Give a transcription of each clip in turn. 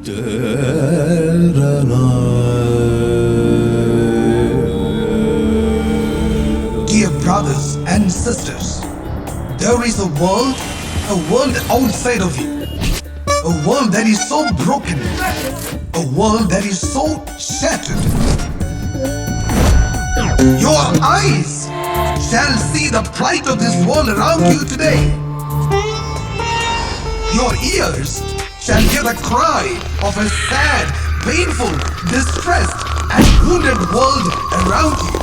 Dear brothers and sisters, there is a world outside of you. A world that is so broken. A world that is so shattered. Your eyes shall see the plight of this world around you today. Your ears shall hear the cry of a sad, painful, distressed, and wounded world around you.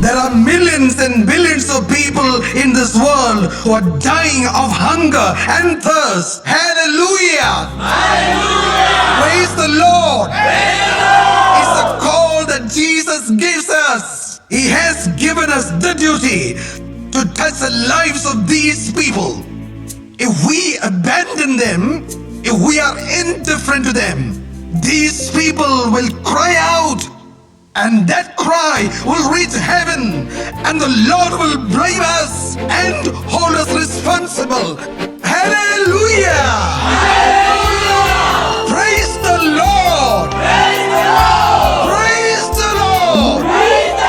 There are millions and billions of people in this world who are dying of hunger and thirst. Hallelujah! Hallelujah! Praise the Lord! Praise the Lord! It's a call that Jesus gives us. He has given us the duty to touch the lives of these people. If we abandon them, if we are indifferent to them, these people will cry out. And that cry will reach heaven, and the Lord will blame us and hold us responsible. Hallelujah! Hallelujah! Praise the Lord! Praise the Lord! Praise the Lord! Praise the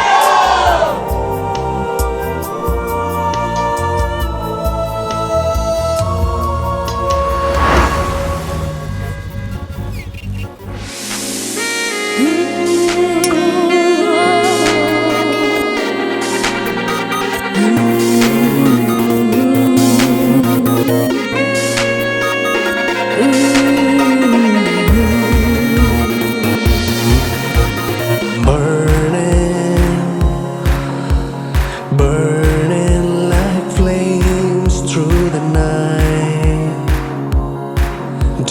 Burning like flames through the night,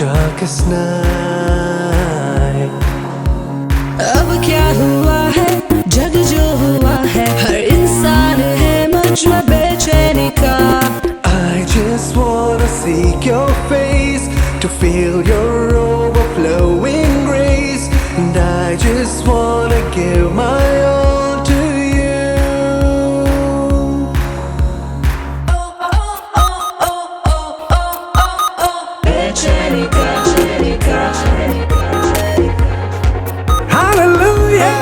darkest night. अब क्या हुआ है, जग जो हुआ है, हर इंसान है मुझ में बेचैनी का. I just wanna seek your face, to feel your overflowing grace, and I just wanna give my all to you. बेचैनी का, बेचैनी का. Hallelujah.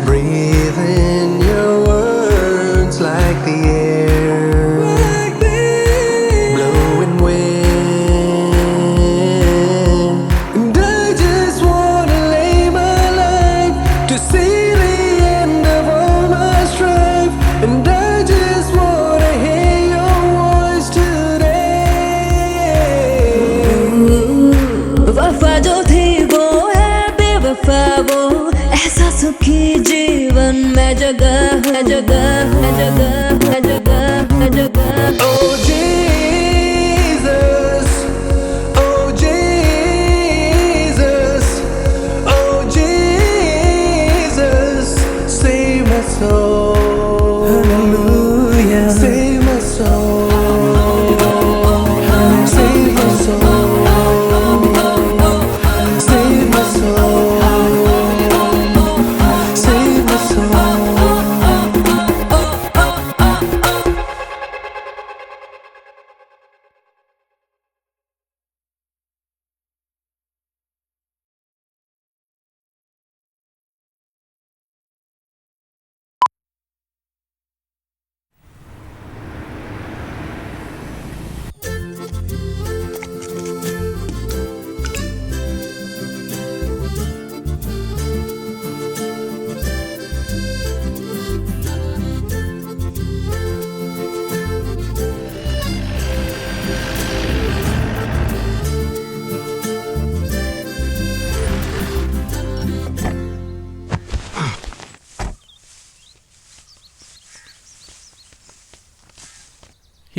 Breathe in your words like the air, blowing wind. And I just wanna lay my life to see the end of all my strife. And I just wanna hear your voice today. वफा जो थी वो है बेवफा, वो एहसासों की जीवन में जगह है, जगह है, जगह है, जगह है, जगह. Oh Jesus, oh Jesus, oh Jesus, save my soul. Hallelujah. Save my soul. Save my soul. Save my soul. Save my soul.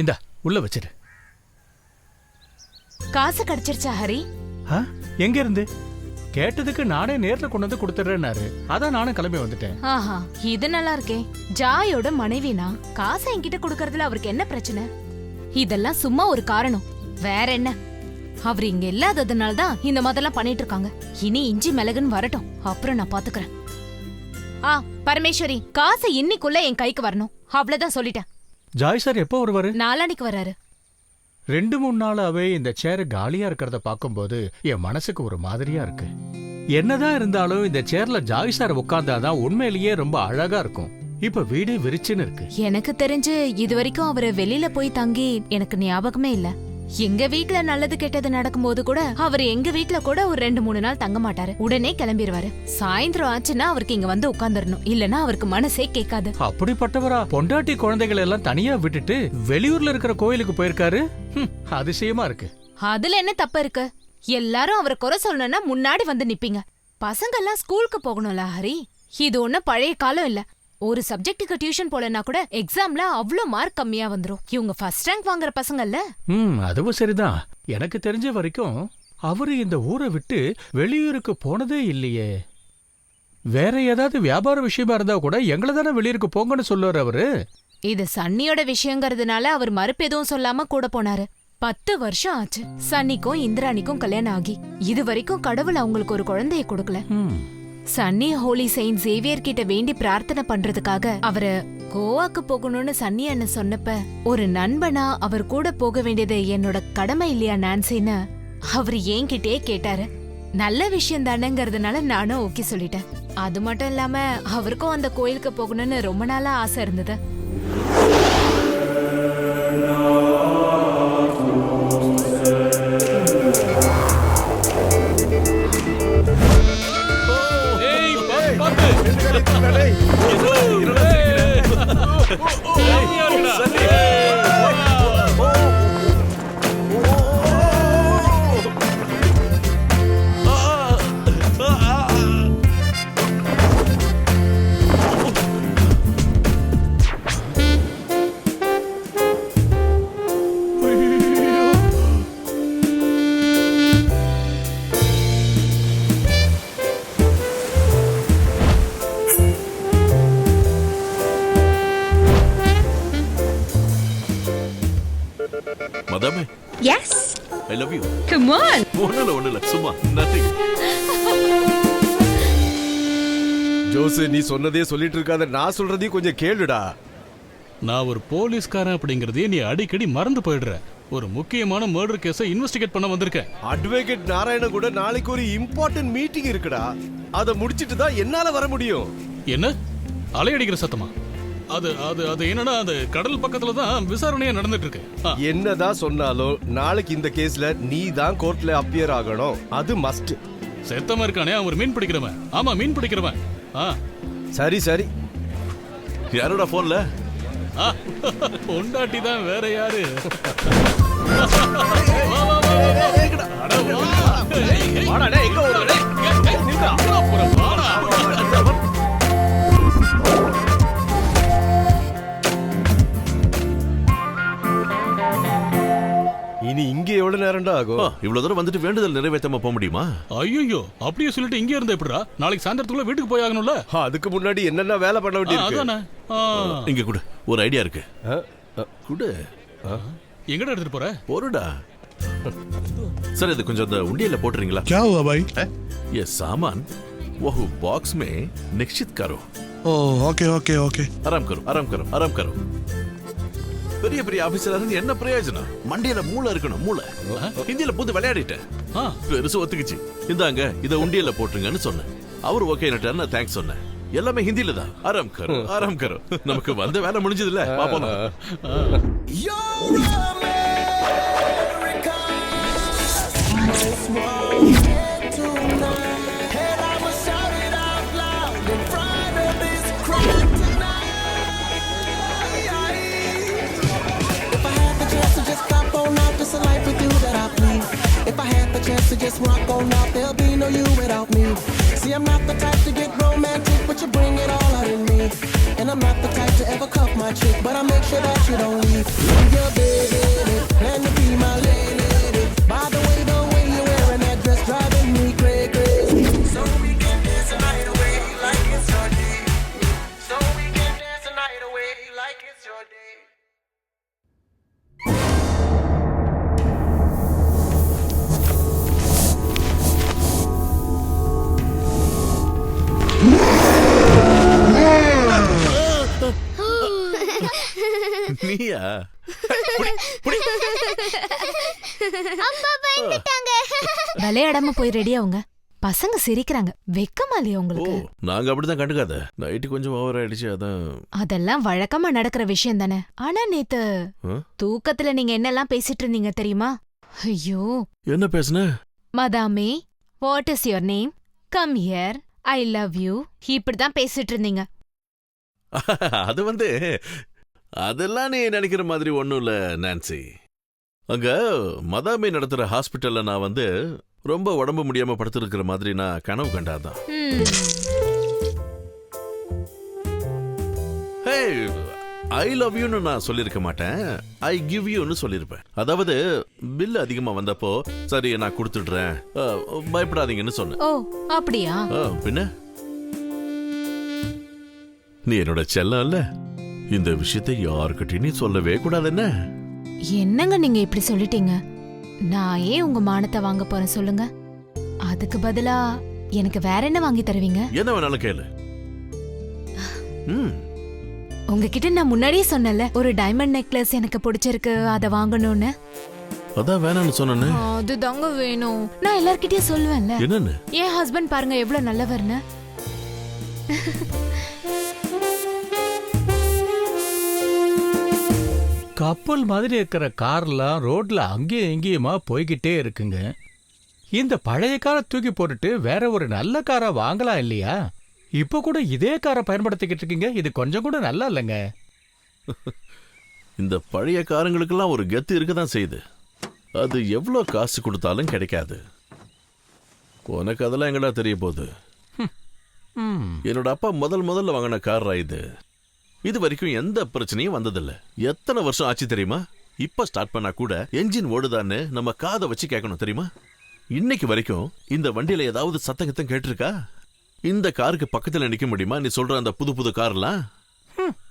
இந்தா உள்ள வச்சிரு. காசு கிடைச்சிருச்சா ஹரி? எங்க இருந்து? கேட்டதுக்கு நானே நேர்ல கொண்டு வந்து கொடுத்துறேன்னாரு. அதான் நானும் கிளம்பி வந்துட்டேன். ஆஹா, இது நல்லா இருக்கே. ஜாயோட மனைவினா காசை என்கிட்ட கொடுக்கறதுல அவருக்கு என்ன பிரச்சனை? இதெல்லாம் சும்மா ஒரு காரணம், வேற என்ன? அவர் இங்க இல்லாததுனால தான் இந்த மாதிரிலாம் பண்ணிட்டு இருக்காங்க. இனி இஞ்சி மிளகுன்னு வரட்டும், அப்புறம் நான் பாத்துக்கிறேன். பரமேஸ்வரி, காசை இன்னைக்குள்ள என் கைக்கு வரணும், அவ்வளவுதான் சொல்லிட்டேன். ஜாய் சார் எப்போ வருவாரு? நாளானிக்கு வராரு. 2-3 நாளாவே இந்த சேர் காலியா இருக்கிறத பாக்கும்போது என் மனசுக்கு ஒரு மாதிரியா இருக்கு. என்னதான் இருந்தாலும் இந்த சேர்ல ஜாய் சார் உட்கார்ந்தாதான் உண்மையிலேயே ரொம்ப அழகா இருக்கும். இப்ப வீடே விரிச்சுன்னு இருக்கு. எனக்கு தெரிஞ்சு இது வரைக்கும் அவரு வெளியில போய் தங்கி எனக்கு ஞாபகமே இல்ல. எங்க வீட்ல நல்லது கெட்டது நடக்கும்போது கூட அவர் எங்க வீட்ல கூட ஒரு 2-3 நாள் தங்க மாட்டாரு. உடனே கிளம்பிடுவாரு. சாயந்தரம் ஆச்சுன்னா அவருக்கு இங்க வந்து உட்கார்ந்துடணும். இல்லனா அவருக்கு மனசே கேட்காது. அப்படிப்பட்டவரா? பொண்டாட்டி குழந்தைகள் எல்லாம் தனியா விட்டுட்டு வெளியூர்ல இருக்கிற கோயிலுக்கு போயிருக்காரு. அதிசயமா இருக்கு. அதுல என்ன தப்பு இருக்கு? எல்லாரும் அவரை குறை சொல்லணும்னா முன்னாடி வந்து நிப்பீங்க. பசங்க எல்லாம் ஸ்கூலுக்கு போகணும்ல ஹரி. இது ஒண்ணு பழைய காலம் இல்ல. ஒரு சப்ஜெக்ட்டுக்கு டியூஷன் போலனா கூட எக்ஸாம்ல அவ்ளோ மார்க் கம்மியா வந்துரும். இவங்க ஃபர்ஸ்ட் ரேங்க் வாங்குற பசங்கல்ல. அதுவும் சரிதான். எனக்கு தெரிஞ்ச வரைக்கும் அவரு இந்த ஊரை விட்டு வெளியூருக்கு போனதே இல்லையே. வேற ஏதாவது வியாபார விஷயமா இருந்தா கூட எங்களை தானே வெளியூருக்கு போங்கன்னு சொல்லுவாரு அவரு. இது சன்னியோட விஷயங்கிறதுனால அவர் மறுப்பு எதுவும் சொல்லாம கூட போனாரு. 10 வருஷம் ஆச்சு சன்னிக்கும் இந்திராணிக்கும் கல்யாணம் ஆகி. இது வரைக்கும் கடவுள் அவங்களுக்கு ஒரு குழந்தைய கொடுக்கல. சன்னி ஹோலி செயின்ட் சேவியர் கிட்ட வேண்டி பிரார்த்தனை பண்றதுக்காக அவரு கோவாக்கு போகணும்னு சன்னி அண்ணன் சொன்னப்ப ஒரு நண்பனா அவர் கூட போக வேண்டியது என்னோட கடமை இல்லையா நான்சின்னு அவரு என்கிட்டயே கேட்டாரு. நல்ல விஷயம் தானேங்கிறதுனால நானும் ஓகே சொல்லிட்டேன். அது மட்டும் இல்லாம அவருக்கும் அந்த கோயிலுக்கு போகணும்னு ரொம்ப நாளா ஆசை இருந்தது. Madame, Yes. I love you. Come on. ஒண்ணுல சும்மா nothing. ஜோஸ், நீ சொன்னதே சொல்லிட்டு இருக்காத, நான் சொல்றதையும் கொஞ்சம் கேளுடா. நான் ஒரு போலீஸ்காரன் அப்படிங்கறதே நீ அடிக்கடி மறந்து போயிடுற. ஒரு முக்கியமான மர்டர் கேஸை இன்வெஸ்டிகேட் பண்ண வந்திருக்கேன். அட்வொகேட் நாராயணன் கூட நாளைக்கு ஒரு இம்பார்ட்டன்ட் மீட்டிங் இருக்குடா. அதை முடிச்சிட்டு தான் என்னால வர முடியும். என்ன அலையடிக்கிற சத்தமா? அது அது அது என்னன்னா, அது கடல் பக்கத்துல தான் விசாரணையா நடந்துட்டு இருக்கு. என்னதான் சொன்னாலும் நாளைக்கு இந்த கேஸ்ல நீ தான் கோர்ட்ல அப்பியர் ஆகணும். அது மஸ்ட். செத்தமா இருக்கானே அவர் மீன் பிடிக்கிறவன். ஆமா, மீன் பிடிக்கிறவன். சரி சரி. யாரோட போன்ல? பொண்டாட்டி தான், வேற யாரு? இனி இங்க எவ்வளவு நேரம்டா ஆகும்? இவ்வளவு தூரம் வந்துட்டு வேண்டுதல் நிறைவேற்றாம போக முடியுமா? ஐயோ, அப்படியே சொல்லிட்டு இங்கே இருந்தா எப்படிடா? நாளைக்கு சாயந்தரத்துக்குள்ள வீட்டுக்கு போய் ஆகணும்ல. அதுக்கு முன்னாடி என்னென்ன வேலை பண்ண வேண்டியிருக்கு? அதானே. இங்க கூட ஒரு ஐடியா இருக்கு. குடு. எங்கடா எடுத்துட்டு போற? போறடா. सर இது கொஞ்சம் அந்த உண்டியல்ல போட்றீங்களா? क्या हुआ भाई? ये सामान वो बॉक्स में निश्चित करो. Oh okay okay okay. आराम करो आराम करो आराम करो. பெரிய பெரிய ஆபீசரா இருந்து என்ன பிரயோஜனம்? மண்டையில மூளை இருக்கணும், மூளை. ஹிந்தியில புது விளையாடிட்டேன். பெருசு ஒத்துக்குச்சு. இந்தாங்க இத உண்டியல்ல போட்டுருங்கன்னு சொன்னேன். அவர் ஓகே நட்டாருன்னு தேங்க்ஸ் சொன்னேன். எல்லாமே ஹிந்தியில தான். ஆராம் கரோ ஆராம் கரோ. நமக்கு வந்த வேலை முடிஞ்சதுல. பாப்போம். If I had the chance to just rock on out, there'll be no you without me. See, I'm not the type to get romantic, but you bring it all out in me. And I'm not the type to ever cuff my chick, but I make sure that you don't leave. Leave your baby, plan to be my lady. By the way you're wearing that dress driving me crazy. So we can dance the night away like it's your day. So we can dance the night away like it's your day. நீ நீயா? புடி, புடி. விளையாடாம போய் ready ஆகுங்க. பசங்க சிரிக்கிறாங்க. வெக்கமா இல்லையா ஓ உங்களுக்கு? நாங்க அப்படிதான் கண்டுக்காத. நைட்டு கொஞ்சம் ஓவர் ஆயிடுச்சு அதான். அதெல்லாம் வழக்கமா நடக்கிற விஷயம் தானே. ஆனா நேத்து ஆ? தூக்கத்துல நீங்க என்னெல்லாம் பேசிட்டு இருந்தீங்க தெரியுமா? ஐயோ, என்ன பேசுன? Madame, what is your name, come here, I love you, இப்படிதான் பேசிட்டு இருந்தீங்க. அது வந்து அதெல்லாம் நீ நினைக்கிற மாதிரி ஒண்ணும் இல்ல நான்சி. அங்க மதாமே நடத்துற ஹாஸ்பிட்டல்ல நான் வந்து ரொம்ப உடம்பு முடியாம படுத்திருக்கிற மாதிரி நான் கனவு கண்டாதான். ஹே, ஐ லவ் யூன்னு நான் சொல்லிருக்க மாட்டேன், ஐ கிவ் யூன்னு சொல்லிருப்பேன். அதாவது பில் அதிகமா வந்தப்போ சரி நான் கொடுத்துடுறேன், பயப்படாதீங்கன்னு சொன்னேன். ஓ அப்படியா? பின்ன நீ என்னோட செல்லம் இல்ல, இந்த விஷயத்தை யாருக்கிட்டையும் நீ சொல்லவே கூடாது. என்ன என்னங்க நீங்க இப்படி சொல்லிட்டீங்க? நான் ஏன் உங்க மானத்தை வாங்க போறேன் சொல்லுங்க? அதுக்கு பதிலா எனக்கு வேற என்ன வாங்கி தருவீங்க? என்ன வேணாலும் கேளு. உங்ககிட்ட நான் முன்னாடியே சொன்னல, ஒரு டைமண்ட் நெக்லஸ் எனக்கு பிடிச்சிருக்கு, அதை வாங்கணும்னு. அதான் வேணாம்னு சொன்னேன்னு. அதுதாங்க வேணும். நான் எல்லார்கிட்டயும் சொல்லுவேன்ல, என்னன்னு? என் ஹஸ்பண்ட் பாருங்க எவ்வளவு நல்லவர்னு. கப்பல் மாதிரி இருக்கிற கார்லாம் ரோட்ல அங்கேயும் எங்கேயுமா போய்கிட்டே இருக்குங்க. இந்த பழைய காரை தூக்கி போட்டுட்டு வேற ஒரு நல்ல காரை வாங்கலாம் இல்லையா? இப்ப கூட இதே காரை பயன்படுத்திக்கிட்டு இருக்கீங்க. இது கொஞ்சம் கூட நல்லா இல்லைங்க. இந்த பழைய காரங்களுக்கெல்லாம் ஒரு கெத்து இருக்கதான் செய்யுது. அது எவ்வளவு காசு கொடுத்தாலும் கிடைக்காது. உனக்கு அதெல்லாம் எங்கடா தெரிய போகுது? என்னோட அப்பா முதல்ல வாங்கின கார் இது. இது வரைக்கும் எந்த பிரச்சனையும் வந்ததில்ல. எத்தனை வருஷம் ஆச்சு தெரியுமா? இப்ப ஸ்டார்ட் பண்ணா கூட என்ஜின் ஓடுதான்னு நம்ம காதை வச்சு கேட்கணும் தெரியுமா? இன்னைக்கு வரைக்கும் இந்த வண்டியில ஏதாவது சத்தம் கேட்டிருக்கா? இந்த காருக்கு பக்கத்துல நிக்க முடியுமா நீ சொல்ற அந்த புது கார்லாம்?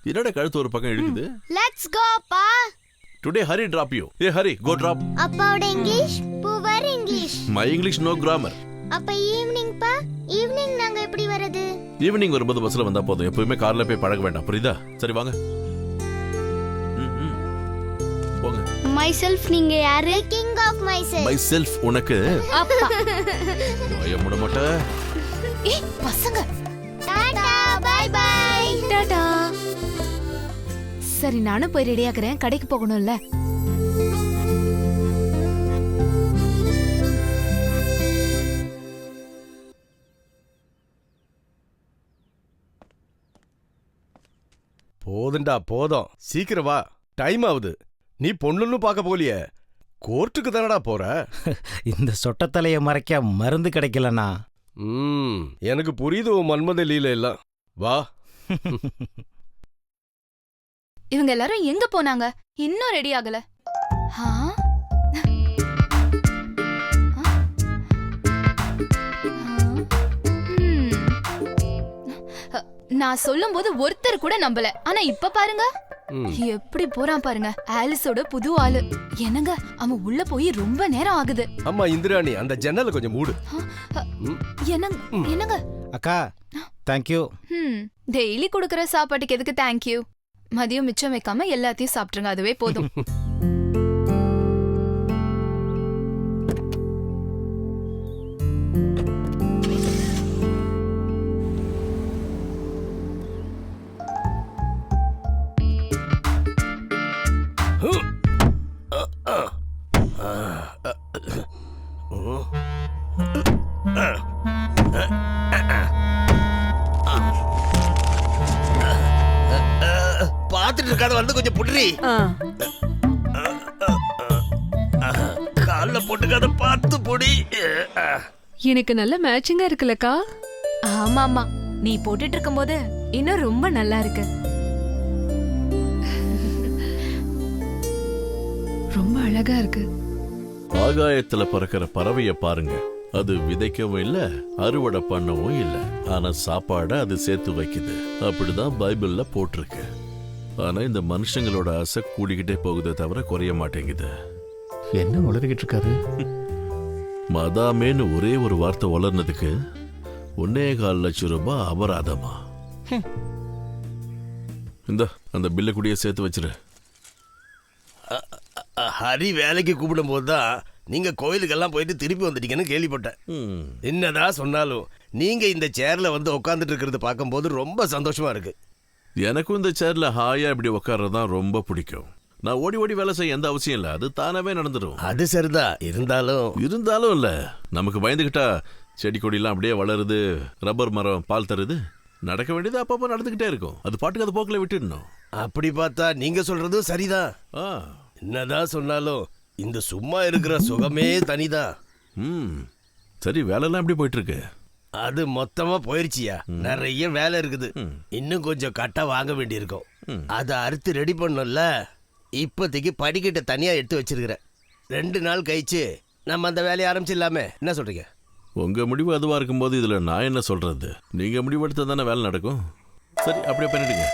என்னோட கழுத்து ஒரு பக்கம் இழுக்குது. லெட்ஸ் கோ பா. Today Hari drop you. A Hari go drop. அப்பாவோட English poor English. My English no grammar. அப்ப ஈவினிங் பா. ஈவினிங் நாங்க எப்படி வரது? ஈவினிங் வரும்போது பஸ்ல வந்தா போதும். எப்பவுமே கார்ல போய் பழக வேண்டாம், புரியுதா? சரி வாங்க. போங்க. மை செல்ஃப் நீங்க யாரு? King of myself. Myself உனக்கு அப்பா. வாய மூட மாட்ட. ஏய் பசங்க, டாடா பை பை. டாடா. சரி நானும் போய் ரெடி ஆகுறேன், கடைக்கு போகணும்ல. போதுண்டா போதும், சீக்கிரம் வா, டைம் ஆகுது. நீ பொண்ணுன்னு பார்க்க போலியே, கோர்ட்டுக்கு தானடா போற? இந்த சொட்டத்தலைய மறைக்க மருந்து கிடைக்கலண்ணா. எனக்கு புரியுது உன் மன்மத லீல எல்லாம். வா. இவங்க எல்லாரும் எங்க போனாங்க? இன்னும் ரெடி ஆகல. நான் சொல்லும் போது ஒருத்தர் கூட நம்பல, ஆனா இப்ப பாருங்க எப்படி போறான் பாருங்க. ஆலிஸோட புது ஆளு. என்னங்க அவன் உள்ள போய் ரொம்ப நேரம் ஆகுது. அம்மா இந்திராணி, அந்த ஜன்னலை கொஞ்சம் மூடு. என்னங்க அக்கா, தேங்க்யூ. டெய்லி கொடுக்கற சாப்பாட்டுக்கு எதுக்கு தேங்க்யூ? மதியம் மிச்சம் வைக்காம எல்லாத்தையும் சாப்பிட்டுருங்க, அதுவே போதும். பாத்துட்டு இருக்காத வந்து கொஞ்சம் புடுறி. கால்ல போட்டுக்காத, பார்த்து பொடி. எனக்கு நல்ல மேட்சிங்கா இருக்குல்லக்கா. ஆமா ஆமா, நீ போட்டுட்டு இருக்கும்போது இன்னும் ரொம்ப நல்லா இருக்கு. ரொம்ப அழகா இருக்கு. ஆகாயத்துல பறக்கிற பறவைய பாருங்க. அது விதைக்கவும் இல்ல, அறுவடை பண்ணவும் இல்ல, ஆனா சாப்பாட அது சேர்த்து வைக்குது. அப்படிதான் பைபிள்ல போட்டிருக்கு. ஆனா இந்த மனுஷங்களோட ஆசை கூடிக்கிட்டே போகுதே தவிர குறைய மாட்டேங்குது. என்ன வளர்கிட்டு இருக்காரு? மதாமேன்னு ஒரே ஒரு வார்த்தை வளர்னதுக்கு 1.25 லட்சம் ரூபாய் அபராதமா? இந்த அந்த பில்ல கூடிய சேர்த்து வச்சிரு. ஹரி வேலைக்கு கூப்பிடும் போது தான் நீங்க கோயிலுக்கெல்லாம் போயிட்டு திருப்பி வந்துட்டீங்கன்னு கேள்விப்பட்டேன். என்னதான் சொன்னாலும் நீங்க இந்த சேர்ல வந்து உட்காந்துட்டு இருக்கிறத பார்க்கும்போது ரொம்ப சந்தோஷமா இருக்கு. எனக்கும் இந்த சேர்ல ஹாயா இப்படி உட்கார்றது தான் ரொம்ப பிடிக்கும். நான் ஓடி ஓடி வேலை செய்ய எந்த அவசியம் இல்லை, அது தானாவே நடந்துடும். அது சரிதான், இருந்தாலும் இல்ல, நமக்கு பயந்துகிட்டா செடி கொடியெல்லாம் அப்படியே வளருது, ரப்பர் மரம் பால் தருது, நடக்க வேண்டியது அப்பப்போ நடந்துகிட்டே இருக்கும். அது பாட்டுக்கு அது போக்கில் விட்டுடணும். அப்படி பார்த்தா நீங்க சொல்றதும் சரிதான். என்னதான் சொன்னாலும் இந்த சும்மா இருக்கிற சுகமே தனிதான். சரி, வேலைலாம் எப்படி போயிட்டு இருக்கு? அது மொத்தமா போயிருச்சியா? நிறைய வேலை இருக்குது. இன்னும் கொஞ்சம் கட்டா வாங்க வேண்டியிருக்கும். அதை அறுத்து ரெடி பண்ணல. இப்போதைக்கு படிக்கட்டை தனியா எடுத்து வச்சிருக்கிறேன். 2 நாள் கழிச்சு நம்ம அந்த வேலையை ஆரம்பிச்சிடலாமே, என்ன சொல்றீங்க? உங்க முடிவு அதுவா இருக்கும்போது இதுல நான் என்ன சொல்றது? நீங்க முடிவெடுத்தா தானே வேலை நடக்கும். சரி, அப்படியே பண்ணிடுங்க.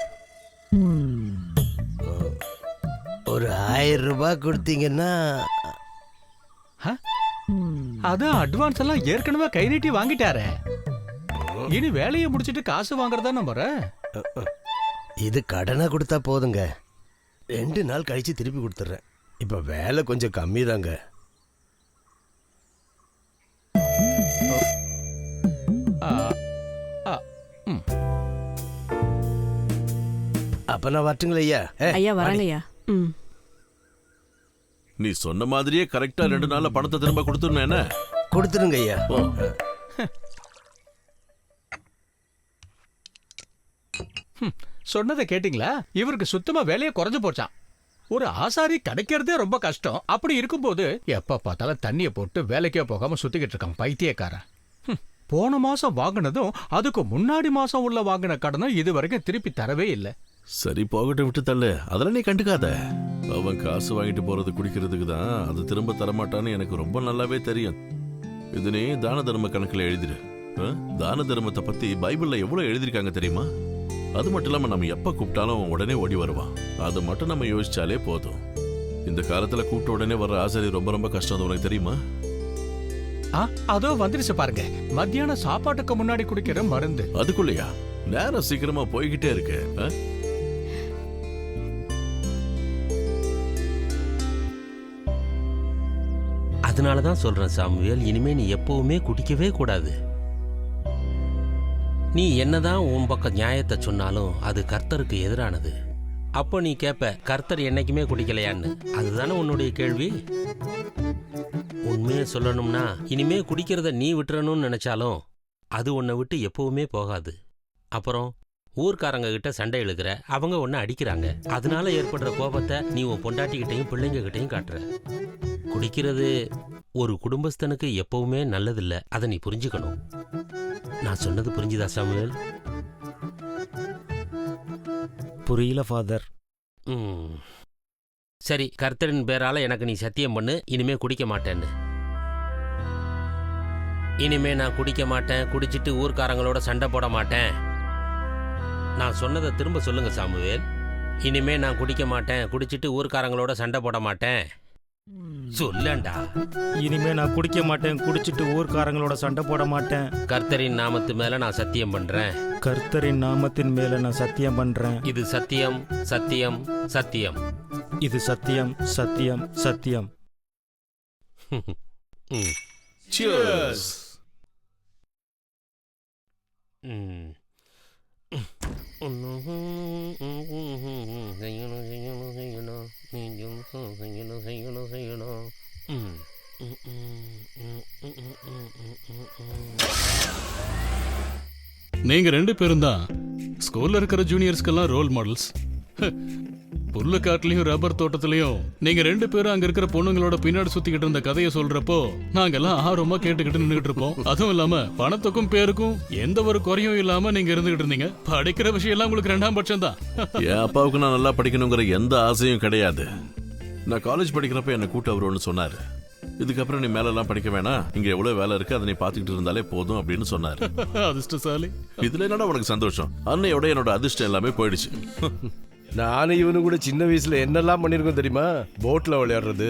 ஒரு 1000 ரூபாய் கொடுத்தீங்கன்னா அதான் அட்வான்ஸ் எல்லாம் ஏற்கனவே கை நீட்டி வாங்கிட்டாரே. இனி வேலையை முடிச்சிட்டு காசு வாங்குறதா நம்புற? இது கடனா கொடுத்தா போதுங்க. 2 நாள் கழிச்சு திருப்பி கொடுத்துட்றேன். இப்ப வேலை கொஞ்சம் கம்மி தாங்க. அப்ப நான் வரட்டுங்களா ஐயா? ஐயா வராங்க ஐயா. நீ சொன்ன மாதிரியே கரெக்டா 2 நாள்ல பணத்தை திரும்ப கொடுத்துடணும். என்ன கொடுத்துருங்க ஐயா. சொன்னதை கேட்டீங்களா? இவருக்கு சுத்தமா வேலையை குறைஞ்சு போச்சான். ஒரு ஆசாரி கிடைக்கிறதே ரொம்ப கஷ்டம். அப்படி இருக்கும்போது எப்ப பார்த்தாலும் தண்ணிய போட்டு வேலைக்கே போகாம சுத்திக்கிட்டு இருக்கான் பைத்தியக்காரன். போன மாசம் வாங்கினதும் அதுக்கு முன்னாடி மாசம் உள்ள வாங்கின கடனும் இது வரைக்கும் திருப்பி தரவே இல்லை. சரி, போகட்டும், விட்டு தள்ளு. அதெல்லாம் நீ கண்டுக்காத. அவன் காசு வாங்கிட்டு போறது குடிக்கிறதுக்கு தான். அது திரும்ப தரமாட்டான்னு எனக்கு ரொம்ப நல்லாவே தெரியும். இதுனே தான தர்ம கணக்குல எழுதிரு. தான தர்மத்தை பத்தி பைபிள்ல எவ்வளவு எழுதிருக்காங்க தெரியுமா? அது மட்டும் இல்லாம நம்ம எப்ப கூப்பிட்டாலும் அவன் உடனே ஓடி வருவான். அது மட்டும் நம்ம யோசிச்சாலே போதும். இந்த காலத்துல கூப்பிட்ட உடனே வர்ற ஆசிரியர் ரொம்ப ரொம்ப கஷ்டம். அது உனக்கு தெரியுமா? அதோ வந்துருச்சு பாருங்க, மத்தியான சாப்பாட்டுக்கு முன்னாடி குடிக்கிற மருந்து. அதுக்குள்ளயா? நேரம் சீக்கிரமா போய்கிட்டே இருக்கு. அதனாலதான் சொல்றேன் சாமுவேல், இனிமே நீ எப்பவுமே குடிக்கவே கூடாது. நீ என்னதான் உன் பக்கம் நியாயத்தை சொன்னாலும் அது கர்த்தருக்கு எதிரானது. அப்போ நீ கேட்ப, கர்த்தர் என்னைக்குமே குடிக்கலையான்னு. அதுதானே உன்னுடைய கேள்வி. உண்மையை சொல்லணும்னா இனிமே குடிக்கிறத நீ விட்டுறணும்னு நினைச்சாலும் அது உன்னை விட்டு எப்பவுமே போகாது. அப்புறம் ஊர்க்காரங்க கிட்ட சண்டை இழுக்கிற, அவங்க உன்னை அடிக்கிறாங்க. அதனால ஏற்படுற கோபத்தை நீ உன் பொண்டாட்டிக்கிட்டையும் பிள்ளைங்க கிட்டையும் காட்டுற. குடிக்கிறது ஒரு குடும்பஸ்தனுக்கு எப்பவுமே நல்லதில்லை. அதை நீ புரிஞ்சுக்கணும். நான் சொன்னது புரிஞ்சுதா சாமுவேல்? புரியல ஃபாதர். சரி, கர்த்தரின் பேரால எனக்கு நீ சத்தியம் பண்ணு, இனிமே குடிக்க மாட்டேன்னு. இனிமே நான் குடிக்க மாட்டேன், குடிச்சிட்டு ஊர்க்காரங்களோட சண்டை போட மாட்டேன். நான் சொன்னதை திரும்ப சொல்லுங்க சாமுவேல். இனிமே நான் குடிக்க மாட்டேன், குடிச்சிட்டு ஊர்க்காரங்களோட சண்டை போட மாட்டேன். சொல்லண்டா. இனிமே நான் குடிக்க மாட்டேன், குடிச்சிட்டு ஊர்க்காரங்களோட சண்டை போட மாட்டேன். கர்த்தரின் நாமத்து மேல நான் சத்தியம் பண்றேன். கர்த்தரின் நாமத்தின் மேல நான் சத்தியம் பண்றேன். இது சத்தியம், சத்தியம், சத்தியம். இது சத்தியம், சத்தியம், சத்தியம். Cheers. நீங்க 2 பேரும் தான் ஸ்கூல்ல இருக்கிற ஜூனியர்ஸ்க்கெல்லாம் ரோல் மாடல்ஸ். புல்லுக்காட்டுலயும் ரப்பர் தோட்டத்திலயும் நீங்க 2 பேரும் அங்க இருக்கிற பொண்ணுங்களோட பின்னாடி சுத்திக்கிட்டு இருந்த கதையை சொல்றப்போ நாங்கெல்லாம் ஆர்வமா கேட்டுக்கிட்டு நின்றுட்டு இருப்போம். அதுவும் இல்லாம பணத்துக்கும் பேருக்கும் எந்த ஒரு குறையும் இல்லாம நீங்க இருந்துகிட்டு இருந்தீங்க. படிக்கிற விஷயம் எல்லாம் உங்களுக்கு 2ஆம் பட்சம் தான். என் அப்பாவுக்கு நான் நல்லா படிக்கணுங்கிற எந்த ஆசையும் கிடையாது. நான் காலேஜ் படிக்கிறப்ப என்ன கூட்டு அவர் ஒன்று சொன்னாரு. இதுக்கப்புறம் நீ மேலெல்லாம் படிக்க வேணாம், இங்க எவ்வளவு வேலை இருக்கு, அதை நீ பாத்துக்கிட்டு இருந்தாலே போதும் அப்படின்னு சொன்னாரு. அதிர்ஷ்டசாலி. இதுல என்னடா உனக்கு சந்தோஷம்? அன்னையோட என்னோட அதிர்ஷ்டம் எல்லாமே போயிடுச்சு. நானும் இவனு கூட சின்ன வயசுல என்னெல்லாம் பண்ணிருக்கோம் தெரியுமா? போட்ல விளையாடுறது,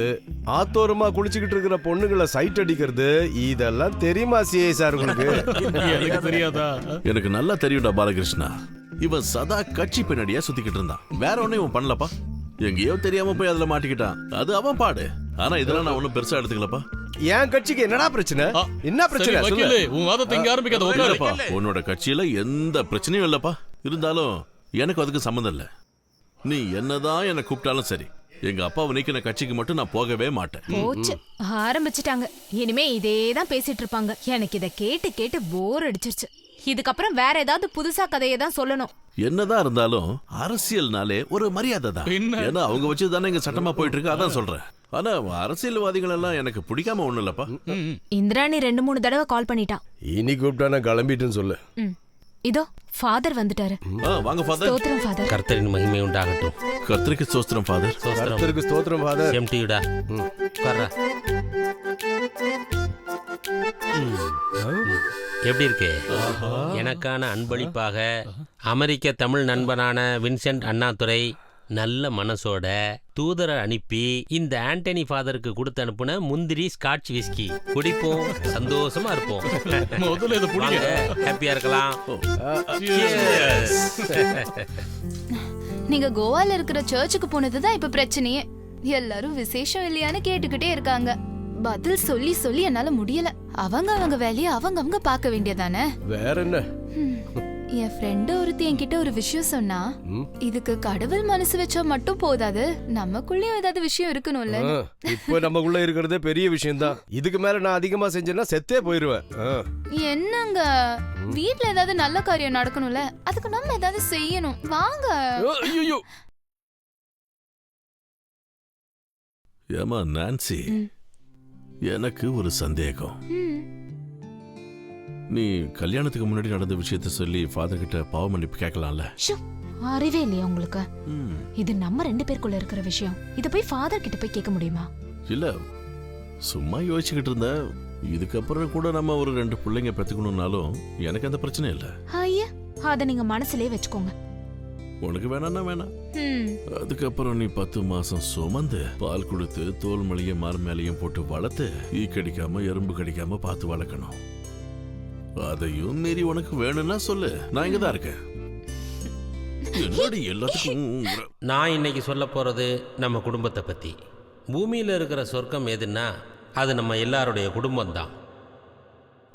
ஆத்தோரமா குளிச்சுக்கிட்டு இருக்கிற பொண்ணுங்களை சைட் அடிக்கிறது, இதெல்லாம் தெரியுமா சிஏ சார் உங்களுக்கு? எனக்கு தெரியாதா? எனக்கு நல்லா தெரியும்டா பாலகிருஷ்ணா. இவன் சதா கட்சி பின்னாடியா சுத்திக்கிட்டு இருந்தான். வேற ஒன்னும் இவன் பண்ணலப்பா. எங்கேயோ தெரியாம போய் அதுல மாட்டிக்கிட்டான். அது அவன் பாடு. ஆனா இதெல்லாம் நான் ஒண்ணும் பெருசா எடுத்துக்கலப்பா. என் கட்சிக்கு என்னடா பிரச்சனை? என்ன பிரச்சனை சொல்லு. உன் வாதத்தை இங்க ஆரம்பிக்காத. இல்லப்பா, உன்னோட கட்சியில எந்த பிரச்சனையும் இல்லப்பா. இருந்தாலும் எனக்கு அதுக்கு சம்மந்தம் இல்ல. நீ என்னதான் என்ன கூப்பிட்டாலும் சரி, எங்க அப்பாவை நீக்கின கட்சிக்கு மட்டும் நான் போகவே மாட்டேன். போச்சு, ஆரம்பிச்சிட்டாங்க. இனிமே இதேதான் பேசிட்டு இருப்பாங்க. எனக்கு இத கேட்டு கேட்டு போர் அடிச்சிருச்சு. இதுக்கப்புறம் வேற ஏதாவது புதுசா கதையை தான் சொல்லணும். என்னதான் இருந்தாலும் அரசியல்னாலே ஒரு மரியாதை தான். ஏன்னா அவங்க வச்சு தானே இங்க சட்டமா போயிட்டு இருக்கு. அதான் சொல்றேன். ஆனா அரசியல்வாதிகள் எல்லாம் எனக்கு பிடிக்காம ஒண்ணு இல்லப்பா. இந்திராணி 2-3 தடவை கால் பண்ணிட்டான். இனி கூப்பிட்டா நான் கிளம்பிட்டுன்னு சொல்லு. இதோ ஃபாதர் வந்துட்டாரு. வாங்க ஃபாதர். ஸ்தோத்திரம் ஃபாதர். கர்த்தரின் மகிமை உண்டாகட்டும். கர்த்தருக்கு ஸ்தோத்திரம் ஃபாதர். கர்த்தருக்கு ஸ்தோத்திரம் ஃபாதர். எம்டிடா உட்கார்றா. எப்படி இருக்கு? எனக்கான அன்பளிப்பாக அமெரிக்க தமிழ் நண்பனான வின்சென்ட் அண்ணாதுரை நல்ல மனசோட தூதரை அனுப்பி இந்த ஆண்டனி ஃபாதருக்கு கொடுத்து அனுப்புன முந்திரி ஸ்காட்ச் விஸ்கி குடிப்போம், சந்தோஷமா இருப்போம். முதல்ல இத புடிங்க. ஹாப்பியா இருக்கலாம். நீங்க கோவால இருக்கிற சர்ச்சுக்கு போனதுதான் இப்ப பிரச்சனையே. எல்லாரும் விசேஷம் இல்லையான்னு கேட்டுக்கிட்டே இருக்காங்க. பதில் சொல்லி சொல்லி என்னால முடியல. அவங்க வேலையை அவங்க பார்க்க வேண்டியதானே. வேற என்ன? என் ஃப்ரெண்ட் ஒருத்தி என்கிட்ட ஒரு விஷயம் சொன்னா, இதுக்கு கடவுள் மனசு வச்சா மட்டும் போதாது, நமக்குள்ளயும் ஏதாவது விஷயம் இருக்கணும்ல. இப்போ நமக்குள்ள இருக்கிறதே பெரிய விஷயம் தான். இதுக்கு மேல நான் அதிகமா செஞ்சேன்னா செத்தே போயிருவேன். என்னங்க, வீட்ல ஏதாவது நல்ல காரியம் நடக்கணும்ல, அதுக்கு நம்ம ஏதாவது செய்யணும். வாங்க. ஐயோ ஏமா நான்சி, எனக்கு ஒரு சந்தேகம். நீ கல்யாணத்துக்கு முன்னாடி நடந்த விஷயத்த சொல்லி ஃபாதர் கிட்ட பாவ மன்னிப்பு கேட்கலாம்ல? அறிவே இல்லையா உங்களுக்கு? இது நம்ம 2 பேருக்குள்ள இருக்கிற விஷயம். இத போய் ஃபாதர் கிட்ட போய் கேட்க முடியுமா? இல்ல, சும்மா யோசிச்சுக்கிட்டு இருந்த. இதுக்கப்புறம் கூட நம்ம ஒரு 2 பிள்ளைங்க பெத்துக்கணும்னாலும் எனக்கு அந்த பிரச்சனை இல்ல. ஐயா, அத நீங்க மனசுலயே வச்சுக்கோங்க. உனக்கு வேணாம்னா வேணாம். அதுக்கப்புறம் நீ 10 மாசம் சுமந்து பால் கொடுத்து தோல் மலையும் மார் மேலையும் போட்டு வளர்த்து ஈ கடிக்காம எறும்பு கடிக்காம பார்த்து வளர்க்கணும். அதையும் மீறி உனக்கு வேணும்னா சொல்லு, நான் இங்கதான் இருக்கேன். எல்லாத்துக்கும் நான் இன்னைக்கு சொல்ல போறது நம்ம குடும்பத்தை பத்தி. பூமியில இருக்கிற சொர்க்கம் எதுன்னா அது நம்ம எல்லாருடைய குடும்பம் தான்.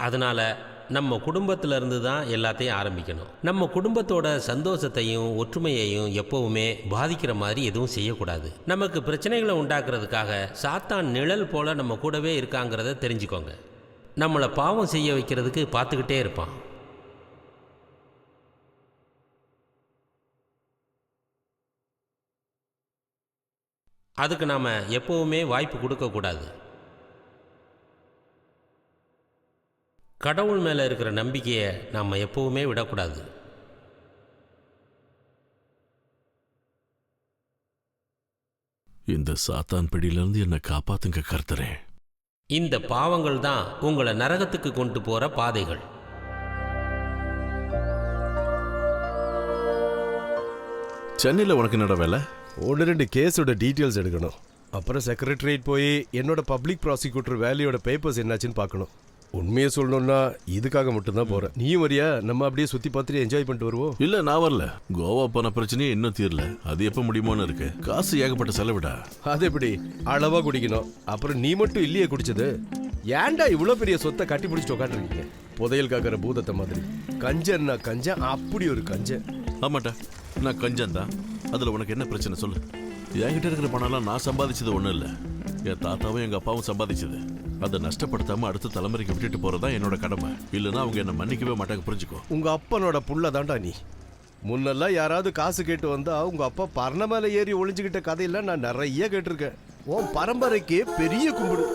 அதனால நம்ம குடும்பத்துல இருந்து தான் எல்லாத்தையும் ஆரம்பிக்கணும். நம்ம குடும்பத்தோட சந்தோஷத்தையும் ஒற்றுமையையும் எப்பவுமே பாதிக்கிற மாதிரி எதுவும் செய்யக்கூடாது. நமக்கு பிரச்சனைகளை உண்டாக்குறதுக்காக சாத்தான் நிழல் போல நம்ம கூடவே இருக்காங்கிறத தெரிஞ்சுக்கோங்க. நம்மளை பாவம் செய்ய வைக்கிறதுக்கு பார்த்துக்கிட்டே இருப்பான். அதுக்கு நாம் எப்பவுமே வாய்ப்பு கொடுக்கக்கூடாது. கடவுள் மேலே இருக்கிற நம்பிக்கையை நாம் எப்பவுமே விடக்கூடாது. இந்த சாத்தான் பிடியிலிருந்து என்னை காப்பாத்துங்க கர்த்தரே. இந்த பாவங்கள் தான் உங்களை நரகத்துக்கு கொண்டு போற பாதைகள். சென்னையில் உனக்கு என்னோட வேலை? 1-2 கேஸோட டீட்டெயில்ஸ் எடுக்கணும். அப்புறம் செக்ரட்டரியேட் போய் என்னோட பப்ளிக் ப்ராசிக்யூட்டர் வேலையோட பேப்பர்ஸ் என்னாச்சுன்னு பார்க்கணும். உண்மையை சொல்லணும்னா இதுக்காக மட்டும்தான் போறேன். நீயும் வரியா? நம்ம அப்படியே சுத்தி பார்த்துட்டு என்ஜாய் பண்ணிட்டு வருவோம். இல்ல, நான் வரல. கோவா போன பிரச்சனையே இன்னும் தீரல. அது எப்ப முடியுமோன்னு இருக்கு. காசு ஏகப்பட்ட செலவிடா. அது எப்படி? அளவா குடிக்கணும். அப்புறம் நீ மட்டும் இல்லையே குடிச்சது. ஏன்டா இவ்வளவு பெரிய சொத்தை கட்டி பிடிச்சிட்டு உட்காந்துருக்கீங்க? புதையல் காக்கிற பூதத்தை மாதிரி. கஞ்சன்னா கஞ்சன், அப்படி ஒரு கஞ்சன். ஆமாட்டா, நான் கஞ்சன் தான். அதுல உனக்கு என்ன பிரச்சனை சொல்லு? என்கிட்ட இருக்கிற பணம்லாம் நான் சம்பாதிச்சது ஒண்ணும் இல்ல. என் தாத்தாவும் எங்க அப்பாவும் சம்பாதிச்சது. அதை நஷ்டப்படுத்தாம அடுத்த தலைமுறைக்கு விட்டுட்டு போறதா என்னோட கடமை. இல்லைன்னா அவங்க என்ன மன்னிக்கவே மாட்டாங்க, புரிஞ்சுக்கோ. உங்க அப்பனோட புள்ள தாண்டா நீ. முன்னெல்லாம் யாராவது காசு கேட்டு வந்தா உங்க அப்பா பரண மேல ஏறி ஒளிஞ்சுக்கிட்ட கதையெல்லாம் நான் நிறைய கேட்டிருக்கேன். உன் பரம்பரைக்கே பெரிய கும்பிடு.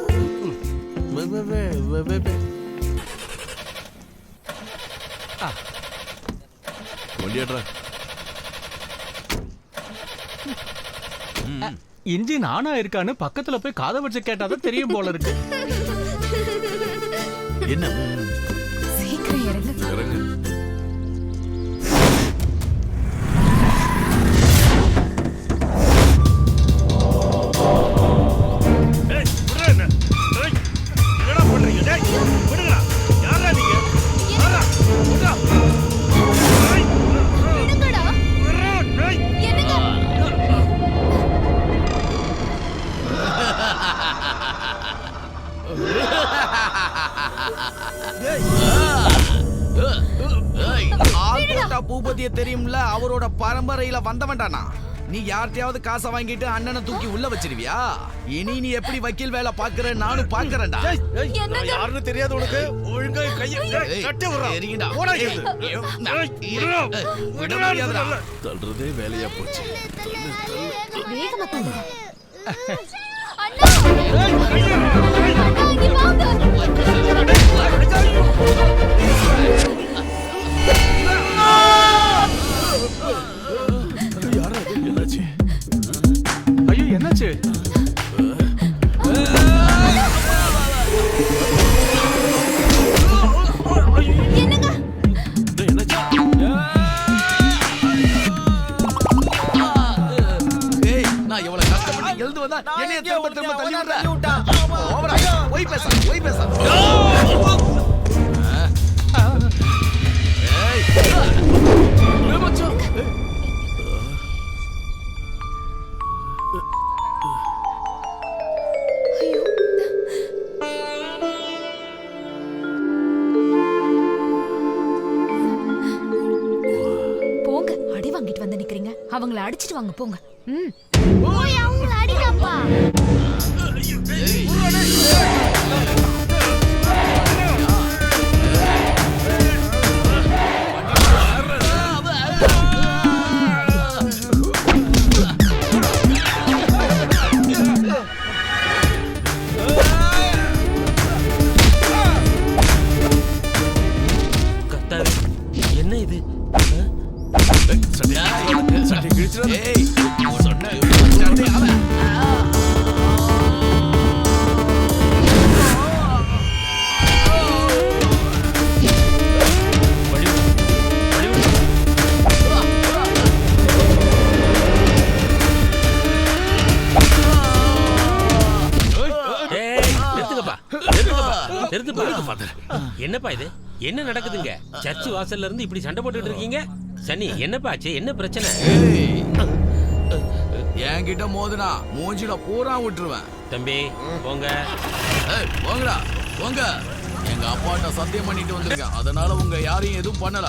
வண்டியாடுறா. இன்ஜின் ஆனா இருக்கான்னு பக்கத்துல போய் காதை வச்சு கேட்டாதான் தெரியும் போல இருக்கு. என்ன? சீக்கிரம் இறங்கு. இறங்கு. அண்ணனோட பரம்பரையில வந்தவன்டானா. நீ யார்கிட்டயாவது காசை வாங்கிட்டு அண்ணனை தூக்கி உள்ள வச்சிருவியா? இனி நீ எப்படி வக்கீல் வேலை பாக்குற நானும் பாக்குறேன்டா. யாருன்னு தெரியாது உனக்கு. ஒழுங்கா கையை கட்டி விடுறா. சரிங்கடா. தள்ளுறதே வேலையா போச்சு. வேகமா தள்ளு. என்னாச்சு? ஐயோ என்னாச்சு? நான் எவ்வளவு கஷ்டப்பட்டு எழுந்து வந்தா என்னைய திரும்ப திரும்ப தள்ளி விடுற. ஓவரா போய் பேச போய் பேச. போங்க, அடி வாங்கிட்டு வந்து நிக்கிறீங்க. அவங்கள அடிச்சிட்டு வாங்க போங்க. போய் அவங்கள அடிக்கப்பா. கத்தாவே, என்ன இது? சட்டை கிழிச்சிடாத. ஏய் சொன்ன சட்டை அவன். ஏய், நிறுத்துங்கப்பா, நிறுத்துங்கப்பா, நிறுத்துப்பா. என்னப்பா இது? என்ன நடக்குதுங்க? சர்ச் வாசல்ல இருந்து இப்படி சண்டை போட்டுட்டு இருக்கீங்க? சனி, என்னப்பா ஆச்சு? என்ன பிரச்சனை? என்கிட்ட மோதுனா மூஞ்சில பூரா விட்டுருவேன். தம்பி போங்க. போங்கடா போங்க. எங்க அப்பாட்ட சத்தியம் பண்ணிட்டு வந்திருக்கேன். அதனால உங்க யாரையும் எதுவும் பண்ணல.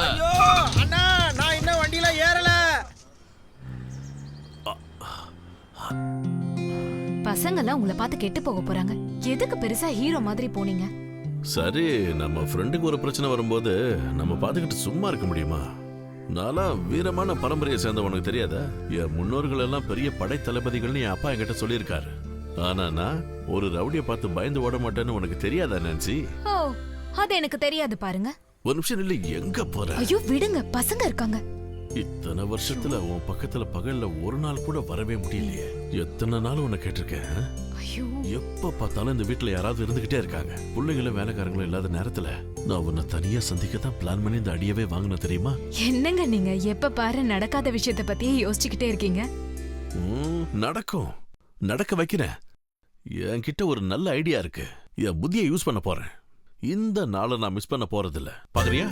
ஐயோ அண்ணா, நான் இன்னும் வண்டியில ஏறல. பசங்க எல்லாம் உங்களை பார்த்து கெட்டு போக போறாங்க. எதுக்கு பெருசா ஹீரோ மாதிரி போனீங்க? சரி, நம்ம ஃப்ரெண்டுக்கு ஒரு பிரச்சனை வரும்போது நம்ம பார்த்துக்கிட்டு சும்மா இருக்க முடியுமா? நான்லாம் வீரமான பரம்பரையை சேர்ந்தவனுக்கு தெரியாதா? என் முன்னோர்கள் எல்லாம் பெரிய படை தளபதிகள்னு என் அப்பா என்கிட்ட சொல்லியிருக்காரு. ஆனா நான் ஒரு ரவுடியை பார்த்து பயந்து ஓட மாட்டேன்னு உனக்கு தெரியாதா நான்சி? ஓ, அது எனக்கு தெரியாது பாருங்க. ஒரு நிமிஷம் இல்லை, எங்க போற? ஐயோ விடுங்க, பசங்க இருக்காங்க. இத்தனை வருஷத்துல உன் பக்கத்துல பகல்ல ஒரு நாள் கூட வரவே முடியலையே. எத்தனை நாள் உன்னை கேட்டிருக்கேன். ஐயோ, எப்ப பார்த்தாலும் இந்த வீட்டுல யாராவது இருந்துகிட்டே இருக்காங்க. பிள்ளைங்களும் வேலைக்காரங்களும் இல்லாத நேரத்துல நான் உன்னை தனியா சந்திக்க தான் பிளான் பண்ணி இந்த அடியவே வாங்கின தெரியுமா? என்னங்க நீங்க எப்ப பாரு நடக்காத விஷயத்த பத்தியே யோசிச்சுக்கிட்டே இருக்கீங்க. நடக்கும், நடக்க வைக்கிறேன். என்கிட்ட ஒரு நல்ல ஐடியா இருக்கு. என் புத்தியை யூஸ் பண்ண போறேன். இந்த நாளை நான் மிஸ் பண்ண போறதில்ல. பாக்குறியா?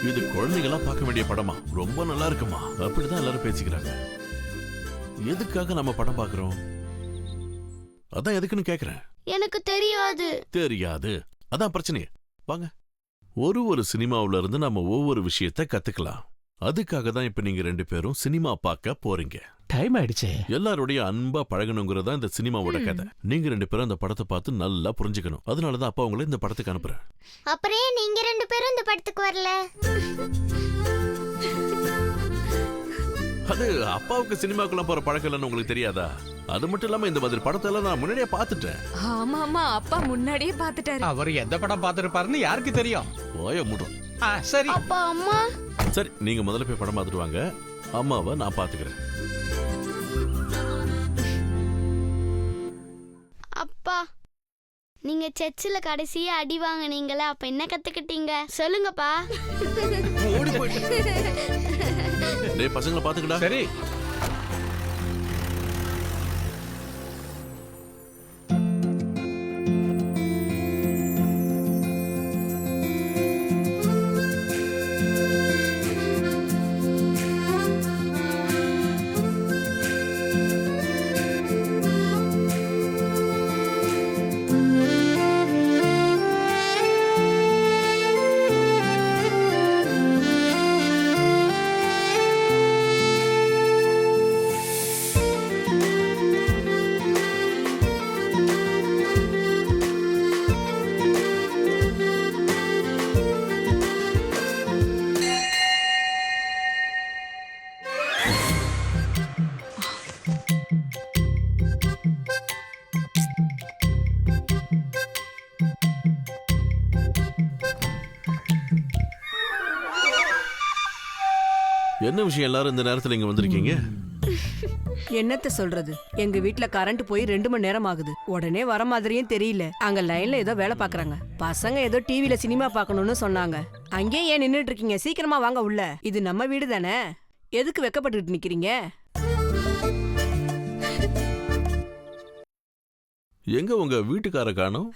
இது குழந்தைகளா பார்க்க வேண்டிய படமா? ரொம்ப நல்லா இருக்குமா? அப்படிதான் எல்லாரும் பேசிக்கிறாங்க. எதுக்காக நம்ம படம் பார்க்கிறோம்? அதான் எதுக்குன்னு கேக்குறேன். எனக்கு தெரியாது. தெரியாது, அதான் பிரச்சனை. வாங்க, ஒரு சினிமாவுல இருந்து நம்ம ஒவ்வொரு விஷயத்தை கத்துக்கலாம். அதுக்காக தான் இப்ப நீங்க 2 பேரும் சினிமா பார்க்க போறீங்க. டைம் ஆயிடுச்சு. எல்லாருடைய அன்பா பழகணுங்கிறதா இந்த சினிமாவோட கதை. நீங்க 2 பேரும் அந்த படத்தை பார்த்து நல்லா புரிஞ்சுக்கணும். அதனாலதான் அப்பா உங்களை இந்த படத்துக்கு அனுப்புறேன். அப்புறம் நீங்க 2 பேரும் இந்த படத்துக்கு வரல? அது அப்பாவுக்கு சினிமாக்குள்ள போற பழக்கம் இல்லைன்னு உங்களுக்கு தெரியாதா? அது மட்டும் இல்லாம இந்த மாதிரி படத்தை எல்லாம் நான் முன்னாடியே பார்த்துட்டேன். ஆமா ஆமா, அப்பா முன்னாடியே பார்த்துட்டாரு. அவர் எந்த படம் பார்த்திருப்பாருன்னு யாருக்கு தெரியும்? ஓய மூடும். சரி. அப்பா அம்மா. சரி, நீங்க முதல்ல போய் படம் பார்த்துட்டு வாங்க. அம்மாவை நான் பாத்துக்கிறேன். அப்பா, நீங்க சர்ச்சில் கடைசியா அடி வாங்குனீங்களே, அப்ப என்ன கத்துக்கிட்டீங்க சொல்லுங்கப்பா. டேய் பசங்களை பாத்துக்கடா. சரி. என்ன விஷயம் எல்லாரும் இந்த நேரத்துல இங்க வந்திருக்கீங்க? என்னத்த சொல்றது, எங்க வீட்ல கரண்ட் போய் 2 மணி நேரம் ஆகுது. உடனே வர மாதிரியும் தெரியல. அங்க லைன்ல ஏதோ வேலை பாக்குறாங்க. பசங்க ஏதோ டிவில சினிமா பார்க்கணும்னு சொன்னாங்க. அங்கே ஏன் நின்னுட்டு இருக்கீங்க? சீக்கிரமா வாங்க உள்ள. இது நம்ம வீடு தானே, எதுக்கு வெக்கப்பட்டுட்டு நிக்கிறீங்க? எங்க உங்க வீட்டுக்கார காணோம்?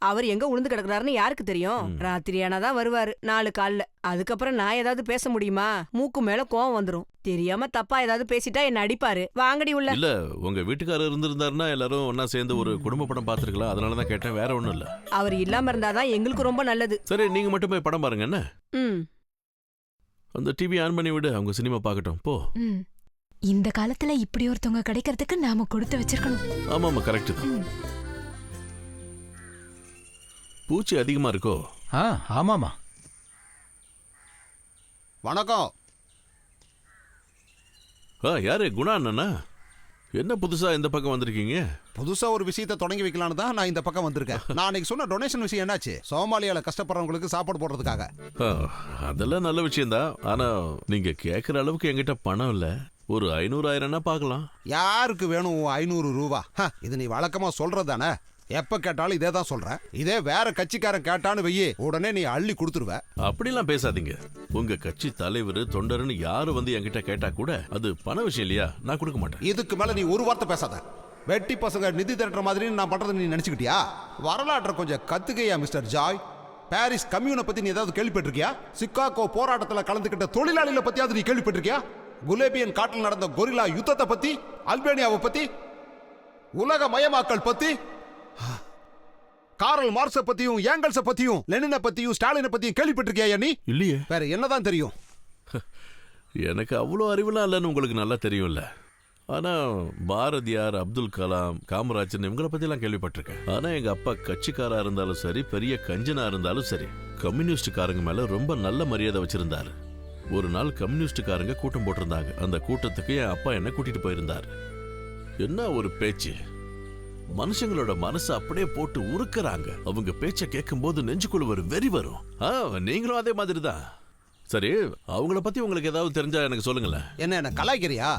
அவர் எங்க உளுந்து கிடக்குறாருன்னு யாருக்கு தெரியும்? ராத்திரி ஆனாதான் வருவாரு, 4 கால்ல. அதுக்கப்புறம் நான் ஏதாவது பேச முடியுமா? மூக்கு மேல கோவம் வந்துரும். தெரியாம தப்பா ஏதாவது பேசிட்டா என்ன அடிப்பாரு. வாங்கடி உள்ள. இல்ல, உங்க வீட்டுக்காரர் இருந்திருந்தாருன்னா எல்லாரும் ஒன்னா சேர்ந்து ஒரு குடும்ப படம் பாத்துருக்கலாம். அதனாலதான் கேட்டேன், வேற ஒண்ணும் இல்ல. அவர் இல்லாம இருந்தாதான் எங்களுக்கு ரொம்ப நல்லது. சரி, நீங்க மட்டும் போய் படம் பாருங்க. என்ன அந்த டிவி ஆன் பண்ணி விடு, அவங்க சினிமா பார்க்கட்டும். போ. இந்த காலத்துல இப்படி ஒருத்தவங்க கிடைக்கிறதுக்கு நாம கொடுத்து வச்சிருக்கணும். ஆமா கரெக்ட் தான். பூச்சி அதிகமா இருக்கோ? ஆமாமா. வணக்கம். யாரு? குணா அண்ணனா? என்ன புதுசா இந்த பக்கம் வந்திருக்கீங்க? புதுசா ஒரு விஷயத்தை தொடங்கி வைக்கலான்னு தான் நான் இந்த பக்கம் வந்திருக்கேன். நான் அன்னைக்கு சொன்ன டொனேஷன் விஷயம் என்னாச்சு? சோமாலியால கஷ்டப்படுறவங்களுக்கு சாப்பாடு போடுறதுக்காக. அதெல்லாம் நல்ல விஷயம்தான். ஆனா நீங்க கேட்குற அளவுக்கு என்கிட்ட பணம் இல்ல. ஒரு 500,000 பார்க்கலாம். யாருக்கு வேணும் 500 ரூபா? இது நீ வழக்கமா சொல்றது தானே? எப்ப கேட்டாலும் இதே தான் சொல்ற. இதே வேற கட்சிக்காரன் கேட்டான்னு வையே, உடனே நீ அள்ளி கொடுத்துருவ. அப்படிலாம் பேசாதீங்க. உங்க கட்சி தலைவர் தொண்டர்னு யாரு வந்து என்கிட்ட கேட்டா கூட அது பண விஷயம் இல்லையா, நான் கொடுக்க மாட்டேன். இதுக்கு மேல நீ ஒரு வார்த்தை பேசாத. வெட்டி பசங்க நிதி திரட்டுற மாதிரி நான் பண்றது நீ நினைச்சுக்கிட்டியா? வரலாற்றை கொஞ்சம் கத்துக்கையா மிஸ்டர் ஜாய். பாரிஸ் கம்யூனை பத்தி நீ ஏதாவது கேள்விப்பட்டிருக்கியா? சிக்காகோ போராட்டத்துல கலந்துக்கிட்ட தொழிலாளிகளை பத்தியாவது நீ கேள்விப்பட்டிருக்கியா? குலேபியன் காட்டில் நடந்த கொரில்லா யுத்தத்தை பத்தி, அல்பேனியாவை பத்தி, உலக மயமாக்கல் பத்தி, காரல் மார்க்ஸ பத்தியும், ஏங்கல்ஸ பத்தியும், லெனினை பத்தியும், ஸ்டாலினை பத்தியும் கேள்விப்பட்டிருக்கியா நீ? இல்லையே. வேற என்னதான் தெரியும்? எனக்கு அவ்வளோ அறிவுலாம் இல்லைன்னு உங்களுக்கு நல்லா தெரியும்ல. ஆனா பாரதியார், அப்துல் கலாம், காமராஜன் இவங்களை பத்திலாம் கேள்விப்பட்டிருக்கேன். ஆனா எங்க அப்பா கட்சிக்காரா இருந்தாலும் சரி, பெரிய கஞ்சனா இருந்தாலும் சரி, கம்யூனிஸ்டுக்காரங்க மேல ரொம்ப நல்ல மரியாதை வச்சிருந்தாரு. ஒரு நாள் கம்யூனிஸ்டுக்காரங்க கூட்டம் போட்டிருந்தாங்க. அந்த கூட்டத்துக்கு என் அப்பா என்ன கூட்டிட்டு போயிருந்தாரு. என்ன ஒரு பேச்சு! மனுஷங்களோட மனசு அப்படியே போட்டு உருக்குறாங்க. அவங்க பேச்ச கேட்கும் போது நெஞ்சுக்குள்ள ஒரு வெறி வரும். நீங்களும் அதே மாதிரி தான். சரி, அவங்கள பத்தி உங்களுக்கு ஏதாவது தெரிஞ்சா எனக்கு சொல்லுங்களேன். என்ன கலாய்க்கிறியா?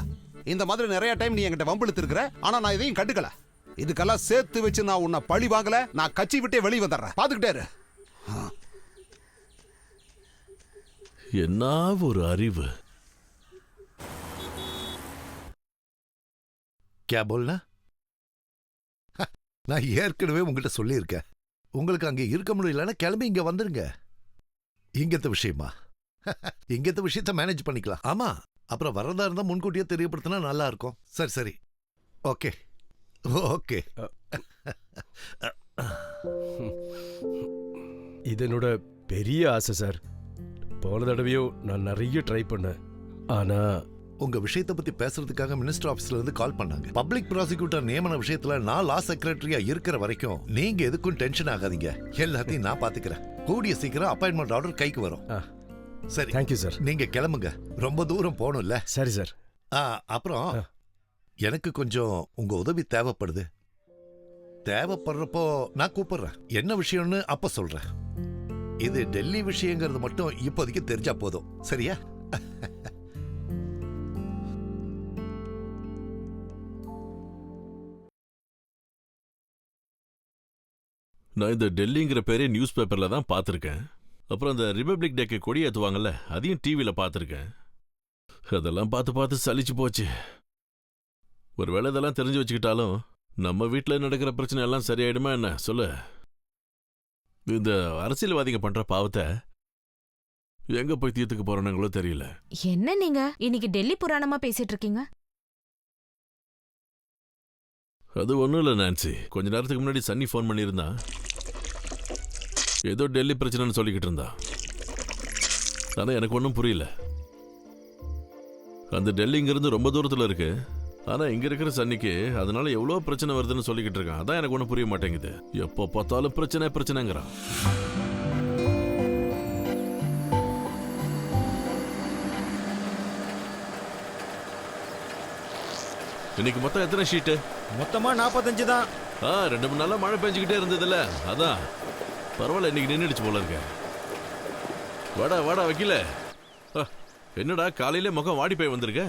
இந்த மாதிரி நிறைய டைம் நீ என்கிட்ட வம்பிழுத்து இருக்கிற. ஆனா நான் இதையும் கண்டுக்கல. இதுக்கெல்லாம் சேர்த்து வச்சு நான் உன்னை பழி வாங்கல. நான் கட்சி விட்டே வெளியே வந்துடுறேன். பாத்துக்கிட்டே இரு. என்ன ஒரு அறிவு! क्या बोलना? நான் ஏற்கனவே உங்ககிட்ட சொல்லியிருக்கேன். உங்களுக்கு அங்கே இருக்க முடியலன்னா கிளம்பி இங்க வந்துருங்க. இங்கத்த விஷயமா? இங்கத்த விஷயத்த மேனேஜ் பண்ணிக்கலாம். ஆமா, அப்புறம் வரதா இருந்தா முன்கூட்டியே தெரியப்படுத்தினா நல்லா இருக்கும். சரி சரி, ஓகே ஓகே. இது என்னோட பெரிய ஆசை சார். போன தடவையோ நான் நிறைய ட்ரை பண்ணேன். ஆனா உங்க விஷயத்தை பத்தி பேசுறதுக்காக மினிஸ்டர் ஆபீஸ்ல இருந்து கால் பண்ணாங்க. பப்ளிக் ப்ராசிக்யூட்டர் நியமன விஷயத்துல நான் லா செக்ரட்டரியா இருக்கிற வரைக்கும் நீங்க எதுக்கும் டென்ஷன் ஆகாதீங்க. எல்லாத்தையும் நான் பாத்துக்கிறேன். கூடிய சீக்கிரம் அப்பாயின்மெண்ட் ஆர்டர் கைக்கு வரும். சரி, தேங்க்யூ சார். நீங்க கிளம்புங்க. ரொம்ப தூரம் போகணும்ல. சரி சார். அப்புறம் எனக்கு கொஞ்சம் உங்க உதவி தேவைப்படுது. தேவைப்படுறப்போ நான் கூப்பிடுறேன். என்ன விஷயம்னு அப்ப சொல்றேன். இது டெல்லி விஷயங்கிறது மட்டும் இப்போதைக்கு தெரிஞ்சா போதும். சரியா? நான் இந்த டெல்லிங்கிற பேரே நியூஸ் பேப்பர்ல தான் பார்த்துருக்கேன். அப்புறம் அந்த ரிபப்ளிக் டேக்கு கொடி ஏற்றுவாங்கல்ல, அதையும் டிவியில் பார்த்துருக்கேன். அதெல்லாம் பார்த்து பார்த்து சலிச்சு போச்சு. ஒருவேளை இதெல்லாம் தெரிஞ்சு வச்சுக்கிட்டாலும் நம்ம வீட்டில் நடக்கிற பிரச்சனை எல்லாம் சரியாயிடுமா என்ன சொல்லு? இந்த அரசியல்வாதிங்க பண்ற பாவத்தை எங்க போய் தீர்த்துக்க போறோம்னுங்களோ தெரியல. என்ன நீங்க இன்னைக்கு டெல்லி புராணமா பேசிட்டு இருக்கீங்க? அது ஒன்றும் இல்லை நான்சி. கொஞ்ச நேரத்துக்கு முன்னாடி சன்னி ஃபோன் பண்ணியிருந்தா. ஏதோ டெல்லி பிரச்சனைன்னு சொல்லிக்கிட்டு இருந்தா. ஆனால் எனக்கு ஒன்றும் புரியல. அந்த டெல்லி இங்கிருந்து ரொம்ப தூரத்தில் இருக்கு. ஆனால் இங்கே இருக்கிற சன்னிக்கு அதனால எவ்வளோ பிரச்சனை வருதுன்னு சொல்லிக்கிட்டு இருக்கான். அதான் எனக்கு ஒன்றும் புரிய மாட்டேங்குது. எப்போ பார்த்தாலும் பிரச்சனைங்கிறான். இன்னைக்கு மொத்தம் எத்தனை ஷீட்டு? மொத்தமா 45 தான். 2 3 நாளா மழை பெஞ்சுக்கிட்டே இருந்ததுல, அதான். பரவாயில்ல, இன்னைக்கு நின்றுடுச்சு போல இருக்க. வாடா வாடா வக்கீல. என்னடா காலையில முகம் வாடி போய் வந்திருக்க?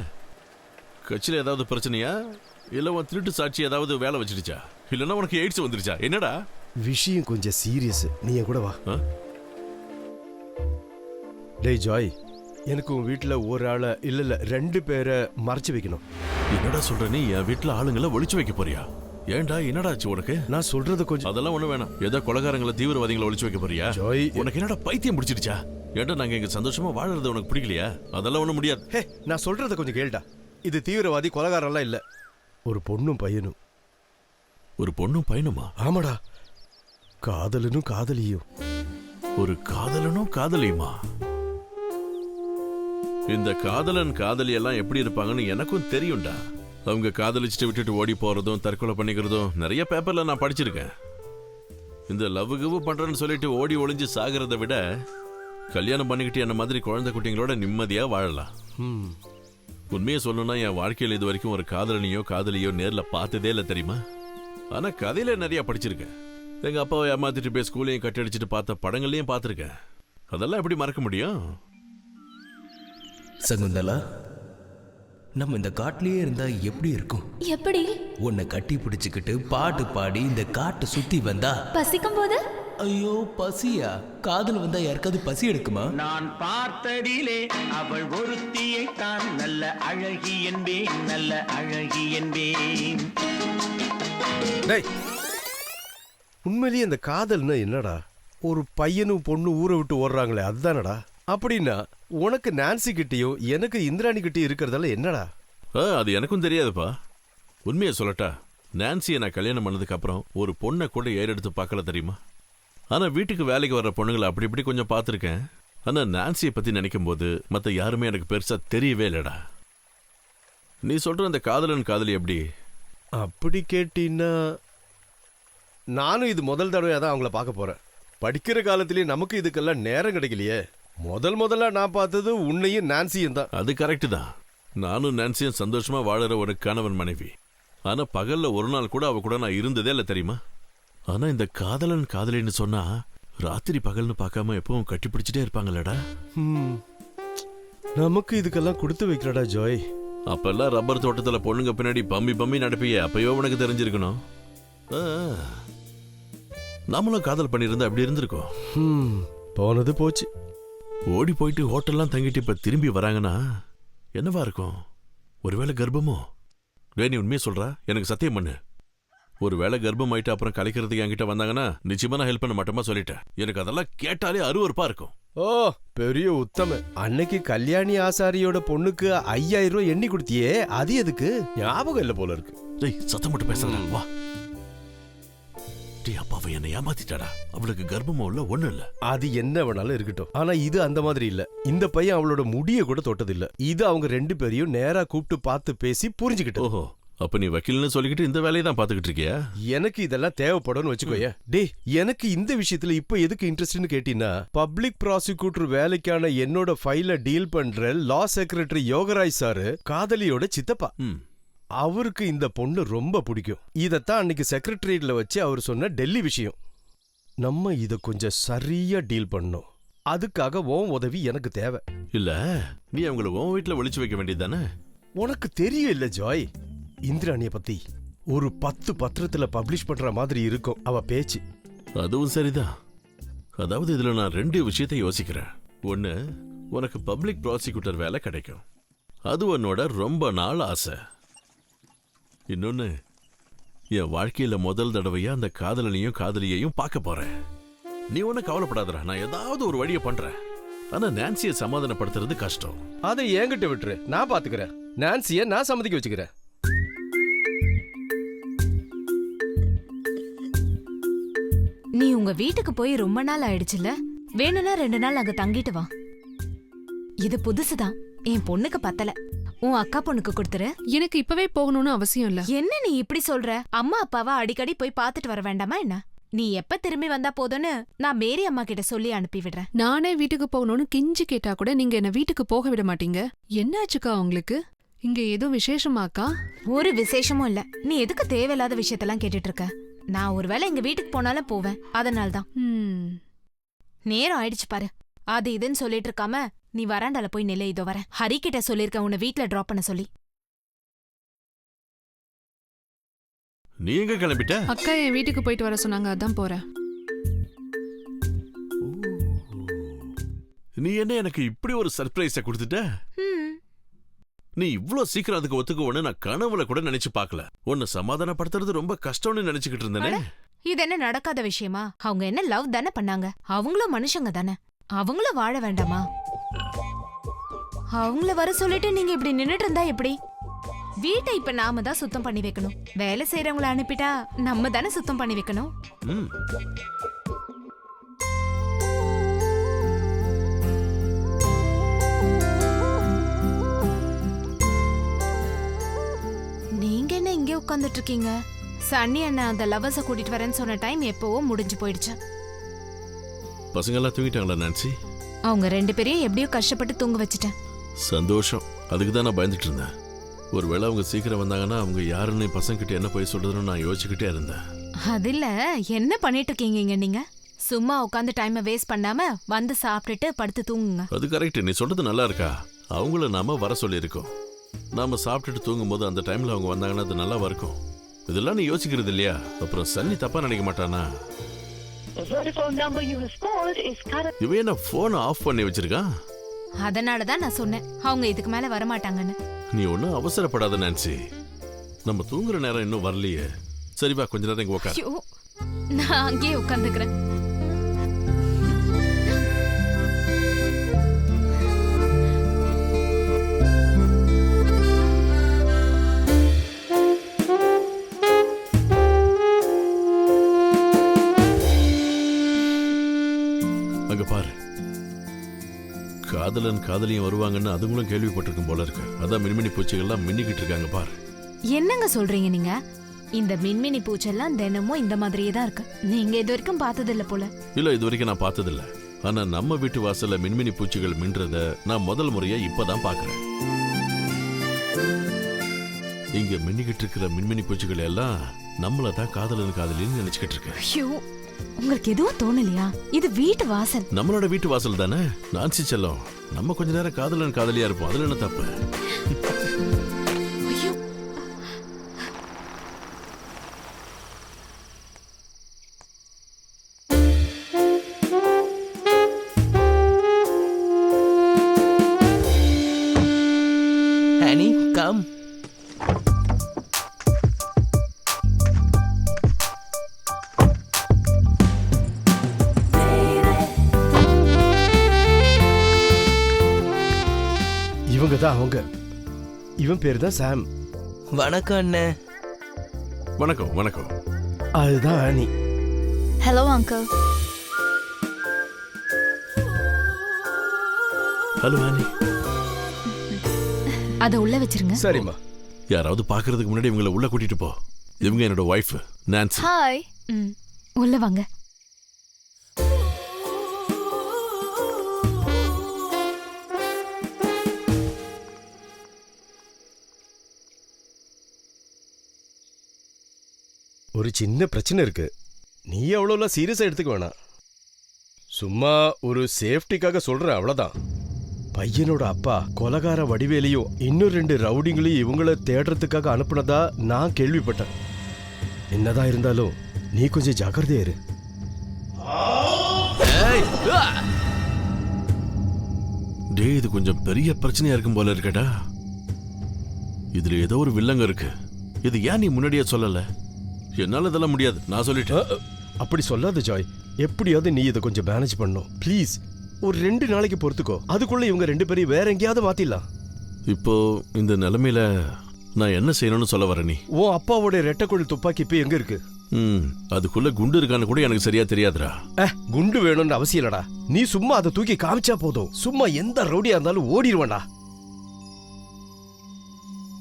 கட்சியில் ஏதாவது பிரச்சனையா? இல்ல உன் திருட்டு சாட்சி ஏதாவது வேலை வச்சிடுச்சா? இல்லைன்னா உனக்கு எய்ட்ஸ் வந்துருச்சா? என்னடா விஷயம் கொஞ்சம் சீரியஸ். நீ என் கூட வா. டேய் ஜாய், எனக்கு உன் வீட்டில் ஒரு ஆளை இல்ல 2 பேரை மறைச்சு வைக்கணும். என்னடா சொல்ற நீ? என் வீட்டில் ஆளுங்களை ஒளிச்சு வைக்க போறியா? ஏன்டா என்னடா ஆச்சு உனக்கு? நான் சொல்றது கொஞ்சம். அதெல்லாம் ஒண்ணு வேணாம். ஏதோ கொலைகாரங்களை தீவிரவாதிகளை ஒளிச்சு வைக்க போறியா? ஜாய், உனக்கு என்னடா பைத்தியம் பிடிச்சிருச்சா? ஏன்டா நாங்க இங்க சந்தோஷமா வாழறது உனக்கு பிடிக்கலையா? அதெல்லாம் ஒண்ணும் முடியாது. ஹே, நான் சொல்றத கொஞ்சம் கேளுடா. இது தீவிரவாதி கொலைகாரம்லாம் இல்ல, ஒரு பொண்ணும் பையனும். ஒரு பொண்ணும் பையனுமா? ஆமாடா, காதலனும் காதலியும். ஒரு காதலனும் காதலியுமா? இந்த காதலன் காதலி எல்லாம் எப்படி இருப்பாங்கன்னு எனக்கும் தெரியும்டா. அவங்க காதலிச்சுட்டு விட்டுட்டு ஓடி போறதும் தற்கொலை பண்ணிக்கிறதும் நிறைய பேப்பர்ல நான் படிச்சிருக்கேன். இந்த லவ் கிவ் பண்றேன்னு சொல்லிட்டு ஓடி ஒளிஞ்சு சாகிறத விட கல்யாணம் பண்ணிக்கிட்டு என்ன மாதிரி குழந்தை குட்டிங்களோட நிம்மதியா வாழலாம். உண்மையை சொல்லணும்னா என் வாழ்க்கையில் இது வரைக்கும் ஒரு காதலனியோ காதலியோ நேர்ல பார்த்ததே இல்லை தெரியுமா? ஆனா கதையில நிறைய படிச்சிருக்கேன். எங்க அப்பாவை ஏமாத்திட்டு போய் ஸ்கூலையும் கட்டடிச்சிட்டு பார்த்த படங்கள்லயும் பார்த்துருக்கேன். அதெல்லாம் எப்படி மறக்க முடியும்? சகுந்தலா, நம்ம இந்த காட்டிலேயே இருந்தா எப்படி இருக்கும்? எப்படி? உன்னை கட்டி பிடிச்சுக்கிட்டு பாட்டு பாடி இந்த காட்டை சுத்தி வந்தா பசிக்கும் போது? ஐயோ பசியா? காதல் வந்தா யாருக்காவது பசி எடுக்குமா? நான் பார்த்ததிலே அவள் ஒருத்தியை தான் நல்ல அழகி என்பேன், நல்ல அழகி என்பேன். உண்மையிலேயே இந்த காதல்னா என்னடா? ஒரு பையனும் பொண்ணு ஊரை விட்டு ஓடுறாங்களே, அதுதானடா? அப்படின்னா உனக்கு நான்சி கிட்டயும் எனக்கு இந்திராணி கிட்டயும் இருக்கிறதால என்னடா? அது எனக்கும் தெரியாதுப்பா. உண்மையை சொல்லட்டா, நான்சியை நான் கல்யாணம் பண்ணதுக்கு அப்புறம் ஒரு பொண்ணை கூட ஏறெடுத்து பார்க்கல தெரியுமா? ஆனா வீட்டுக்கு வேலைக்கு வர்ற பொண்ணுங்களை அப்படி இப்படி கொஞ்சம் பார்த்துருக்கேன். ஆனா நான்சியை பத்தி நினைக்கும் போது மற்ற யாருமே எனக்கு பெருசா தெரியவே இல்லடா. நீ சொல்ற அந்த காதலன் காதலி எப்படி? அப்படி கேட்டீன்னா நானும் இது முதல் தடவையாக தான் அவங்கள பார்க்க போறேன். படிக்கிற காலத்திலேயே நமக்கு இதுக்கெல்லாம் நேரம் கிடைக்கலையே. முதல்ல நான் பார்த்தது உன்னையும் நான்சியும் தான். அது கரெக்டு தான். நானும் நான்சியும் சந்தோஷமா வாழற ஒரு கணவன் மனைவி. ஆனா பகல்ல ஒரு நாள் கூட அவ கூட நான் இருந்ததே இல்லை தெரியுமா? ஆனா இந்த காதலன் காதலின்னு சொன்னா ராத்திரி பகல்னு பார்க்காம எப்பவும் கட்டி பிடிச்சிட்டே இருப்பாங்களடா. நமக்கு இதுக்கெல்லாம் கொடுத்து வைக்கிறடா ஜாய். அப்பெல்லாம் ரப்பர் தோட்டத்துல பொண்ணுங்க பின்னாடி பம்மி நடப்பிய அப்பயோ உனக்கு தெரிஞ்சிருக்கணும். நாமளும் காதல் பண்ணியிருந்தா அப்படி இருந்திருக்கோம். போனது போச்சு. ஓடி போயிட்டு ஹோட்டல்லாம் தங்கிட்டு இப்ப திரும்பி வராங்கன்னா என்னவா இருக்கும்? ஒருவேளை கர்ப்பமோ? நீ உண்மையை சொல்றா? எனக்கு சத்தியம் பண்ணு. ஒருவேளை கர்ப்பம் ஆயிட்டு அப்புறம் கலைக்கிறதுக்கு என்கிட்ட வந்தாங்கன்னா நிச்சயமா நான் ஹெல்ப் பண்ண மாட்டோமா சொல்லிட்டேன். எனக்கு அதெல்லாம் கேட்டாலே அருவருப்பா இருக்கும். ஓ பெரிய உத்தம. அன்னைக்கு கல்யாணி ஆசாரியோட பொண்ணுக்கு 5000 ரூபாய் எண்ணி கொடுத்தியே, அது எதுக்கு? ஞாபகம் இல்ல போல இருக்கு. டேய் சத்தம் மட்டும் பேசுறேன் வா. அப்பாவை என்ன ஏமாத்திட்டாடா. அவளுக்கு கர்ப்பமா உள்ள ஒண்ணு இல்ல. அது என்ன வேணாலும் இருக்கட்டும். ஆனா இது அந்த மாதிரி இல்ல. இந்த பையன் அவளோட முடிய கூட தொட்டது இல்ல. இது அவங்க 2 பேரையும் நேரா கூப்பிட்டு பார்த்து பேசி புரிஞ்சுக்கிட்டு. ஓஹோ, அப்ப நீ வக்கீல்னு சொல்லிக்கிட்டு இந்த வேலையை தான் பாத்துக்கிட்டு இருக்கியா? எனக்கு இதெல்லாம் தேவைப்படும்னு வச்சுக்கோய. டே, எனக்கு இந்த விஷயத்துல இப்ப எதுக்கு இன்ட்ரெஸ்ட்னு கேட்டீங்கன்னா, பப்ளிக் ப்ராசிக்யூட்டர் வேலைக்கான என்னோட ஃபைல டீல் பண்ற லா செக்ரட்டரி யோகராஜ் சாரு காதலியோட சித்தப்பா. அவருக்கு இந்த பொண்ணு ரொம்ப பிடிக்கும். இதத்தான் அன்னைக்கு செக்ரட்டரியேட்ல வச்சு அவர் சொன்ன டெல்லி விஷயம். நம்ம இத கொஞ்சம் சரியா டீல் பண்ணணும். அதுக்காக உன் உதவி எனக்கு தேவை. இல்ல நீ அவங்கள உன் வீட்டுல ஒளிச்சு வைக்க வேண்டியதானே? உனக்கு தெரியும் இல்ல ஜாய், இந்திராணிய பத்தி ஒரு 10 பத்திரத்துல பப்ளிஷ் பண்ற மாதிரி இருக்கும் அவ பேச்சு. அதுவும் சரிதான். அதாவது இதுல நான் 2 விஷயத்தை யோசிக்கிறேன். ஒன்னு, உனக்கு பப்ளிக் ப்ராசிக்யூட்டர் வேலை கிடைக்கும். அது உன்னோட ரொம்ப நாள் ஆசை. இன்னொன்னு, என் வாழ்க்கையில முதல் தடவையா அந்த காதலனையும் காதலியையும் பார்க்க போறேன். நீ ஒன்னும் கவலைப்படாதடா, நான் ஏதாவது ஒரு வழியை பண்றேன். ஆனா நான்சியை சமாதானப்படுத்துறது கஷ்டம். அதை என்கிட்ட விட்டுரு, நான் பாத்துக்கிறேன். நான்சியை நான் சம்மதிக்க வச்சுக்கிறேன். நீ உங்க வீட்டுக்கு போய் ரொம்ப நாள் ஆயிடுச்சுல, வேணும்னா 2 நாள் அங்க தங்கிட்டு வா. இது புதுசுதான், என் பொண்ணுக்கு பத்தல. உன் அக்கா பொண்ணுக்கு கொடுத்துரு. எனக்கு இப்பவே போகணும்னு அவசியம் இல்ல. என்ன நீ இப்படி சொல்ற? அம்மா அப்பாவா அடிக்கடி போய் பாத்துட்டு வர வேண்டாமா என்ன? நீ எப்ப திரும்பி வந்தா போதும்னு நான் மேரி அம்மா கிட்ட சொல்லி அனுப்பி விடுறேன். நானே வீட்டுக்கு போகணும்னு கெஞ்சி கேட்டா கூட நீங்க என்ன வீட்டுக்கு போக விட மாட்டீங்க. என்னாச்சுக்கா உங்களுக்கு? இங்க ஏதோ விசேஷமாக்கா? ஒரு விசேஷமும் இல்ல. நீ எதுக்கு தேவையில்லாத விஷயத்தெல்லாம் கேட்டுட்டு இருக்க? நான் ஒருவேளை எங்க வீட்டுக்கு போனாலும் போவேன். அதனால்தான். நேரம் ஆயிடுச்சு பாரு. அது இதுன்னு சொல்லிட்டு இருக்காம நீ வராண்டால போய் நிலை. இதோ வரேன். ஹரி கிட்ட சொல்லிருக்க உன்னை வீட்ல டிராப் பண்ண சொல்லி. நீ எங்க கிளம்பிட்ட? அக்கா என் வீட்டுக்கு போயிட்டு வர சொன்னாங்க, அதான் போறேன். நீ என்ன எனக்கு இப்படி ஒரு சர்ப்ரைஸ கொடுத்துட்ட? நீ இவ்ளோ சீக்கிரம் அதுக்கு ஒத்துக்குவோன்னு நான் கனவுல கூட நினைச்சு பார்க்கல. உன்னை சமாதானப்படுத்துறது ரொம்ப கஷ்டம்னு நினைச்சுக்கிட்டு இருந்தேனே. இது என்ன நடக்காத விஷயமா? அவங்க என்ன லவ் தானே பண்ணாங்க. அவங்களும் மனுஷங்க தானே. அவங்களும் வாழ வேண்டாமா? அவங்கள வர சொல்லிட்டு நீங்க இப்படி நின்னுட்டு இருந்தா எப்படி? வீட்டை இப்ப நாம தான் சுத்தம் பண்ணி வைக்கணும். வேலை செய்யறவங்கள அனுப்பிட்டா நம்ம தானே சுத்தம் பண்ணி வைக்கணும். நீங்க என்ன இங்கே உட்கார்ந்துட்டு இருக்கீங்க? சன்னி அண்ணா அந்த லவ்வர்ஸ கூட்டிட்டு வரேன்னு சொன்ன டைம் எப்பவோ முடிஞ்சு போயிடுச்சு. பசங்க எல்லாம் தூங்கிட்டாங்களா நான்சி? அவங்க 2 பேரையும் எப்படியோ கஷ்டப்பட்டு தூங்க வச்சுட்டேன். சந்தோஷம். அதுக்கு தான் நான் பயந்துட்டு இருந்தேன். ஒருவேளை அவங்க சீக்கிரம் வந்தாங்கன்னா அவங்க யாருன்னு பசங்க கிட்ட என்ன போய் சொல்றதுன்னு நான் யோசிச்சுக்கிட்டே இருந்தேன். அது இல்ல, என்ன பண்ணிட்டு இருக்கீங்க நீங்க? சும்மா உட்காந்து டைமை வேஸ்ட் பண்ணாம வந்து சாப்பிட்டுட்டு படுத்து தூங்குங்க. அது கரெக்ட். நீ சொல்றது நல்லா இருக்கா? அவங்கள நாம வர சொல்லியிருக்கோம். நாம சாப்பிட்டுட்டு தூங்கும் போது அந்த டைம்ல அவங்க வந்தாங்கன்னா அது நல்லா இருக்கும். இதெல்லாம் நீ யோசிக்கிறது இல்லையா? அப்புறம் சன்னி தப்பா நினைக்க மாட்டானா? இவன் என்ன போன் ஆஃப் பண்ணி வச்சிருக்கான்? அதனாலதான் நான் சொன்னேன் அவங்க இதுக்கு மேல வரமாட்டாங்கன்னு. நீ ஒன்னும் அவசரப்படாத நான்சி. நம்ம தூங்குற நேரம் இன்னும் வரலையே. சரி வா, கொஞ்ச நேரம் இங்க உட்காரு. நான் அங்கேயே உட்காந்துக்கிறேன். அங்க பாரு, காதலன் காதலியும் வருவாங்கன்னு அதுங்களும் கேள்விப்பட்டிருக்கும் போல இருக்கு. அதான் மின்மினி பூச்சிகள்லாம் மின்னிக்கிட்டு இருக்காங்க பாரு. என்னங்க சொல்றீங்க நீங்க? இந்த மின்மினி பூச்செல்லாம் தினமும் இந்த மாதிரியே தான் இருக்கு. நீங்க இது வரைக்கும் பார்த்தது இல்ல போல. இல்ல, இது வரைக்கும் நான் பார்த்தது இல்ல. ஆனா நம்ம வீட்டு வாசல்ல மின்மினி பூச்சிகள் மின்றத நான் முதல் முறையா இப்பதான் பாக்குறேன். இங்க மின்னிக்கிட்டு இருக்கிற மின்மினி பூச்சிகள் எல்லாம் நம்மளதான் காதலன் காதலின்னு நினைச்சுக்கிட்டு இருக்கு. உங்களுக்கு எதுவும் தோணலையா? இது வீட்டு வாசல். நம்மளோட வீட்டு வாசல் தானே நான்சி செல்லம். நம்ம கொஞ்ச நேரம் காதலன் காதலியா இருப்போம். அதுல என்ன தப்பு? Annie, come. இவங்க தான் அவங்க. இவன் பேர் தான் சாம். வணக்கம் அண்ணே. வணக்கம். வணக்கம். அதுதான் Annie. Hello uncle. Hello Annie. அத உள்ள வச்சிருங்க. சரிம்மா. யாராவது பாக்குறதுக்கு முன்னாடி இவங்களை உள்ள கூட்டிட்டு போ. இவங்க என்னோட வைஃப் நான்சி. ஹாய். உள்ள வாங்க. ஒரு சின்ன பிரச்சனை இருக்கு. நீ அவ்வளோலாம் சீரியஸா எடுத்துக்க வேணாம். சும்மா ஒரு சேஃப்டிக்காக சொல்ற, அவ்வளவுதான். பையனோட அப்பா கொலகார வடிவேலையும் இன்னும் 2 ரவுடிங்களையும் இவங்கள தேடுறதுக்காக அனுப்புனதா நான் கேள்விப்பட்டேன். என்னதான் இருந்தாலும் நீ கொஞ்சம் ஜாக்கிரதையா இரு. டேய், இது கொஞ்சம் பெரிய பிரச்சனையா இருக்கும் போல இருக்கடா. இதுல ஏதோ ஒரு வில்லங்க இருக்கு. இது ஏன் நீ முன்னாடியே சொல்லல? என்னால இதெல்லாம் முடியாது, நான் சொல்லிட்டேன். அப்படி சொல்லாத ஜாய். எப்படியாவது நீ இதை கொஞ்சம் மேனேஜ் பண்ணும் ப்ளீஸ். ஒரு 2 நாளைக்கு பொறுத்துக்கோ. அதுக்குள்ள இவங்க 2 பேரையும் வேற எங்கேயாவது மாத்திடலாம். இப்போ இந்த நிலைமையில நான் என்ன செய்யணும்னு சொல்ல வர? நீ உன் அப்பாவோட ரெட்டைக்குழல் துப்பாக்கி இப்ப எங்க இருக்கு? அதுக்குள்ள குண்டு இருக்கான்னு கூட எனக்கு சரியா தெரியாதுடா. குண்டு வேணும்னு அவசியம் இல்லடா. நீ சும்மா அதை தூக்கி காமிச்சா போதும். சும்மா எந்த ரவுடியா இருந்தாலும் ஓடிடுவான்டா.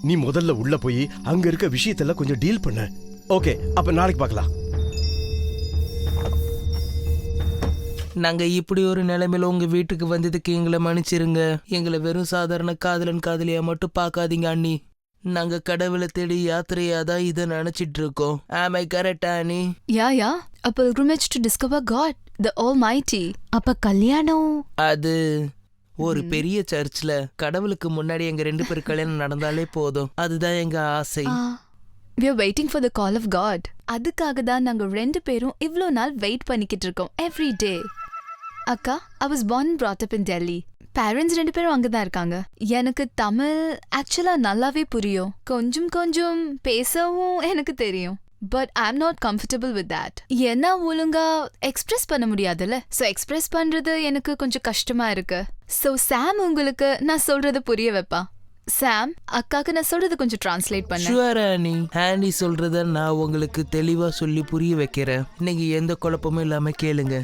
நீ முதல்ல உள்ள போய் அங்க இருக்க விஷயத்தெல்லாம் கொஞ்சம் டீல் பண்ண. ஓகே, அப்ப நாளைக்கு பார்க்கலாம். நாங்க இப்படி ஒரு நிலைமையில உங்க வீட்டுக்கு வந்ததுக்கு எங்களை மன்னிச்சிருங்க. எங்களை வெறும் சாதாரண காதலன் காதலியா மட்டும் பார்க்காதீங்க அண்ணி. நாங்க கடவுளை தேடி யாத்திரையா தான் இதை நினைச்சிட்டு இருக்கோம். Am I correct, Annie? Yeah. A pilgrimage to discover God, the Almighty. அப்ப கல்யாணம் அது ஒரு பெரிய சர்ச்ல கடவுளுக்கு முன்னாடி எங்க 2 பேர் கல்யாணம் நடந்தாலே போதும். அதுதான் எங்க ஆசை. We are waiting for the call of God. அதுக்காக தான் நாங்க 2 பேரும் இவ்ளோ நாள் வெயிட் பண்ணிக்கிட்டு இருக்கோம் every day. அக்கா, I was born and brought up in Delhi. Parents 2 பேரும் அங்கதான் இருக்காங்க. எனக்கு தமிழ் ஆக்சுவலா நல்லாவே புரியும். கொஞ்சம் கொஞ்சம் பேசவும் எனக்கு தெரியும். But I am not comfortable with that. ஏன்னா ஒழுங்கா எக்ஸ்பிரஸ் பண்ண முடியாதுல்ல. ஸோ எக்ஸ்பிரஸ் பண்றது எனக்கு கொஞ்சம் கஷ்டமா இருக்கு. ஸோ சாம் உங்களுக்கு நான் சொல்றத புரிய வைப்பா. சாம், அக்காக்கு நான் சொல்றது கொஞ்சம் டிரான்ஸ்லேட் பண்ணு. ஷுவர் ஆனி. ஆனி சொல்றத நான் உங்களுக்கு தெளிவா சொல்லி புரிய வைக்கிறேன். நீங்க எந்த குழப்பமும் இல்லாம கேளுங்க.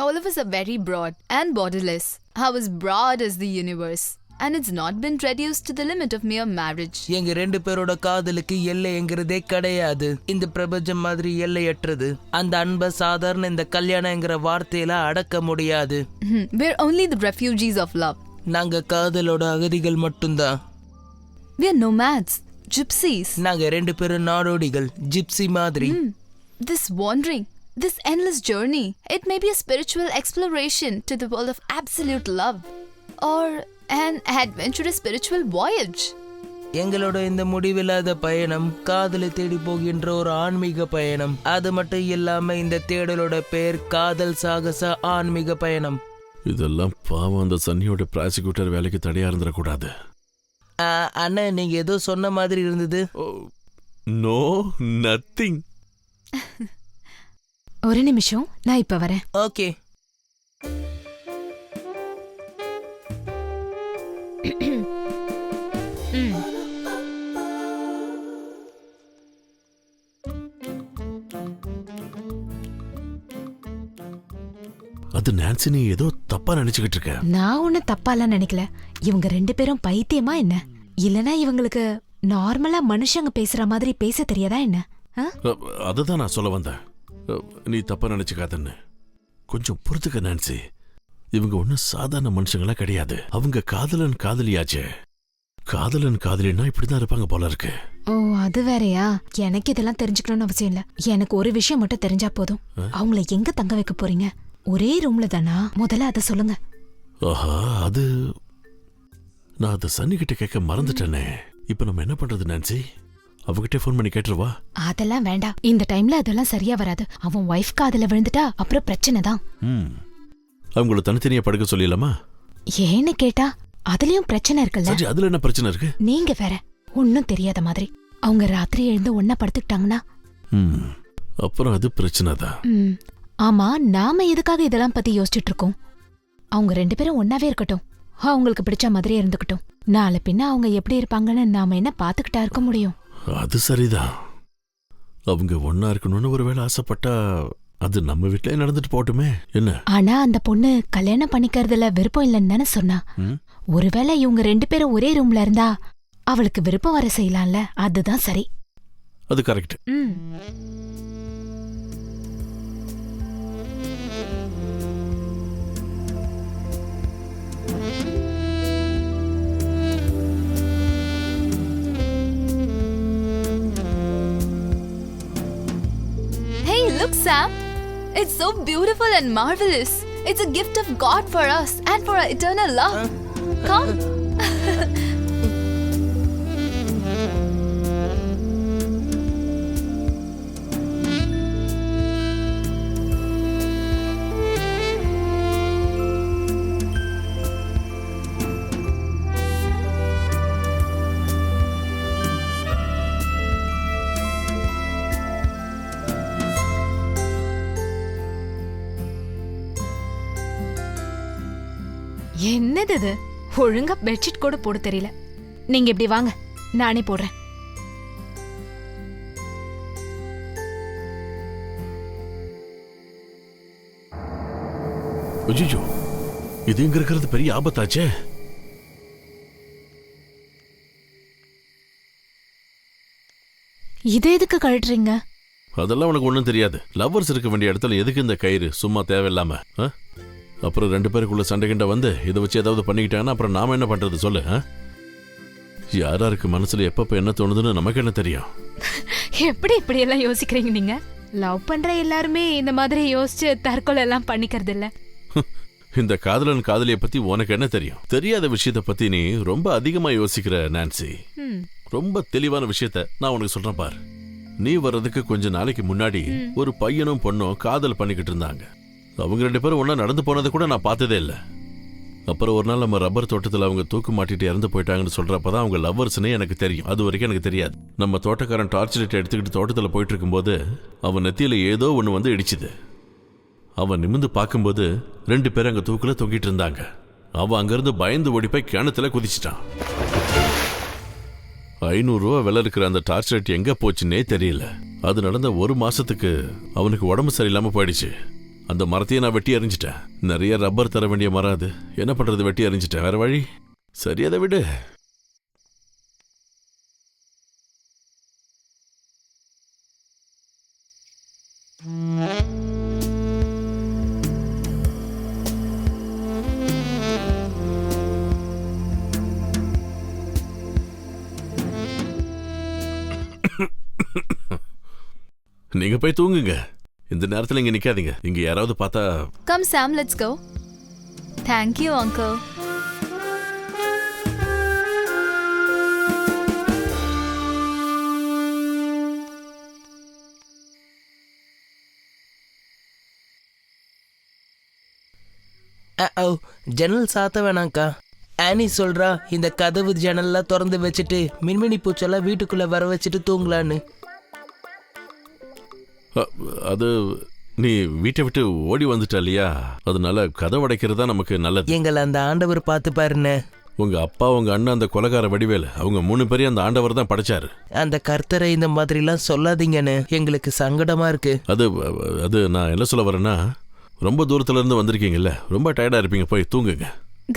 All of us are very broad and borderless. How as broad as the universe. And it's not been reduced to the limit of mere marriage. எங்க 2 பேரோட காதலுக்கு எல்லைங்கிறதே கிடையாது. இந்த பிரபஞ்சம் மாதிரி எல்லையற்றது. அந்த அன்பை சாதாரண இந்த கல்யாணங்கிற வார்த்தையில அடக்க முடியாது. We're only the refugees of love. நாங்க காதலோட அகதிகள் மட்டும்தான். We're nomads, gypsies. நாங்க 2 பேரும் நாடோடிகள், ஜிப்சி மாதிரி. This wandering, this endless journey, it may be a spiritual exploration to the world of absolute love, or an adventurous spiritual voyage. எங்களோட இந்த முடிவில்லாத பயணம் காதலை தேடி போகின்ற ஒரு ஆன்மீக பயணம். அது மட்டும் இல்லாம இந்த தேடலோட பேர் காதல் சாகச ஆன்மீக பயணம். இதெல்லாம் பாவம் அந்த சன்னியோட ப்ராசிக்யூட்டர் வேலைக்கு தடையா இருந்துடக்கூடாது. அண்ணா, நீங்க ஏதோ சொன்ன மாதிரி இருந்தது. No, nothing. ஒரு நிமிஷம், நான் இப்ப வரேன். ஓகே. அது நான்சி, நீ ஏதோ தப்பா நினைச்சுக்கிட்டு இருக்க. நான் ஒண்ணு தப்பாலாம் நினைக்கல. இவங்க 2 பேரும் பைத்தியமா என்ன? இல்லனா இவங்களுக்கு நார்மலா மனுஷங்க பேசுற மாதிரி பேச தெரியாதா என்ன? அதுதான் நான் சொல்ல வந்தேன். நீ தப்பா நினைச்சுக்காதன்னு கொஞ்சம் பொறுத்துக்க நான்சி. இவங்க ஒன்னும் சாதாரண மனுஷங்களா கிடையாது. அவங்க காதலன் காதலியாச்சே. காதலன் காதலினா இப்படிதான் இருப்பாங்க போல இருக்கு. ஓ, அது வேறயா? எனக்கு இதெல்லாம் தெரிஞ்சுக்கணும்னு அவசியம் இல்ல. எனக்கு ஒரு விஷயம் மட்டும் தெரிஞ்சா போதும். அவங்கள எங்க தங்க வைக்க போறீங்க? ஒரே ரூம்ல தானா? முதல்ல அதை சொல்லுங்க. ஆஹா, அது நான் அதை சன்னி கிட்ட கேட்க மறந்துட்டேனே. இப்ப நம்ம என்ன பண்றது நான்சி? அவகிட்ட ஃபோன் பண்ணி கேட்டுருவா. அதெல்லாம் வேண்டாம். இந்த டைம்ல அதெல்லாம் சரியா வராது. அவன் வைஃப் காதல விழுந்துட்டா அப்புறம் பிரச்சனை தான். அவங்கள தனித்தனியா படுக்க சொல்லிடலாமா? ஏன்னு கேட்டா அதுலயும் பிரச்சனை இருக்குல்ல. சரி, அதுல என்ன பிரச்சனை இருக்கு? நீங்க வேற ஒன்னும் தெரியாத மாதிரி. அவங்க ராத்திரி எழுந்து ஒன்னா படுத்துக்கிட்டாங்கன்னா அப்புறம் அது பிரச்சனை தான். ஆமா, நாம எதுக்காக இதெல்லாம் பத்தி யோசிச்சுட்டு இருக்கோம்? அவங்க 2 பேரும் ஒன்னாவே இருக்கட்டும். அவங்களுக்கு பிடிச்ச மாதிரியே இருந்துக்கட்டும். நாளை பின்ன அவங்க எப்படி இருப்பாங்கன்னு நாம என்ன பாத்துக்கிட்டா இருக்க முடியும்? அது சரிதான். அவங்க ஒன்னா இருக்கணும்னு ஒருவேளை ஆசைப்பட்டா அது நம்ம வீட்லயே நடந்துட்டு போட்டுமே என்ன? ஆனா அந்த பொண்ணு கல்யாணம் பண்ணிக்கிறதுல விருப்பம் இல்லைன்னு தானே சொன்னா. ஒருவேளை இவங்க 2 பேரும் ஒரே ரூம்ல இருந்தா அவளுக்கு விருப்பம் வர செய்யலாம்ல. அதுதான் சரி. அது correct. Hey, look, Sam. It's so beautiful and marvelous. It's a gift of God for us and for our eternal love. Come. என்னது இது? ஒழுங்கா பெட்ஷீட் கூட போட தெரியல. நீங்க இப்படி வாங்க, நானே போடுறேன். ஐயோ, இது இங்க இருக்கிறது பெரிய ஆபத்தாச்சே. இது எதுக்கு கழட்டுறீங்க? அதெல்லாம் உனக்கு ஒண்ணும் தெரியாது. லவ்வர்ஸ் இருக்க வேண்டிய இடத்துல எதுக்கு இந்த கயிறு சும்மா தேவையில்லாம? அப்புறம் 2 பேருக்குள்ள சண்டை கிண்ட வந்து இதை வச்சு ஏதாவது பண்ணிக்கிட்டாங்கன்னா அப்புறம் நாம என்ன பண்றது சொல்லு? யாராருக்கு மனசுல எப்பப்ப என்ன தோணுதுன்னு நமக்கு என்ன தெரியும்? எப்படி இப்படி எல்லாம் யோசிக்கிறீங்க நீங்க? லவ் பண்ற எல்லாருமே இந்த மாதிரி யோசிச்சு தற்கொலை எல்லாம் பண்ணிக்கிறது இல்ல. இந்த காதலன் காதலிய பத்தி உனக்கு என்ன தெரியும்? தெரியாத விஷயத்த பத்தி நீ ரொம்ப அதிகமா யோசிக்கிற நான்சி. ரொம்ப தெளிவான விஷயத்த நான் உனக்கு சொல்றேன் பாரு. நீ வர்றதுக்கு கொஞ்ச நாளைக்கு முன்னாடி ஒரு பையனும் பொண்ணும் காதல் பண்ணிக்கிட்டு இருந்தாங்க. அவங்க 2 பேரும் ஒன்னா நடந்து போனதை கூட நான் பார்த்ததே இல்லை. அப்புறம் ஒரு நாள் நம்ம ரப்பர் தோட்டத்தில் அவங்க தூக்கு மாட்டிட்டு இறந்து போயிட்டாங்கன்னு சொல்றப்பதான் அவங்க லவ்வர்ஸ்னே எனக்கு தெரியும். அது வரைக்கும் எனக்கு தெரியாது. நம்ம தோட்டக்காரன் டார்ச் லைட் எடுத்துக்கிட்டு தோட்டத்தில் போயிட்டு இருக்கும்போது அவன் நெத்தியில ஏதோ ஒன்று வந்து இடிச்சுது. அவன் நிமிந்து பார்க்கும்போது 2 பேர் அங்கே தூக்குல தொங்கிட்டு இருந்தாங்க. அவன் அங்கிருந்து பயந்து ஓடி போய் கிணத்துல குதிச்சிட்டான். 500 ரூபா விலை இருக்கிற அந்த டார்ச் லைட் எங்க போச்சுன்னே தெரியல. அது நடந்த 1 மாசத்துக்கு அவனுக்கு உடம்பு சரியில்லாம போயிடுச்சு. அந்த மரத்தையே நான் வெட்டி எறிஞ்சிட்டேன். நிறைய ரப்பர் தர வேண்டிய மரம் அது. என்ன பண்றது, வெட்டி எறிஞ்சிட்டேன். வேற வழி? சரி, அதை விடு. நீங்க போய் தூங்குங்க. இந்த நேரத்துல இங்க நிக்காதீங்க. இங்க யாராவது பார்த்தா. Come Sam, let's go. Thank you, uncle. ஜன்னல் சாத்த வேணாங்க்கா. ஆனி சொல்றா இந்த கதவு ஜன்னல்லாம் திறந்து வச்சுட்டு மின்மினி பூச்செல்லாம் வீட்டுக்குள்ள வர வச்சுட்டு தூங்கலான்னு. அது நீ வீட்டை விட்டு ஓடி வந்துட்ட இல்லையா, அதனால கதவு அடைக்கிறதா நமக்கு நல்லது. எங்களை அந்த ஆண்டவர் பார்த்து பாருன்னு. உங்க அப்பா உங்க அண்ணன் அந்த கொலைகார வடிவேலு அவங்க 3 பேரையும் அந்த ஆண்டவர் தான் படைச்சாரு. அந்த கர்த்தரை இந்த மாதிரிலாம் சொல்லாதீங்கன்னு எங்களுக்கு சங்கடமா இருக்கு. அது நான் என்ன சொல்ல வரேன்னா, ரொம்ப தூரத்துல இருந்து வந்திருக்கீங்கல்ல, ரொம்ப டயர்டா இருப்பீங்க, போய் தூங்குங்க.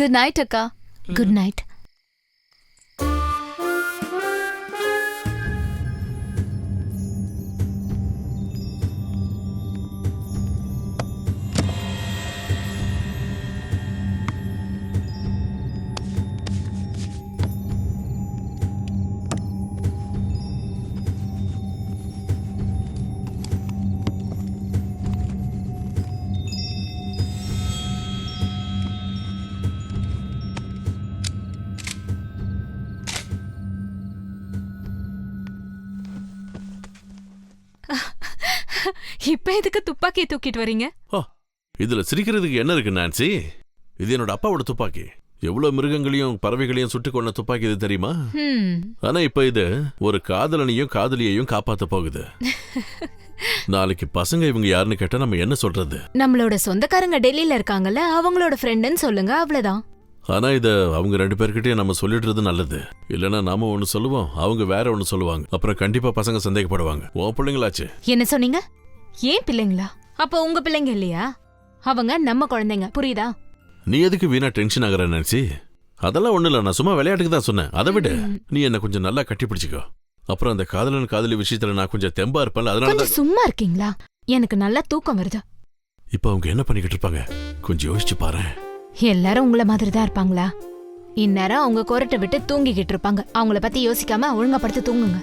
குட் நைட் அக்கா. Good night. இப்ப எதுக்கு துப்பாக்கியை தூக்கிட்டு வரீங்க? இதுல சிரிக்கிறதுக்கு என்ன இருக்கு நான்சி? இது என்னோட அப்பாவோட துப்பாக்கி. எவ்வளவு மிருகங்களையும் பறவைகளையும் சுட்டு கொண்ட துப்பாக்கி இது தெரியுமா? ஆனா இப்ப இது ஒரு காதலனையும் காதலியையும் காப்பாத்த போகுது. நாளைக்கு பசங்க இவங்க யாருன்னு கேட்டா நம்ம என்ன சொல்றது? நம்மளோட சொந்தக்காரங்க டெல்லியில இருக்காங்கல்ல, அவங்களோட ஃப்ரெண்டுன்னு சொல்லுங்க, அவ்வளவுதான். ஆனா இத அவங்க 2 பேர்கிட்டயும் நம்ம சொல்லிடுறது நல்லது. இல்லைன்னா நாம ஒண்ணு சொல்லுவோம், அவங்க வேற ஒண்ணு சொல்லுவாங்க. அப்புறம் கண்டிப்பா பசங்க சந்தேகப்படுவாங்க. ஓ பிள்ளைங்களாச்சு. என்ன சொன்னீங்க? ஏன் பிள்ளைங்களா? அப்ப உங்க பிள்ளைங்க இல்லையா? அவங்க நம்ம குழந்தைங்க, புரியுதா? நீ எதுக்கு வீணா டென்ஷன் ஆகுற நினைச்சி? அதெல்லாம் ஒண்ணு இல்ல, நான் சும்மா விளையாட்டுக்கு தான் சொன்னேன். அதை விட நீ என்ன கொஞ்சம் நல்லா கட்டி பிடிச்சிக்கோ. அப்புறம் அந்த காதலன் காதலி விஷயத்துல நான் கொஞ்சம் தெம்பா இருப்பேன். அதனால சும்மா இருக்கீங்களா? எனக்கு நல்லா தூக்கம் வருது. இப்ப அவங்க என்ன பண்ணிக்கிட்டு இருப்பாங்க கொஞ்சம் யோசிச்சு பாரு. எல்லாரும் உங்கள மாதிரி தான் இருப்பாங்களா? இந்நேரம் அவங்க கோரட்டை விட்டு தூங்கிக்கிட்டு இருப்பாங்க. அவங்கள பத்தி யோசிக்காம ஒழுங்கா படுத்து தூங்குங்க.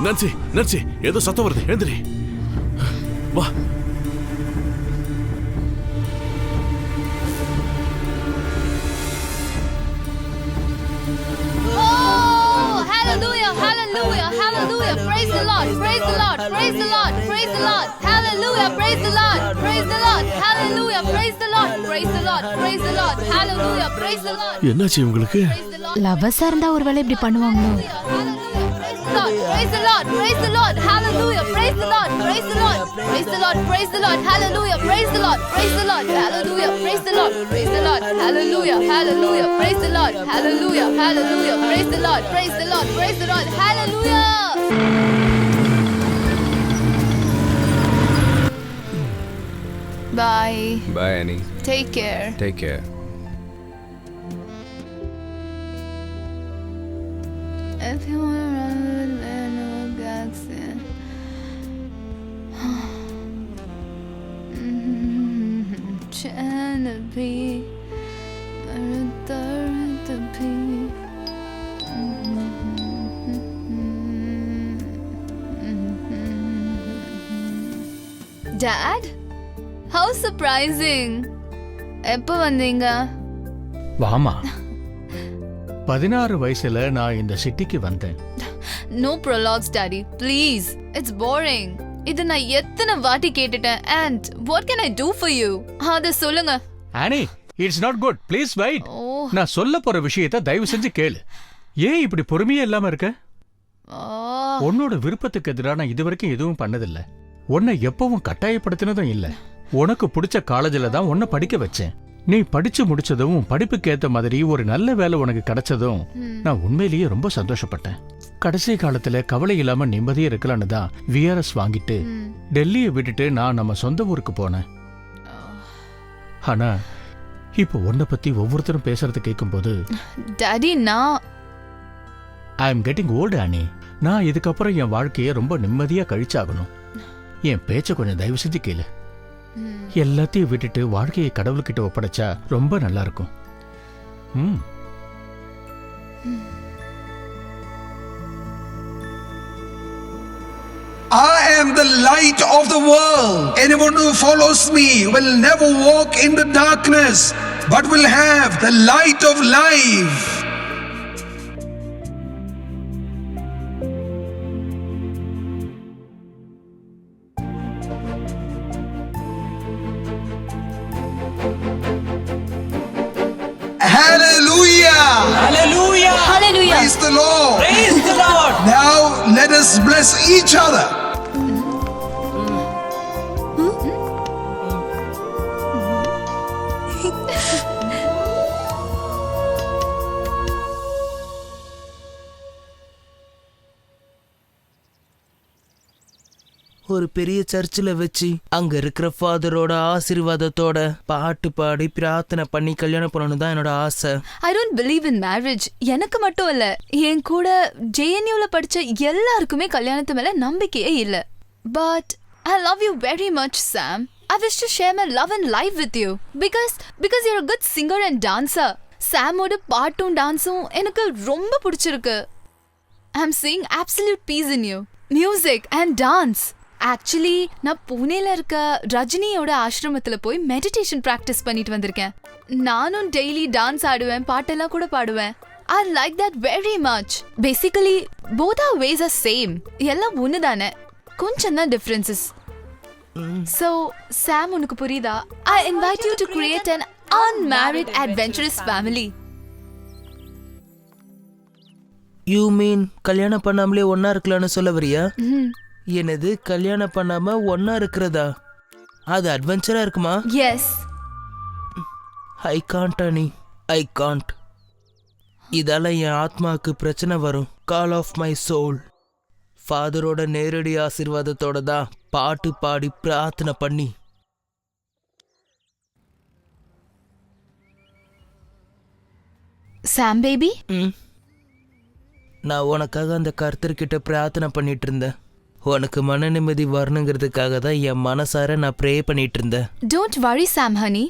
நன்சி, நன்சி, ஏதோ சத்தம் வருது, எழுந்திரி வா. Hallelujah, hallelujah, hallelujah. Praise the Lord, praise the Lord, praise the Lord, praise the Lord. Hallelujah, praise the Lord, praise the Lord. Hallelujah, praise the Lord, praise the Lord, praise the Lord. Hallelujah, praise the Lord. என்னாச்சு உங்களுக்கு? லவ்வர்ஸா இருந்தா ஒருவேளை இப்படி பண்ணுவாங்களோ? the Lord, praise the Lord, praise the Lord, hallelujah, praise the Lord, praise the Lord, praise the Lord, praise the Lord, hallelujah, praise the Lord, praise the Lord, hallelujah, praise the Lord, praise the Lord, hallelujah, hallelujah, praise the Lord, hallelujah, hallelujah, praise the Lord, praise the Lord, praise the Lord, hallelujah. Bye. Bye, Annie. Take care. Take care. If you wanna run with Manuel Jackson. Trying to be to be. Dad? How surprising. எப்போ வந்தீங்க? வாமா. 16 வயசுல நான் இந்த சிட்டிக்கு வந்தேன். No prologues, Daddy. Please. It's boring. இது நான் எத்தனை வாட்டி கேட்டுட்டேன். And what can I do for you? அத சொல்லுங்க. Annie, it's not good. Please wait. நான் சொல்ல போற விஷயத்தை தயவு செஞ்சு கேளு. ஏன் இப்படி பொறுமையே இல்லாம இருக்க? உன்னோட விருப்பத்துக்கு எதிராக நான் இதுவரைக்கும் எதுவும் பண்ணதில்லை. உன்னை எப்பவும் கட்டாயப்படுத்தினதும் இல்லை. உனக்கு பிடிச்ச காலேஜில் தான் உன்னை படிக்க வச்சேன். நீ படிச்சு முடிச்சதும் படிப்புக்கு ஏத்த மாதிரி ஒரு நல்ல வேலை உனக்கு கிடைச்சதும் நான் உண்மையிலேயே ரொம்ப சந்தோஷப்பட்டேன். கடைசி காலத்துல கவலை இல்லாம நிம்மதியா இருக்கலான்னு தான் VRS வாங்கிட்டு டெல்லியை விட்டுட்டு நான் நம்ம சொந்த ஊருக்கு போனேன். ஆனா இப்போ உன்னை பத்தி ஒவ்வொருத்தரும் பேசுறது கேட்கும்போது டாடி நான் ஐ எம் கெட்டிங் ஓல்டு ஆனி. நான் இதுக்கப்புறம் என் வாழ்க்கையை ரொம்ப நிம்மதியா கழிச்சாகணும். என் பேச்ச கொஞ்சம் தயவு செஞ்சு கேளு. எல்லாத்தையும் விட்டுட்டு வாழ்க்கையை கடவுள்கிட்ட ஒப்படைச்சா ரொம்ப நல்லா இருக்கும். I am the light of the world. Anyone who follows me will never walk in the darkness, but will have the light of life. Hallelujah! Hallelujah! Hallelujah! Praise the Lord! Praise the Lord! Now let us bless each other. ஒரு பெரிய சர்ச்சில் வச்சு அங்க இருக்கிற ஃபாதரோட ஆசீர்வாதத்தோட பாட்டு பாடி பிரார்த்தனை பண்ணி கல்யாணம் பண்ணணும் தான் என்னோட ஆசை. I don't believe in marriage. எனக்கு மட்டும் இல்ல, என் கூட JNUல படிச்ச எல்லாருக்குமே கல்யாணத்து மேல நம்பிக்கையே இல்ல. But I love you very much, Sam. I wish to share my love and life with you because you're a good singer and dancer. சாமோட பாட்டும் டான்ஸும் எனக்கு ரொம்ப பிடிச்சிருக்கு. I'm seeing absolute peace in you. Music and dance. Actually நான் புனேல இருக்க ரஜினியோட ஆசிரமத்துல போய் meditation practice பண்ணிட்டு வந்திருக்கேன். நானும் டெய்லி டான்ஸ் ஆடுவேன், பாட்டெல்லாம் கூட பாடுவேன். I like that very much. Basically, both our ways are same. எல்லாம் ஒண்ணுதானே, கொஞ்சம் தான் differences. So, Sam, உனக்கு புரியுதா? I invite you to create an unmarried adventurous family. You mean கல்யாணம் பண்ணாமலே ஒன்னா இருக்கலாம்னு சொல்ல வரியா? என்னது கல்யாணம் பண்ணாம ஒன்னா இருக்கிறதா? அது அட்வென்ச்சரா இருக்குமா? Yes. I can't Annie. I can't. இதால என் ஆத்மாவுக்கு பிரச்சனை வரும். கால் ஆஃப் மை சோல். ஃபாதரோட நேரடி ஆசீர்வாதத்தோட தான் பாட்டு பாடி பிரார்த்தனை பண்ணி. Sam baby? நான் உனக்காக அந்த கர்த்தர்கிட்ட பிரார்த்தனை பண்ணிட்டு இருந்தேன். உனக்கு மன நிம்மதி வரணுங்கிறதுக்காக தான் என் மனசார நான் ப்ரே பண்ணிட்டு இருந்தேன். Don't worry Sam honey.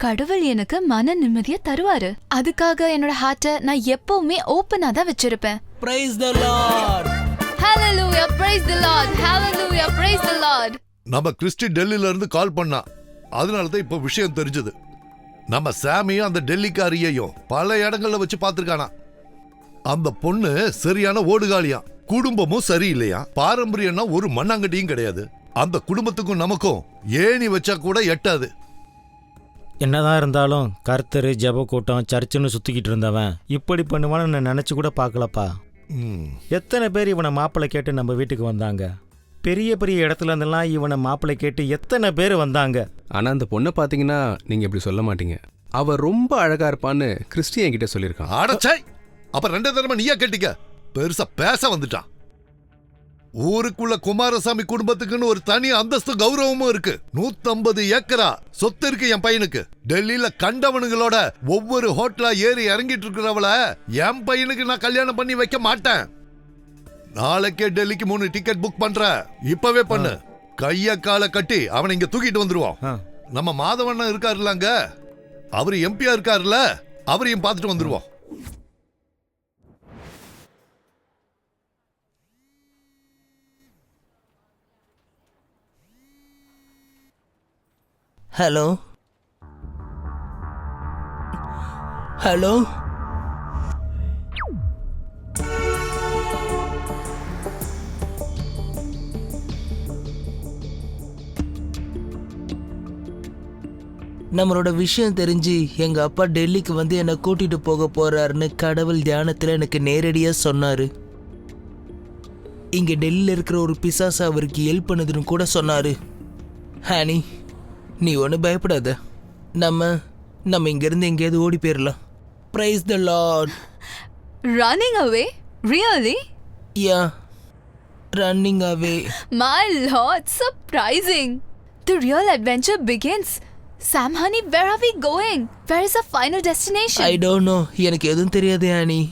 கடவுள் எனக்கு மன நிம்மதியை தருவாரு. அதுக்காக என்னோட ஹார்ட்டை நான் எப்பவுமே ஓப்பனா தான் வச்சிருப்பேன். Praise the Lord. Hallelujah, praise the Lord. Hallelujah, praise the Lord. நம்ம கிறிஸ்டி டெல்லியில இருந்து கால் பண்ணா. அதனால தான் இப்போ விஷயம் தெரிஞ்சது. நம்ம சாமியும் அந்த டெல்லிக்காரியையும் பல இடங்கள்ல வச்சு பார்த்திருக்கானா. அந்த பொண்ணு சரியான ஓடுகாலியா, குடும்பமும் சரியில்லையா, பாரம்பரியம்னா ஒரு மண்ணாங்கட்டியும் கிடையாது. அந்த குடும்பத்துக்கும் நமக்கும் ஏணி வச்சா கூட எட்டாது. என்னதான் இருந்தாலும் கர்த்தர் ஜெப கூட்டம் சர்ச்சுன்னு சுத்திக்கிட்டு இருந்தவன் இப்படி பண்ணுவான்னு நான் நினைச்சு கூட பார்க்கலப்பா. எத்தனை பேர் இவனை மாப்பிள்ளை கேட்டு நம்ம வீட்டுக்கு வந்தாங்க. பெரிய பெரிய இடத்துல இருந்தெல்லாம் இவனை மாப்பிள்ளை கேட்டு எத்தனை பேர் வந்தாங்க. ஆனால் அந்த பொண்ணை பார்த்தீங்கன்னா நீங்கள் இப்படி சொல்ல மாட்டீங்க. அவ ரொம்ப அழகா இருப்பான்னு கிறிஸ்டி என்கிட்ட சொல்லியிருக்கான். ஆடச்சை, அப்ப 2 தடவை நீயா கேட்டீங்க. பெருசா பேச வந்துட்டான். ஊருக்குள்ள குமாரசாமி குடும்பத்துக்குன்னு ஒரு தனி அந்தஸ்து கௌரவமும் இருக்கு. 150 ஏக்கரா சொத்து இருக்கு என் பையனுக்கு. டெல்லியில கண்டவனுங்களோட ஒவ்வொரு ஹோட்டலா ஏறி இறங்கிட்டு இருக்கிறவள என் பையனுக்கு நான் கல்யாணம் பண்ணி வைக்க மாட்டேன். நாளைக்கே டெல்லிக்கு 3 டிக்கெட் புக் பண்ற. இப்பவே பண்ணு. கைய கால கட்டி அவனை இங்க தூக்கிட்டு வந்துருவோம். நம்ம மாதவண்ணன் இருக்காருலங்க, அவரு எம்பியா இருக்காருல்ல, அவரையும் பார்த்துட்டு வந்துருவோம். ஹலோ ஹலோ நம்மளோட விஷயம் தெரிஞ்சு எங்க அப்பா டெல்லிக்கு வந்து என்னை கூட்டிட்டு போக போறாருன்னு கடவுள் தியானத்துல எனக்கு நேரடியா சொன்னாரு. இங்க டெல்லியில இருக்கிற ஒரு பிசாசு அவருக்கு ஹெல்ப் பண்ணுதுன்னு கூட சொன்னாரு. ஹானி, நீ ஒன்றும் பயப்படாத. நம்ம இங்கிருந்து எங்கேயாவது ஓடி போயிடலாம். Praise the Lord. Running away? Really? Yeah, running away. My Lord, surprising. The real adventure begins. Sam, honey, where are we going? Where is our final destination? I don't know. எனக்கு எதுவும் தெரியாது ஹானி.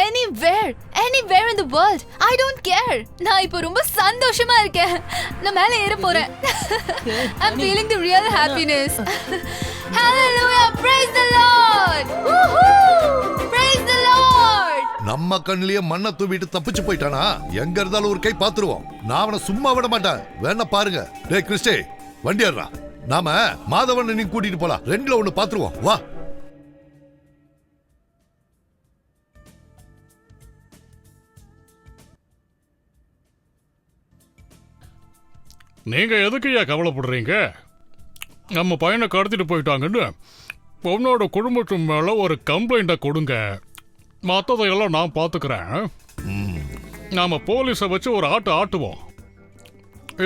Anywhere in the world. I don't care. நான் இப்போ ரொம்ப சந்தோஷமா இருக்கேன். நான் மேலே ஏற போறேன். I'm feeling the real happiness. Hallelujah. Praise the Lord. Woohoo! Praise the Lord. நம்ம கண்ணிலேயே மண்ணை தூவிட்டு தப்பிச்சு போயிட்டானா? எங்க இருந்தாலும் ஒரு கை பாத்துருவோம். நான் அவனை சும்மா விட மாட்டேன். வேணா பாருங்க. டேய் கிறிஸ்டே, வண்டி ஏறா. நாம மாதவன் நீ கூட்டிட்டு போலாம். 2ல 1 பாத்துருவோம். வா. நீங்க எதுக்குயா கவலைப்படுறீங்க? நம்ம பையனை கடத்திட்டு போயிட்டாங்கன்னு பொண்ணோட குடும்பத்து மேல ஒரு கம்ப்ளைண்ட்டை கொடுங்க. மற்றதையெல்லாம் நான் பார்த்துக்கிறேன். நாம போலீஸை வச்சு ஒரு ஆட்டுவோம்.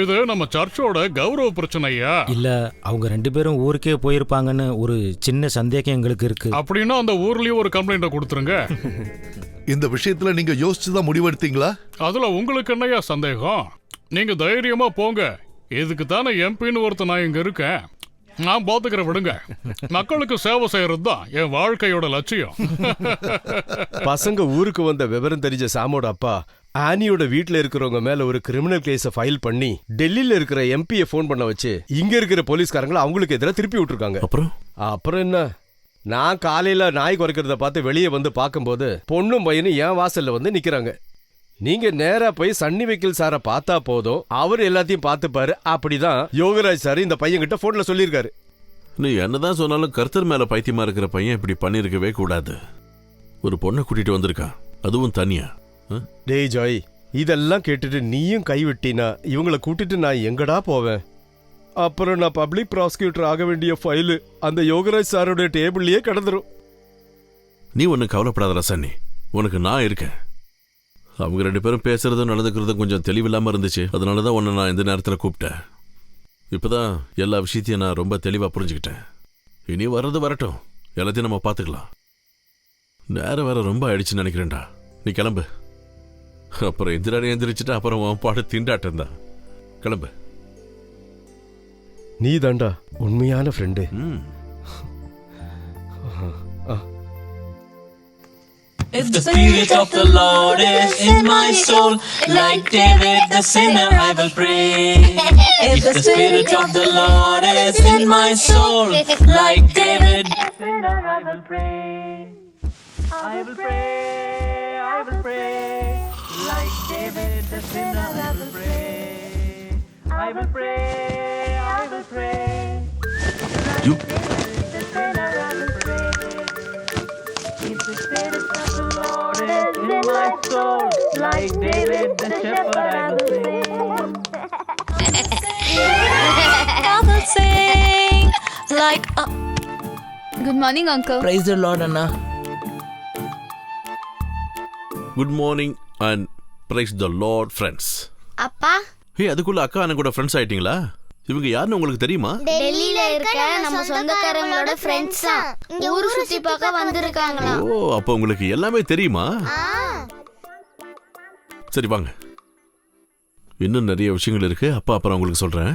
இது நம்ம சர்ச்சோட கௌரவ பிரச்சனையா? இல்ல, அவங்க 2 பேரும் ஊருக்கே போயிருப்பாங்கன்னு ஒரு சின்ன சந்தேகம் எங்களுக்கு இருக்கு. அப்படின்னா அந்த ஊர்லயே ஒரு கம்ப்ளைண்ட்டை கொடுத்துருங்க. இந்த விஷயத்துல நீங்க யோசிச்சுதான் முடிவெடுத்தீங்களா? அதுல உங்களுக்கு என்னையா சந்தேகம்? நீங்க தைரியமா போங்க. இதுக்கு தானே எம்பின்னு ஒருத்தர் நான் இங்க இருக்கேன். நான் பாத்துக்கிற விடுங்க. மக்களுக்கு சேவை செய்யறது தான் என் வாழ்க்கையோட லட்சியம். பசங்க ஊருக்கு வந்த விவரம் தெரிஞ்ச சாமோட அப்பா ஆனியோட வீட்டுல இருக்கிறவங்க மேல ஒரு கிரிமினல் கேஸ ஃபைல் பண்ணி டெல்லியில இருக்கிற எம்பியை போன் பண்ண வச்சு இங்க இருக்கிற போலீஸ்காரங்களை அவங்களுக்கு எதிராக திருப்பி விட்டுருக்காங்க. அப்புறம் என்ன, நான் காலையில நாய் குறைக்கிறத பார்த்து வெளியே வந்து பார்க்கும்போது பொண்ணும் பையனும் என் வாசல்ல வந்து நிக்கிறாங்க. நீங்க நேரா போய் சன்னி வைக்கல் சாரை பார்த்தா போதும், அவர் எல்லாத்தையும் பார்த்துப்பாரு. அப்படிதான் யோகராஜ் சார் இந்த பையன் கிட்ட போன்ல சொல்லியிருக்காரு. நீ என்னதான் சொன்னாலும் கர்த்தர் மேல பைத்தியமா இருக்கிற பையன் இப்படி பண்ணிருக்கவே கூடாது. ஒரு பொண்ணை கூட்டிட்டு வந்திருக்கான், அதுவும் தனியா. டேய் ஜாய், இதெல்லாம் கேட்டுட்டு நீயும் கைவிட்டினா இவங்களை கூட்டிட்டு நான் எங்கடா போவேன்? அப்புறம் நான் பப்ளிக் ப்ராசிக்யூட்டர் ஆக வேண்டிய ஃபைலு அந்த யோகராஜ் சாரோட டேபிள்லயே கிடந்துரும். நீ ஒன்னும் கவலைப்படாத ரசன்னி, உனக்கு நான் இருக்கேன். அவங்க 2 பேரும் பேசுறதும் நடந்துக்கிறதும் கொஞ்சம் தெளிவில்லாம இருந்துச்சு. அதனாலதான் உன்னை நான் இந்த நேரத்தில் கூப்பிட்டேன். இப்பதான் எல்லா விஷயத்தையும் நான் ரொம்ப தெளிவா புரிஞ்சுக்கிட்டேன். இனி வர்றது வரட்டும், எல்லாத்தையும் நம்ம பார்த்துக்கலாம். நேரம் வேற ரொம்ப ஆயிடுச்சுன்னு நினைக்கிறேன்டா. நீ கிளம்பு. அப்புறம் எந்திராடி எந்திரிச்சுட்டு அப்புறம் உன் பாடு திண்டாட்டம் தான். கிளம்பு. நீ தாண்டா உண்மையான friend. If the Spirit of the Lord is in my soul, like David the sinner, I will pray. If the Spirit of the Lord is in my soul, like David the sinner, I will pray. I will pray, I will pray, like David the sinner, I will pray. I will pray, I will pray, like David the sinner, I will pray. If the Spirit of the Lord is in my soul, like David the shepherd, I will sing. I will sing like Good morning, uncle. Praise the Lord, Anna. Good morning and praise the Lord friends. அப்பா, அதுக்குள்ள அக்கா அண்ணன் கூட friends ஆயிட்டீங்களா? இவங்க யாருன்னு உங்களுக்கு தெரியுமா? டெல்லியில இருக்க நம்ம சொந்தக்காரங்களோட ஃப்ரெண்ட்ஸ் தான். இங்க ஊரு சுத்தி பார்க்க வந்திருக்காங்களா? ஓ, அப்ப உங்களுக்கு எல்லாமே தெரியுமா? சரி வாங்க, இன்னும் நிறைய விஷயங்கள் இருக்கு. அப்பா அப்புறம் உங்களுக்கு சொல்றேன்.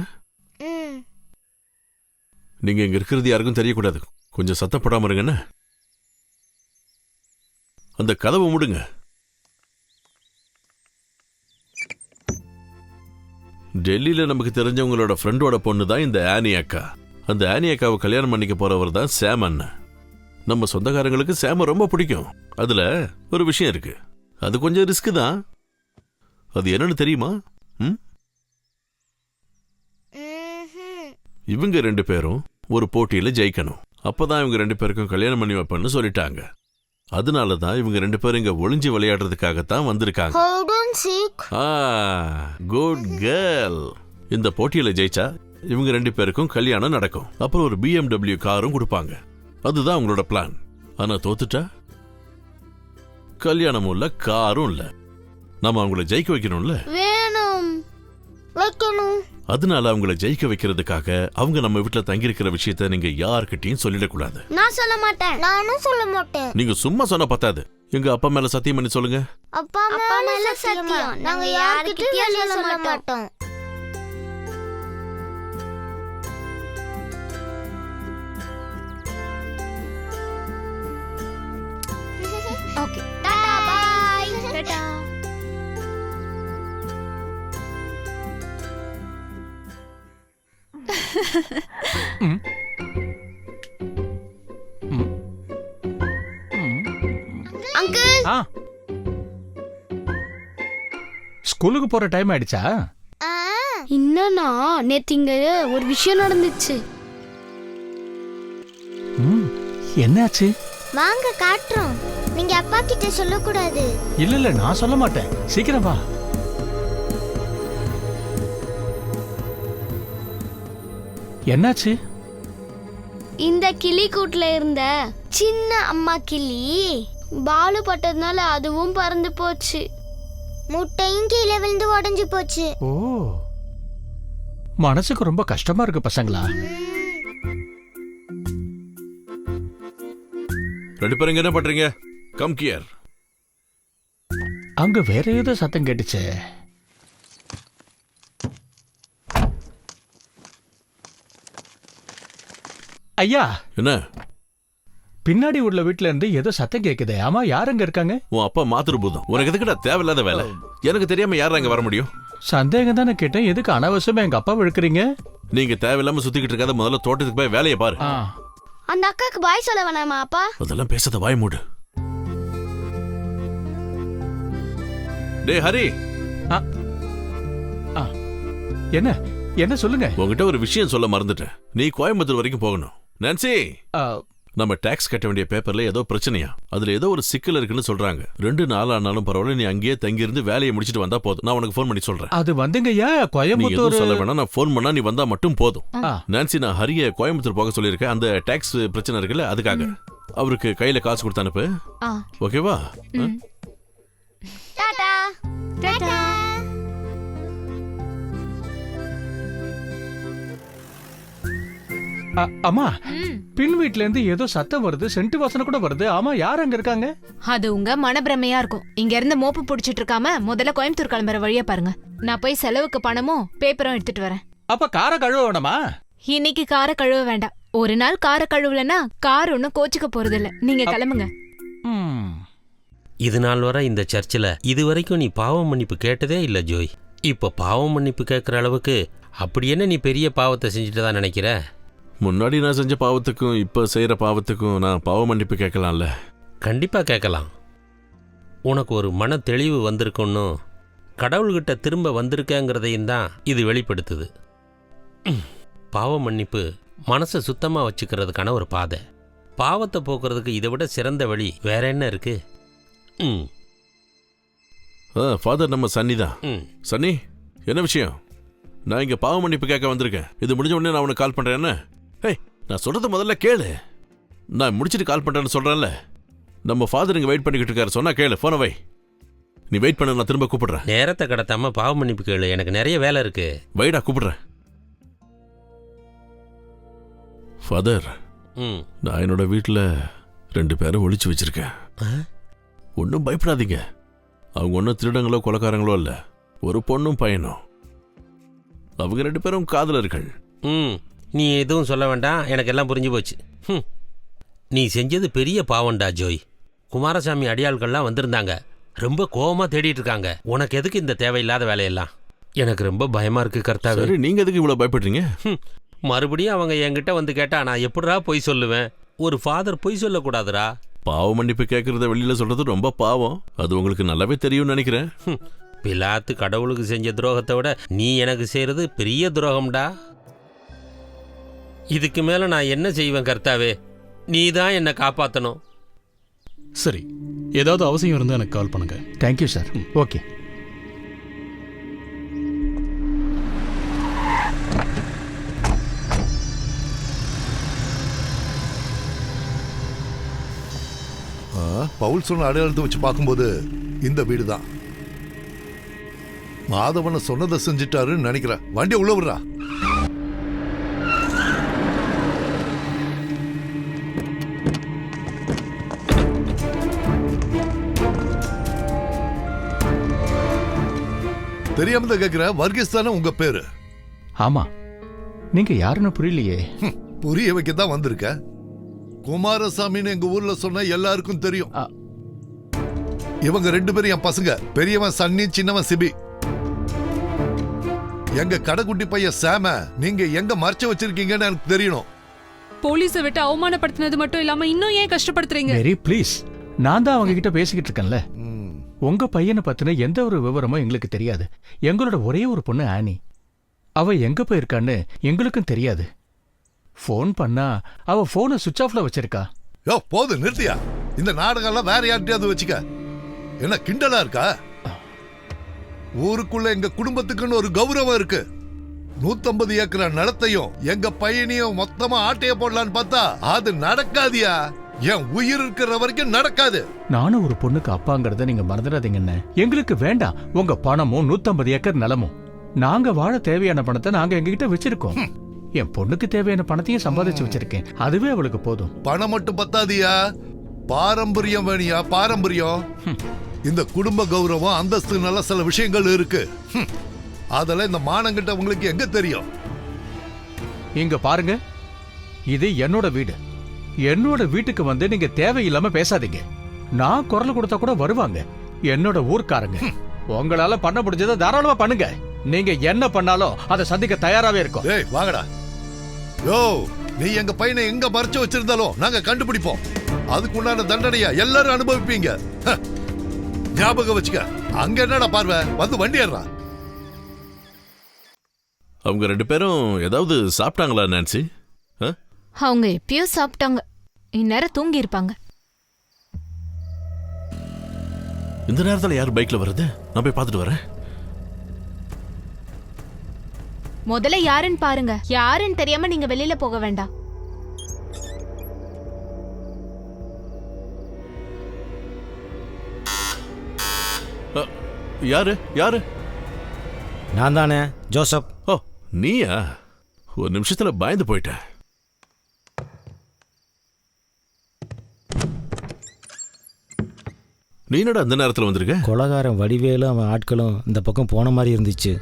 நீங்க இங்க இருக்கிறது யாருக்கும் தெரியக்கூடாது. கொஞ்சம் சத்தப்படாம இருங்கன்னு. அந்த கதவை மூடுங்க. டெல்லியில நமக்கு தெரிஞ்சவங்களோட ஃப்ரெண்டோட பொண்ணு தான் இந்த ஆனி அக்கா. அந்த ஆனி அக்காவை கல்யாணம் பண்ணிக்க போறவர் தான் சாம் அண்ணன். நம்ம சொந்தக்காரங்களுக்கு சாம ரொம்ப பிடிக்கும். அதுல ஒரு விஷயம் இருக்கு, அது கொஞ்சம் ரிஸ்க் தான். அது என்னன்னு தெரியுமா? இவங்க 2 பேரும் ஒரு போட்டியில ஜெயிக்கணும். அப்பதான் இவங்க 2 பேருக்கும் கல்யாணம் பண்ணி வைப்பேன்னு சொல்லிட்டாங்க. அதனால தான் இவங்க 2 பேரும் இங்க ஒளிஞ்சு விளையாடுறதுக்காகத்தான் வந்திருக்காங்க. Good girl. இந்த போட்டியில ஜெயிச்சா இவங்க 2 பேருக்கும் கல்யாணம் நடக்கும். அப்புறம் ஒரு BMW காரும் கொடுப்பாங்க. அதுதான் அவங்களோட பிளான். ஆனா தோத்துட்டா கல்யாணமும் இல்ல, காரும் இல்ல. நாம அவங்கள ஜெயிக்க வைக்கணும்ல. அதனால அவங்கள ஜெயிக்க வைக்கிறதுக்காக அவங்க நம்ம வீட்டுல தங்கியிருக்கிற விஷயத்த நீங்க யார்கிட்டயும் சொல்லிடக்கூடாது. நான் சொல்ல மாட்டேன். நானும் சொல்ல மாட்டேன். நீங்க சும்மா சொன்ன பத்தாது. எங்க அப்பா மேல சத்தியம் பண்ணி சொல்லுங்க. அப்பா மேல சத்தியம். நாங்க யார்கிட்டயும் சொல்ல மாட்டோம். Okay, tata bye. Tata. Uncle, ஸ்கூலுக்கு போற டைம் ஆயிடுச்சா? என்னன்னா நேத்து இங்க ஒரு விஷயம் நடந்துச்சு. என்னாச்சு? வாங்க காட்டுறோம். நீங்க அப்பா கிட்ட சொல்லக்கூடாது. இல்ல நான் சொல்ல மாட்டேன். சீக்கிரம் வா. என்னாச்சு? இந்த கிளி கூட்டுல இருந்த சின்ன அம்மா கிளி பாலு பட்டதுனால அதுவும் பறந்து போச்சு. முட்டையும் கீழே விழுந்து உடைஞ்சு போச்சு. ஓ, மனசுக்கு ரொம்ப கஷ்டமா இருக்கு பசங்களா. 2 பேரும் என்ன பண்றீங்க? Come gear. அங்க வேற ஏதோ சத்தம் கேட்டுச்சு. ஐயா, என்ன? பின்னாடி உள்ள வீட்ல இருந்து ஏதோ சத்தம் கேக்குதே. ஆமா, யார் அங்க இருக்காங்க? உன் அப்பா மாத்திருபூதம். உனக்கு எதுக்குடா தேவையில்லாத வேலை? எனக்கு தெரியாம யார் அங்க வர முடியும்? சந்தேகம் தானே கேட்டேன். எதுக்கு அனாவசியமா எங்க அப்பா இழுக்கிறீங்க? நீங்க தேவையில்லாம சுத்திக்கிட்டு இருக்காத முதல்ல தோட்டத்துக்கு போய் வேலையை பாரு. அந்த அக்காக்கு பாய் சொல்ல வேணாமா அப்பா? அதெல்லாம் பேசாத, வாய் மூடு. டேய் ஹரி. என்ன என்ன சொல்லுங்க. உங்ககிட்ட ஒரு விஷயம் சொல்ல மறந்துட்டேன். நீ கோயம்புத்தூர் வரைக்கும் போகணும். நான்சி, நம்ம டாக்ஸ் கட்ட வேண்டிய பேப்பர்ல ஏதோ பிரச்சனையா? அதுல ஏதோ ஒரு சிக்கல் இருக்குன்னு சொல்றாங்க. 2 நாள் ஆனாலும் பரவாயில்ல, நீ அங்கேயே தங்கி இருந்து வேலையை முடிச்சிட்டு வந்தா போதும். நான் உனக்கு ஃபோன் பண்ணி சொல்றேன். அது வந்துங்கய்யா, கோயம்புத்தூர் சொல்ல வேணாம். நான் ஃபோன் பண்ணா நீ வந்தா மட்டும் போதும். நான்சி, நான் ஹரிய கோயம்புத்தூர் போக சொல்லியிருக்கேன். அந்த டாக்ஸ் பிரச்சனை இருக்குல்ல, அதுக்காக. அவருக்கு கையில காசு கொடுத்து அனுப்பு. ஓகேவா? டாடா. டாடா. அம்மா, பின் வீட்ல இருந்து ஏதோ சத்தம் வருது. சென்ட் வாசனை கூட வருது. ஆமா, யார் அங்க இருக்காங்க? அது உங்க மனப்பிரமையா இருக்கும். இங்க இருந்து மோப்பு புடிச்சிட்டு இருக்காம முதல்ல கோயம்புத்தூர் கிளம்புற வழியா பாருங்க. நான் போய் செலவுக்கு பணமும் பேப்பரும் எடுத்துட்டு வரேன். அப்ப காரை கழுவ வேணாமா? இன்னைக்கு காரை கழுவ வேண்டாம். ஒரு நாள் காரை கழுவலன்னா கார் ஒன்னும் கோச்சுக்க போறது இல்ல. நீங்க கிளம்புங்க. இது நாள் வரை இந்த சர்ச்சில் இதுவரைக்கும் நீ பாவம் மன்னிப்பு கேட்டதே இல்ல ஜோய். இப்ப பாவம் மன்னிப்பு கேட்கற அளவுக்கு அப்படி என்ன நீ பெரிய பாவத்தை செஞ்சுட்டு தான் நினைக்கிற? முன்னாடி நான் செஞ்ச பாவத்துக்கும் இப்ப செய்யற பாவத்துக்கும் நான் பாவ மன்னிப்பு கேட்கலாம்ல? கண்டிப்பா கேட்கலாம். உனக்கு ஒரு மன தெளிவு வந்திருக்குன்னு, கடவுள்கிட்ட திரும்ப வந்திருக்கேங்கிறதையும் தான் இது வெளிப்படுத்துது. பாவ மன்னிப்பு மனசை சுத்தமாக வச்சுக்கிறதுக்கான ஒரு பாதை. பாவத்தை போக்குறதுக்கு இதை விட சிறந்த வழி வேற என்ன இருக்கு? ஃபாதர், நம்ம சன்னி தான். சன்னி, என்ன விஷயம்? நான் இங்க பாவ மன்னிப்பு கேட்க வந்திருக்கேன். இது முடிஞ்ச உடனே நான் உனக்கு கால் பண்றேன். என்ன? நான் சொல்றது முதல்ல கேளு. நான் முடிச்சிட்டு கால் பண்றேன்னு சொல்றேன்ல. நம்ம ஃபாதர் இங்க வெயிட் பண்ணிக்கிட்டு இருக்காரு. சொன்னா கேளு. போன வை. நீ வெயிட் பண்ண, நான் திரும்ப கூப்பிடுறேன். நேரத்தை கடத்தாம பாவ மன்னிப்பு கேளு, எனக்கு நிறைய வேலை இருக்கு. வைடா, கூப்பிடுறேன். ஃபாதர், நான் என்னோட வீட்டில் 2 பேரை ஒளிச்சு வச்சிருக்கேன். ஒன்றும் பயப்படாதீங்க. அவங்க ஒன்றும் திருடங்களோ கொலைக்காரங்களோ இல்லை, ஒரு பொண்ணும் பையனும். அவங்க 2 பேரும் காதலர்கள். நீ எதுவும் சொல்ல வேண்டாம், எனக்கு எல்லாம் புரிஞ்சு போச்சு. நீ செஞ்சது பெரிய பாவண்டா ஜோய். குமாரசாமி அடியாள்கள்லாம் வந்திருந்தாங்க, ரொம்ப கோவமா தேடிட்டு இருக்காங்க. உனக்கு எதுக்கு இந்த தேவையில்லாத வேலையெல்லாம்? எனக்கு ரொம்ப பயமா இருக்கு கர்த்தாவே. சரி, நீங்க எதுக்கு இவ்வளவு பயப்படுறீங்க? மறுபடியும் அவங்க என்கிட்ட வந்து கேட்டா நான் எப்படிடா பொய் சொல்லுவேன்? ஒரு ஃபாதர் பொய் சொல்லக்கூடாதுடா. பாவ மன்னிப்பு கேட்கறத வெளியில சொல்றது ரொம்ப பாவம். அது உங்களுக்கு நல்லாவே தெரியும்னு நினைக்கிறேன். பிலாத்து கடவுளுக்கு செஞ்ச துரோகத்தை விட நீ எனக்கு செய்யறது பெரிய துரோகம்டா. இதுக்கு மேல நான் என்ன செய்வேன் கர்த்தாவே? நீ தான் என்னை காப்பாற்றணும். சரி, ஏதாவது அவசியம் இருந்தால் எனக்கு கால் பண்ணுங்க. Thank you sir. ஓகே. பவுல் சொன்ன அடையாளத்தை வச்சு பார்க்கும்போது இந்த வீடு தான். மாதவனை சொன்னதை செஞ்சிட்டாருன்னு நினைக்கிறேன். வண்டியை உள்ள விடுறா. தெரியாம தான் கேட்கிற. வர்கீஸ் தானே உங்க பேரு? ஆமா. நீங்க யாருன்னு புரியலையே. புரிய வைக்க தான் வந்திருக்க. குமாரசாமின்னு எங்க ஊர்ல சொன்ன எல்லாருக்கும் தெரியும். இவங்க 2 பேரும் என் பசங்க. பெரியவன் சன்னி, சின்னவன் சிபி. எங்க கடைக்குட்டி பையன் சாம நீங்க எங்க மறைச்சு வச்சிருக்கீங்கன்னு எனக்கு தெரியணும். போலீஸை விட்டு அவமானப்படுத்தினது மட்டும் இல்லாம இன்னும் ஏன் கஷ்டப்படுத்துறீங்க? Very please. நான் தான் அவங்க கிட்ட பேசிக்கிட்டு இருக்கேன்ல. உங்க பையனை பத்தின எந்த ஒரு விவரமும் எங்களுக்கு தெரியாது. எங்களோட ஒரே ஒரு பொண்ணு ஆனி, அவ எங்க போயிருக்கான்னு எங்களுக்கும் தெரியாது. போன் பண்ணா அவ போனை சுவிட்ச் ஆஃப்ல வச்சிருக்கா. யோ போது நிறுத்தியா. இந்த நாடகம்லாம் வேற யார்கிட்டயாவது வச்சுக்க. என்ன கிண்டலா இருக்கா? ஊருக்குள்ள எங்க குடும்பத்துக்குன்னு ஒரு கௌரவம் இருக்கு. 150 ஏக்கர் நிலத்தையும் எங்க பையனையும் மொத்தமா ஆட்டைய போடலான்னு பார்த்தா அது நடக்காதியா. என் உயிர் இருக்கிற வரைக்கும் நடக்காது. நானும் ஒரு பொண்ணுக்கு அப்பாங்கிறத நீங்க மறந்துடாதீங்கன்னு. எங்களுக்கு வேண்டாம் உங்க பணமும் 150 ஏக்கர் நிலமும். நாங்க வாழ தேவையான பணத்தை நாங்க எங்ககிட்ட வச்சிருக்கோம். என் பொண்ணுக்கு தேவையான பணத்தையும் சம்பாதிச்சு வச்சிருக்கேன். அதுவே அவளுக்கு போதும். பணம் மட்டும் பத்தாதியா, பாரம்பரியம் வேணியா. பாரம்பரியம். இந்த குடும்ப கௌரவம், அந்தஸ்து, நல்ல சில விஷயங்கள் இருக்கு. அதெல்லாம் இந்த மானங்கிட்ட உங்களுக்கு எங்க தெரியும்? இங்க பாருங்க, இது என்னோட வீடு. என்னோட வீட்டுக்கு வந்து நீங்க தேவையில்லாம பேசாதீங்க. நான் குரல் கொடுத்தா கூட வருவாங்க என்னோட ஊர்க்காரங்க. உங்களால பண்ண முடிஞ்சதை தாராளமா பண்ணுங்க. நீங்க என்ன பண்ணாலும் அதை சந்திக்க தயாராவே இருக்கும். ஏய் வாங்கடா. யோ, நீ எங்க பையனை எங்க மறைச்சு வச்சிருந்தாலும் நாங்க கண்டுபிடிப்போம். அதுக்கு உண்டான தண்டனையா எல்லாரும் அனுபவிப்பீங்க. ஞாபகம் வச்சுக்க. அங்க என்னடா பார்வை? வந்து வண்டி ஏறா. அவங்க 2 பேரும் ஏதாவது சாப்பிட்டாங்களா நான்சி? அவங்க எப்பயோ சாப்பிட்டாங்க. இந்நேரம் தூங்கி இருப்பாங்க. இந்த நேரத்தில் யார் பைக்ல வருது? நான் போய் பார்த்துட்டு வரேன். முதல்ல யாருன்னு பாருங்க. யாருன்னு தெரியாம நீங்க வெளியில போக வேண்டாம். யாரு யாரு? நான் தானே, ஜோசப். ஓ, நீயா? ஒரு நிமிஷத்துல பயந்து போயிட்டேன். நீ என்னடா அந்த நேரத்தில் வந்திருக்க? கொலகாரன் வடிவேலும் அவன் ஆட்களும் இந்த பக்கம் போன மாதிரி இருந்துச்சு.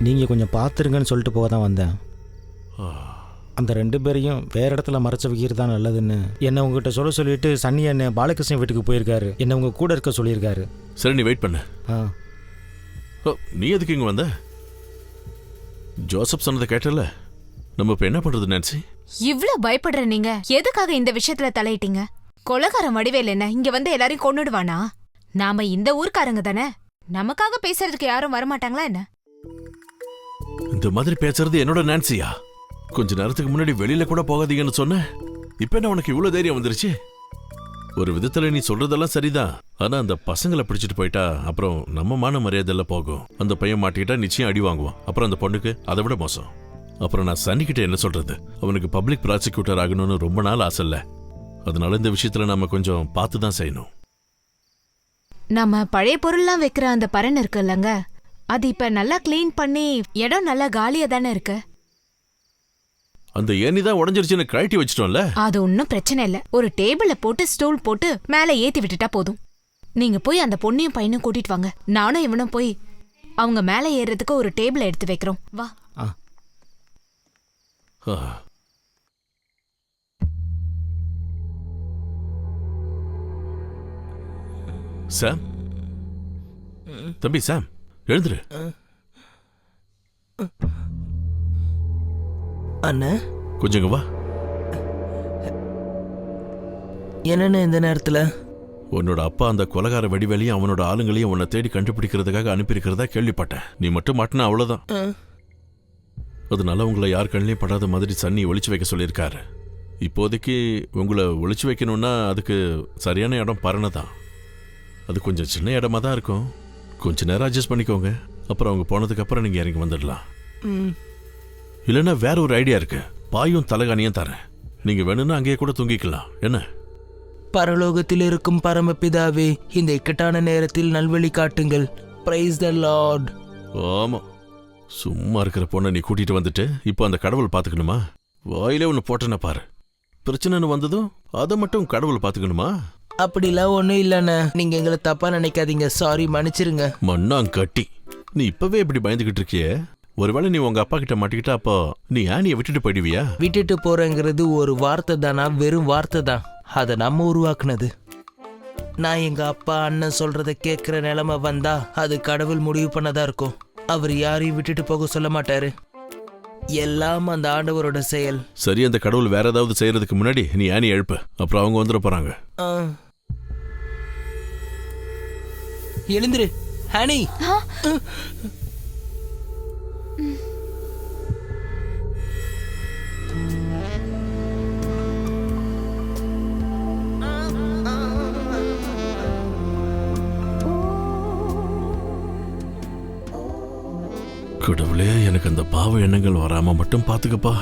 நீங்கள் கொஞ்சம் பார்த்துருங்கன்னு சொல்லிட்டு போக தான் வந்தேன். அந்த 2 பேரையும் வேற இடத்துல மறைச்சு வைக்கிறது தான் நல்லதுன்னு என்னை உங்ககிட்ட சொல்லிட்டு சன்னி என்ன பாலகிருஷ்ணன் வீட்டுக்கு போயிருக்காரு. என்ன உங்க கூட இருக்க சொல்லியிருக்காரு. சரி, நீ வெயிட் பண்ணு. நீ எதுக்கு இங்க வந்த? ஜோசப் சொன்னதை கேட்டல. நம்ம இப்ப என்ன பண்றது நான்சி? இவ்ளோ பயப்படுற நீங்க எதுக்காக இந்த விஷயத்துல தலையிட்டீங்க? கொலகாரம் வடிவேல் என்ன இங்க வந்து எல்லாரையும் கொன்னுடுவானா? நாம இந்த ஊர்க்காரங்க தானே. நமக்காக பேசுறதுக்கு யாரும் வரமாட்டாங்களா என்ன? இந்த மாதிரி பேசுறது என்னோட நான்சியா? கொஞ்ச நேரத்துக்கு முன்னாடி வெளியில கூட போகாதீங்கன்னு சொன்ன. இப்ப என்ன உனக்கு இவ்வளவு தைரியம் வந்துருச்சு? ஒரு விதத்துல நீ சொல்றதெல்லாம் சரிதான். ஆனா அந்த பசங்களை பிடிச்சிட்டு போயிட்டா அப்புறம் நம்ம மான மரியாதையெல்லாம் போகும். அந்த பையன் மாட்டிக்கிட்டா நிச்சயம் அடி வாங்குவான். அப்புறம் அந்த பொண்ணுக்கு அதை விட மோசம். அப்புறம் நான் சன்னிக்கிட்ட என்ன சொல்றது? அவனுக்கு பப்ளிக் ப்ராசிக்யூட்டர் ஆகணும்னு ரொம்ப நாள் ஆசை இல்ல. அதனால இந்த விஷயத்துல நாம கொஞ்சம் பார்த்து தான் செய்யணும். நம்ம பழைய பொருள்லாம் வைக்கிற அந்த பரண் இருக்குல்லங்க, அது இப்ப நல்லா க்ளீன் பண்ணி இடம் நல்லா காலியா தானே இருக்கு. அந்த ஏணி தான் உடஞ்சிருச்சுன்னு கழட்டி வச்சிட்டோம்ல. அது ஒன்றும் பிரச்சனை இல்லை. ஒரு டேபிள போட்டு ஸ்டூல் போட்டு மேலே ஏத்தி விட்டுட்டா போதும். நீங்க போய் அந்த பொண்ணையும் பையனும் கூட்டிட்டு வாங்க. நானும் இவனும் போய் அவங்க மேலே ஏறுறதுக்கு ஒரு டேபிள் எடுத்து வைக்கிறோம். வா. சாம், தம்பி சாம், எழுந்துரு. அண்ணா கொஞ்சங்க வா. என்னென்ன இந்த நேரத்துல? உன்னோட அப்பா அந்த கொலகார வடிவேலையும் அவனோட ஆளுங்களையும் உன்னை தேடி கண்டுபிடிக்கிறதுக்காக அனுப்பியிருக்கிறதா கேள்விப்பட்டேன். நீ மட்டும் மாட்டினா அவ்வளவுதான். அதனால உங்களை யார் கண்ணிலையும் படாத மாதிரி சன்னி ஒளிச்சு வைக்க சொல்லியிருக்காரு. இப்போதைக்கு உங்களை ஒளிச்சு வைக்கணும்னா அதுக்கு சரியான இடம் பரணை தான். அது கொஞ்சம் சின்ன இடமா தான் இருக்கும். கொஞ்ச நேரம் அட்ஜஸ்ட் பண்ணிக்கோங்க. அப்புறம் அவங்க போனதுக்கு அப்புறம் நீங்க இறங்கி வந்துடலாம். இல்லைன்னா வேற ஒரு ஐடியா இருக்கு. பாயும் தலகாணியும் தரேன். நீங்க வேணும்னா அங்கேயே கூட தூங்கிக்கலாம். என்ன? பரலோகத்தில் இருக்கும் பரமபிதாவே, இந்த இக்கட்டான நேரத்தில் நல்வழி காட்டுங்கள். Praise the Lord. ஆமா, சும்மா இருக்கிற பொண்ணை நீ கூட்டிட்டு வந்துட்டு இப்போ அந்த கடவுள் பாத்துக்கணுமா? வாயிலே ஒன்று போட்டேன்னு பாரு. பிரச்சனைன்னு வந்ததும் அதை மட்டும் கடவுள் பாத்துக்கணுமா? அப்படிலாம் ஒன்றும் இல்லைண்ணா. நீங்க எங்களை தப்பா நினைக்காதீங்க. சாரி, மன்னிச்சிருங்க. மண்ணாங்கட்டி, நீ இப்பவே இப்படி பயந்துகிட்டு இருக்கியே. ஒருவேளை நீ உங்க அப்பா கிட்ட மாட்டிக்கிட்டா அப்போ நீ ஆனியை விட்டுட்டு போயிடுவியா? விட்டுட்டு போறேங்கிறது ஒரு வார்த்தை தானா? வெறும் வார்த்தை தான். அதை நம்ம உருவாக்குனது. நான் எங்க அப்பா அண்ணன் சொல்றத கேட்கிற நிலைமை வந்தா அது கடவுள் முடிவு பண்ணதா இருக்கும். அவர் யாரையும் விட்டுட்டு போக சொல்ல மாட்டாரு. எல்லாம் அந்த ஆண்டவரோட செயல். சரி, அந்த கடவுள் வேற ஏதாவது செய்யறதுக்கு முன்னாடி நீ ஆனி எழுப்பு. அப்புறம் அவங்க வந்துட போறாங்க. எழுந்துரு ஹனி. கடவுளே, எனக்கு அந்த பாவ எண்ணங்கள் வராம மட்டும் பாத்துக்கப்பா.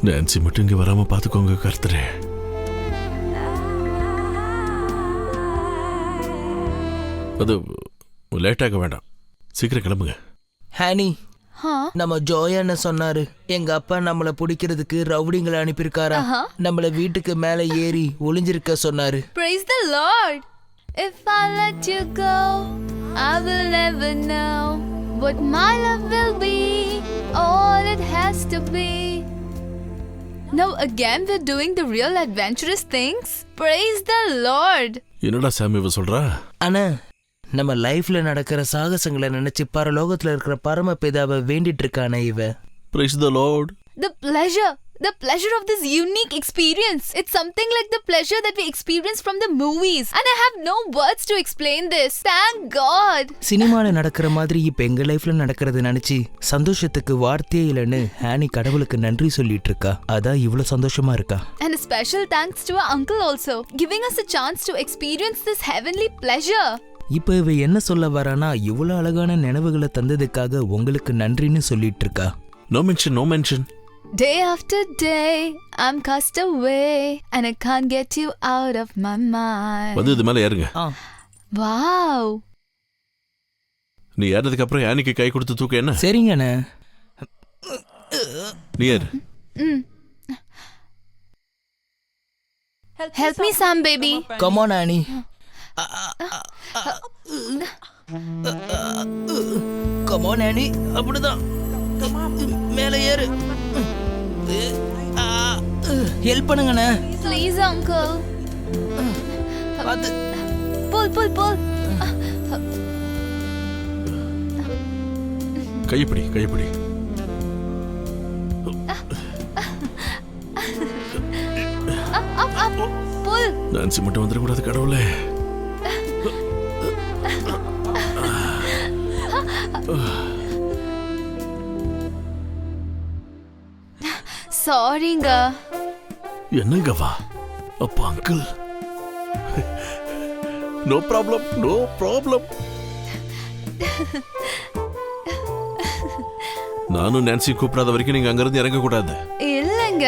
நான்சி மட்டும் இங்க வராம பாத்துக்கோங்க கர்த்தரே. அது லேட்டாக வேண்டாம், சீக்கிரம் கிளம்புங்க. ஹனி, நம்ம ஜோயான்னு சொன்னாரு. எங்க அப்பா நம்மள பிடிக்கிறதுக்கு ரவுடிங்களை அனுப்பியிருக்காரா. நம்மள வீட்டுக்கு மேல ஏறி ஒளிஞ்சிருக்க சொன்னாரு. Praise the Lord. If I let you go, I will never know what my love will be, all it has to be. Now again we're doing the real adventurous things. Praise the Lord. என்னடா சாமி இவ சொல்றா? அண்ணா, நம்ம லைஃப்ல நடக்கிற சாகசங்களை நினைச்சு பரலோகத்துல இருக்கிற பரமபிதாவை வேண்டிட்டு இருக்கானே இவ. Praise the Lord. The pleasure of this unique experience. It's something like the pleasure that we experience from the movies. And I have no words to explain this. Thank God. சினிமால நடக்கிற மாதிரி இப்ப எங்க லைஃப்ல நடக்கிறது நினைச்சு சந்தோஷத்துக்கு வார்த்தையே இல்லைன்னு ஹானி கடவுளுக்கு நன்றி சொல்லிட்டு இருக்கா. அதான் இவ்வளவு சந்தோஷமா இருக்கா. And a special thanks to our uncle also, giving us a chance to experience this heavenly pleasure. இப்ப இவ என்ன சொல்ல வரானா, இவ்வளவு அழகான நினைவுகளை தந்ததுக்காக உங்களுக்கு நன்றின்னு சொல்லிட்டு இருக்கா. No mention, no mention. Day after day, I'm cast away, and I can't get you out of my mind. வந்து இது மேல ஏறுங்க. Wow. நீ ஏறதுக்கு அப்புறம் யானிக்கு கை கொடுத்து தூக்க. என்ன? சரிங்கண்ணே. நீ ஏறு. Help me Sam baby. Come on Annie. Come on Annie. அப்படிதான். மேலே ஏறு. ஹெல்ப் பண்ணுங்கண்ணே. Please uncle. பாத்து. Pull. கைப்பிடி. Up. Pull. நான்சி மட்டும் வந்துடக்கூடாது கடவுளே. சாரிங்க. என்னங்க வா? அப்பா அங்கிள். No problem. நானும் நான்சி கூப்பிடாத வரைக்கும் நீங்க அங்கிருந்து இறங்க கூடாது. இல்லைங்க.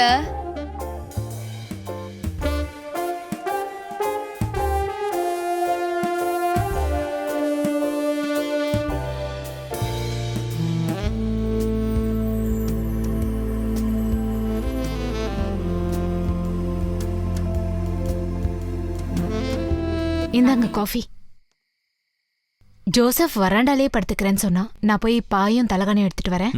இந்தாங்க காஃபி. ஜோசப் வராண்டாலே படுத்துக்கிறேன்னு சொன்னா, நான் போய் பாயும் தலகாணியும் எடுத்துட்டு வரேன்.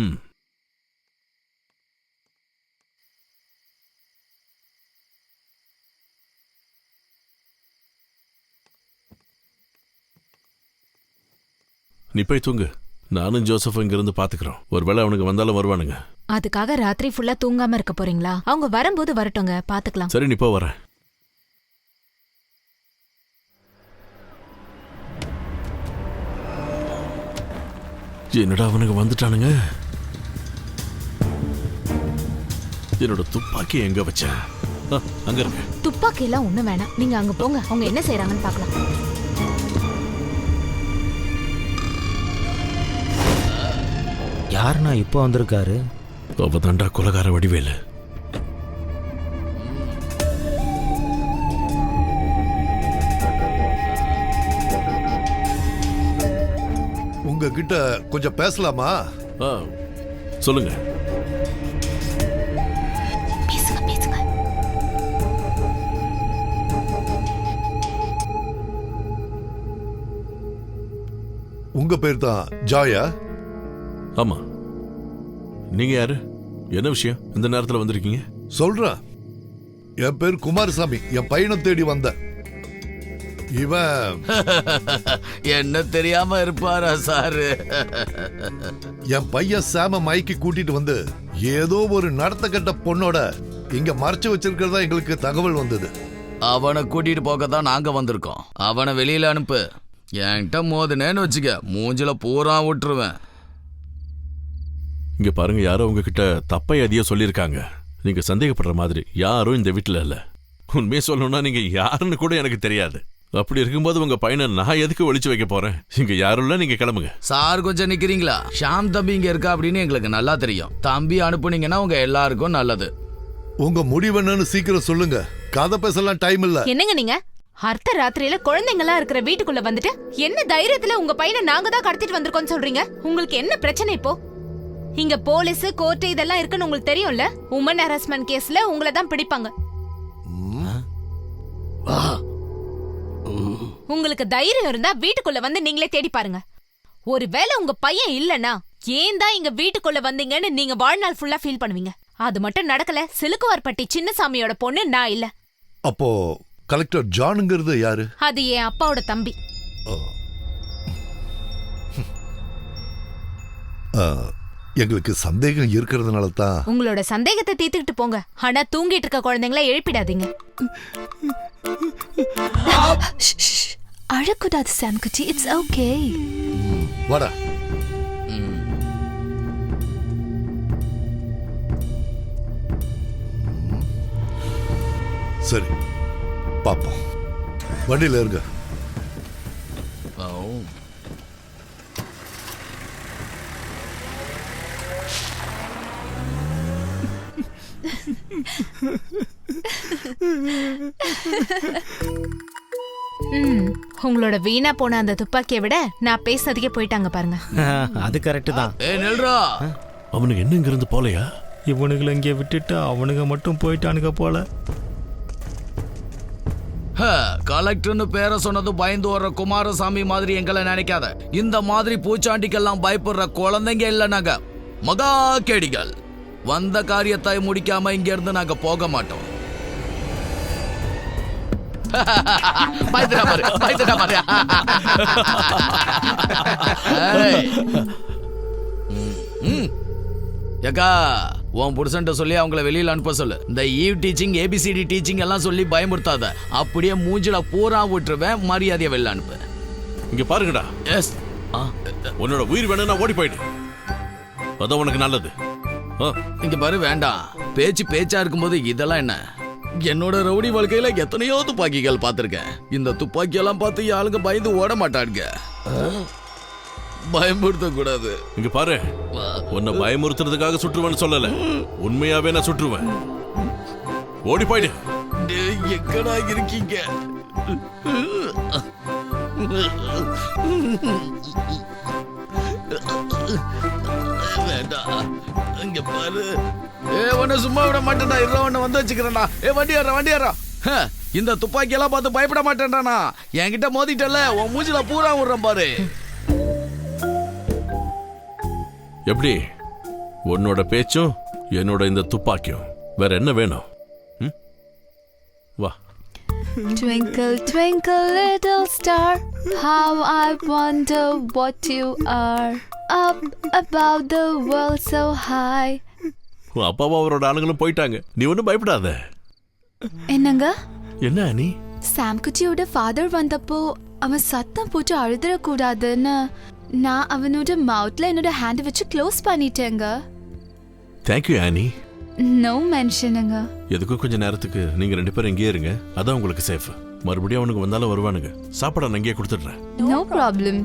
நீ போய் தூங்கு. நானும் ஜோசப் இங்கிருந்து பாத்துக்கிறோம். ஒருவேளை அவனுக்கு வந்தாலும் வருவானுங்க. அதுக்காக ராத்திரி ஃபுல்லா தூங்காம இருக்க போறீங்களா? அவங்க வரும்போது வரட்டுங்க, பாத்துக்கலாம். சரி, நீ போ, வரேன். என்னடா அவனுக்கு வந்துட்டானுங்க. என்னோட துப்பாக்கி எங்க வச்ச? அங்க இருக்கு. துப்பாக்கி எல்லாம் ஒண்ணு வேணாம், நீங்க அங்க போங்க. அவங்க என்ன செய்யறாங்கன்னு பாக்கலாம். யாருண்ணா இப்போ வந்திருக்காரு? அவதாண்டா கொலகார வடிவேலு. உங்ககிட்ட கொஞ்சம் பேசலாமா? சொல்லுங்க. உங்க பேர் தான் ஜாயா? ஆமா. நீங்க யாரு? என்ன விஷயம் இந்த நேரத்துல வந்திருக்கீங்க? சொல்றேன். என் பேர் குமாரசாமி. என் பையனை தேடி வந்த. இவன் என்ன தெரியாம இருப்பாரா சாரு? என் பையன் சாம மைக்கு கூட்டிட்டு வந்து ஏதோ ஒரு நடத்த கட்ட பொண்ணோட இங்க மறைச்சு வச்சிருக்கிறதா எங்களுக்கு தகவல் வந்தது. அவனை கூட்டிட்டு போக தான் நாங்க வந்திருக்கோம். அவனை வெளியில அனுப்பு. என்கிட்ட மோதுனேன்னு வச்சுக்க, மூஞ்சில பூரா விட்டுருவேன். இங்க பாருங்க, யாரோ உங்ககிட்ட தப்பை அதிகம் சொல்லியிருக்காங்க. நீங்க சந்தேகப்படுற மாதிரி யாரும் இந்த வீட்டுல இல்ல. உண்மையை சொல்லணும்னா நீங்க யாருன்னு கூட எனக்கு தெரியாது. அப்படி இருக்கும்போது உங்க பையனை நான் எதுக்கு ஒளிச்சு வைக்க போறேன்? இங்க யாரும் இல்ல, நீங்க கிளம்புங்க. சார் கொஞ்சம் நிக்கிறீங்களா? ஷாம் தம்பி இங்க இருக்கா அப்படின்னு எங்களுக்கு நல்லா தெரியும். தம்பி அனுப்புனீங்கன்னா உங்க எல்லாருக்கும் நல்லது. உங்க முடிவு என்னன்னு சீக்கிரம் சொல்லுங்க. கதை பேசலாம் டைம் இல்ல. என்னங்க நீங்க அர்த்த ராத்திரியில குழந்தைங்களா இருக்கிற வீட்டுக்குள்ள வந்துட்டு என்ன தைரியத்துல உங்க பையனை நாங்க தான் கடத்திட்டு வந்திருக்கோம்னு சொல்றீங்க? உங்களுக்கு என்ன பிரச்சனை இப்போ? இங்க போலீஸ் கோர்ட் இதெல்லாம் இருக்குன்னு உங்களுக்கு தெரியும்ல. உமன் ஹராஸ்மெண்ட் கேஸ்ல உங்களை தான் பிடிப்பாங்க. உங்களுக்கு தைரியம் இருந்தா வீட்டுக்குள்ள வந்து நீங்களே தேடி பாருங்க. ஒருவேளை உங்க பையன் இல்லனா ஏன் தான் இங்க வீட்டுக்குள்ள வந்தீங்கன்னு நீங்க வாழ்நாள் ஃபுல்லா ஃபீல் பண்ணுவீங்க. அது மட்டும் நடக்கல. சிலுக்குவார்பட்டி சின்னசாமியோட பொண்ணு நான் இல்ல. அப்போ கலெக்டர் ஜானுங்கிறது யாரு? அது என் அப்பாவோட தம்பி. எங்களுக்கு சந்தேகம் இருக்கிறதுனால தான். உங்களோட சந்தேகத்தை தீர்த்துக்கிட்டு போங்க. ஆனா தூங்கிட்டு இருக்க குழந்தைங்களை எழுப்பிடாதீங்க. அழக்கூடாது சாம்குட்டி. It's okay. வாடா. சரி, பாப்போம். வண்டியில இருங்க. உங்களோட வீணா போன அந்த துப்பாக்கியை விட நான் பேசுனதுக்கே போயிட்டாங்க பாருங்க. அது கரெக்ட் தான். அவனுக்கு என்ன இங்க இருந்து போலையா? இவனுங்களை இங்கே விட்டுட்டு அவனுங்க மட்டும் போயிட்டானுங்க போல. கலெக்டர்னு பேரை சொன்னது பயந்து வர்ற குமாரசாமி மாதிரி எங்களை நினைக்காத. இந்த மாதிரி பூச்சாண்டிக்கெல்லாம் பயப்படுற குழந்தைங்க இல்ல. நாங்க மகா கேடிகள். வந்த காரியத்தை முடிக்காம இங்க இருந்து நாங்க போக மாட்டோம். ஏக்கா, உன் புருஷன்ட்ட சொல்லி அவங்கள வெளியில அனுப்ப சொல்லு. இந்த ஈவ் டீச்சிங், ஏபிசிடி டீச்சிங் எல்லாம் சொல்லி பயமுறுத்தாத. அப்படியே மூஞ்சில பூரா விட்டுருவேன். மரியாதையை வெளில அனுப்பு. இங்க பாருங்கடா. எஸ். உன்னோட உயிர் வேணும்னா ஓடி போயிடு. அதான் உனக்கு நல்லது. இங்க பாரு, வேண்டாம். பேச்சா இருக்கும்போது இதெல்லாம் என்ன? என்னோட ரவுடி வாழ்க்கையில எத்தனையோ துப்பாக்கிகள் பார்த்திருக்கேன். இந்த துப்பாக்கி எல்லாம் பார்த்து ஆளுங்க பயந்து ஓட மாட்டானுங்க. பயமுறுத்த கூடாது. இங்க பாரு, உன்னை பயமுறுத்துறதுக்காக சுற்றுவேன்னு சொல்லல, உண்மையாவே நான் சுற்றுவேன். ஓடி போயிடு. எங்கடா இருக்கீங்க? வேண்டாம், இங்க பாரு. உன்னை சும்மா விட மாட்டேன்டா. இருற உன்னை வந்து வச்சுக்கிறேன்டா. வண்டி ஏறா. இந்த துப்பாக்கி எல்லாம் பார்த்து பயப்பட மாட்டேன்டானா. என்கிட்ட மோதிட்டல, உன் மூஞ்சில பூரா விடுறேன் பாரு. எப்படி உன்னோட பேச்சும் என்னோட இந்த துப்பாக்கியும் வேற என்ன வேணும்? வா. Twinkle, twinkle, little star, how I wonder what you are. Up above the world so high. உன் அப்பாவும் அவரோட ஆளுங்களும் போயிட்டாங்க. நீ ஒன்றும் பயப்படாத. என்னங்க? என்ன நீ? சாம் குச்சியோட ஃபாதர் வந்தப்போ அவன் சத்தம் போட்டு அழுதுறக்கூடாதுன்னு நான் அவனோட மவுத்ல என்னோட ஹேண்ட் வச்சு க்ளோஸ் பண்ணிட்டேங்க. தேங்க்யூ ஆனி. நோ மென்ஷனுங்க. எதுக்கும் கொஞ்ச நேரத்துக்கு நீங்க 2 பேரும் இங்கேயே இருங்க, அதான் உங்களுக்கு சேஃப். மறுபடியும் அவனுக்கு வந்தாலும் வருவானுங்க. சாப்பாடு நான் இங்கேயே கொடுத்துட்றேன். No problem.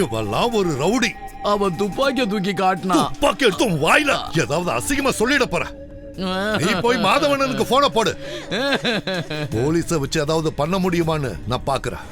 இவெல்லாம் ஒரு ரவுடி. அவன் துப்பாக்கிய தூக்கி காட்டினா. துப்பாக்கி எடுத்து வாயில ஏதாவது அசிங்கமா சொல்லிட போற. நீ போய் மாதவனனுக்கு போன போடு. போலீஸ வச்சு ஏதாவது பண்ண முடியுமான்னு நான் பாக்குறேன்.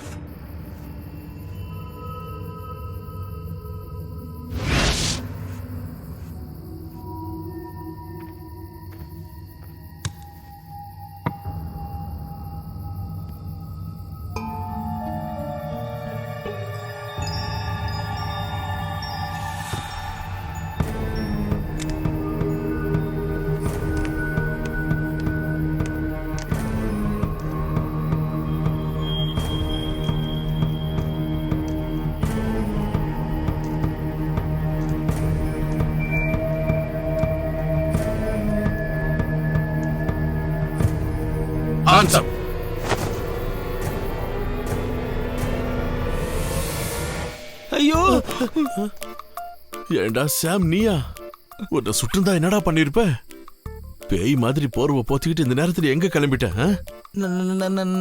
ஐயோ, ஏண்டா சாம், நீயா? உன்னை சுட்டுந்தா என்னடா பண்ணிருப்ப? பேய் மாதிரி போர்வை போத்திக்கிட்டு இந்த நேரத்துல எங்க கிளம்பிட்ட?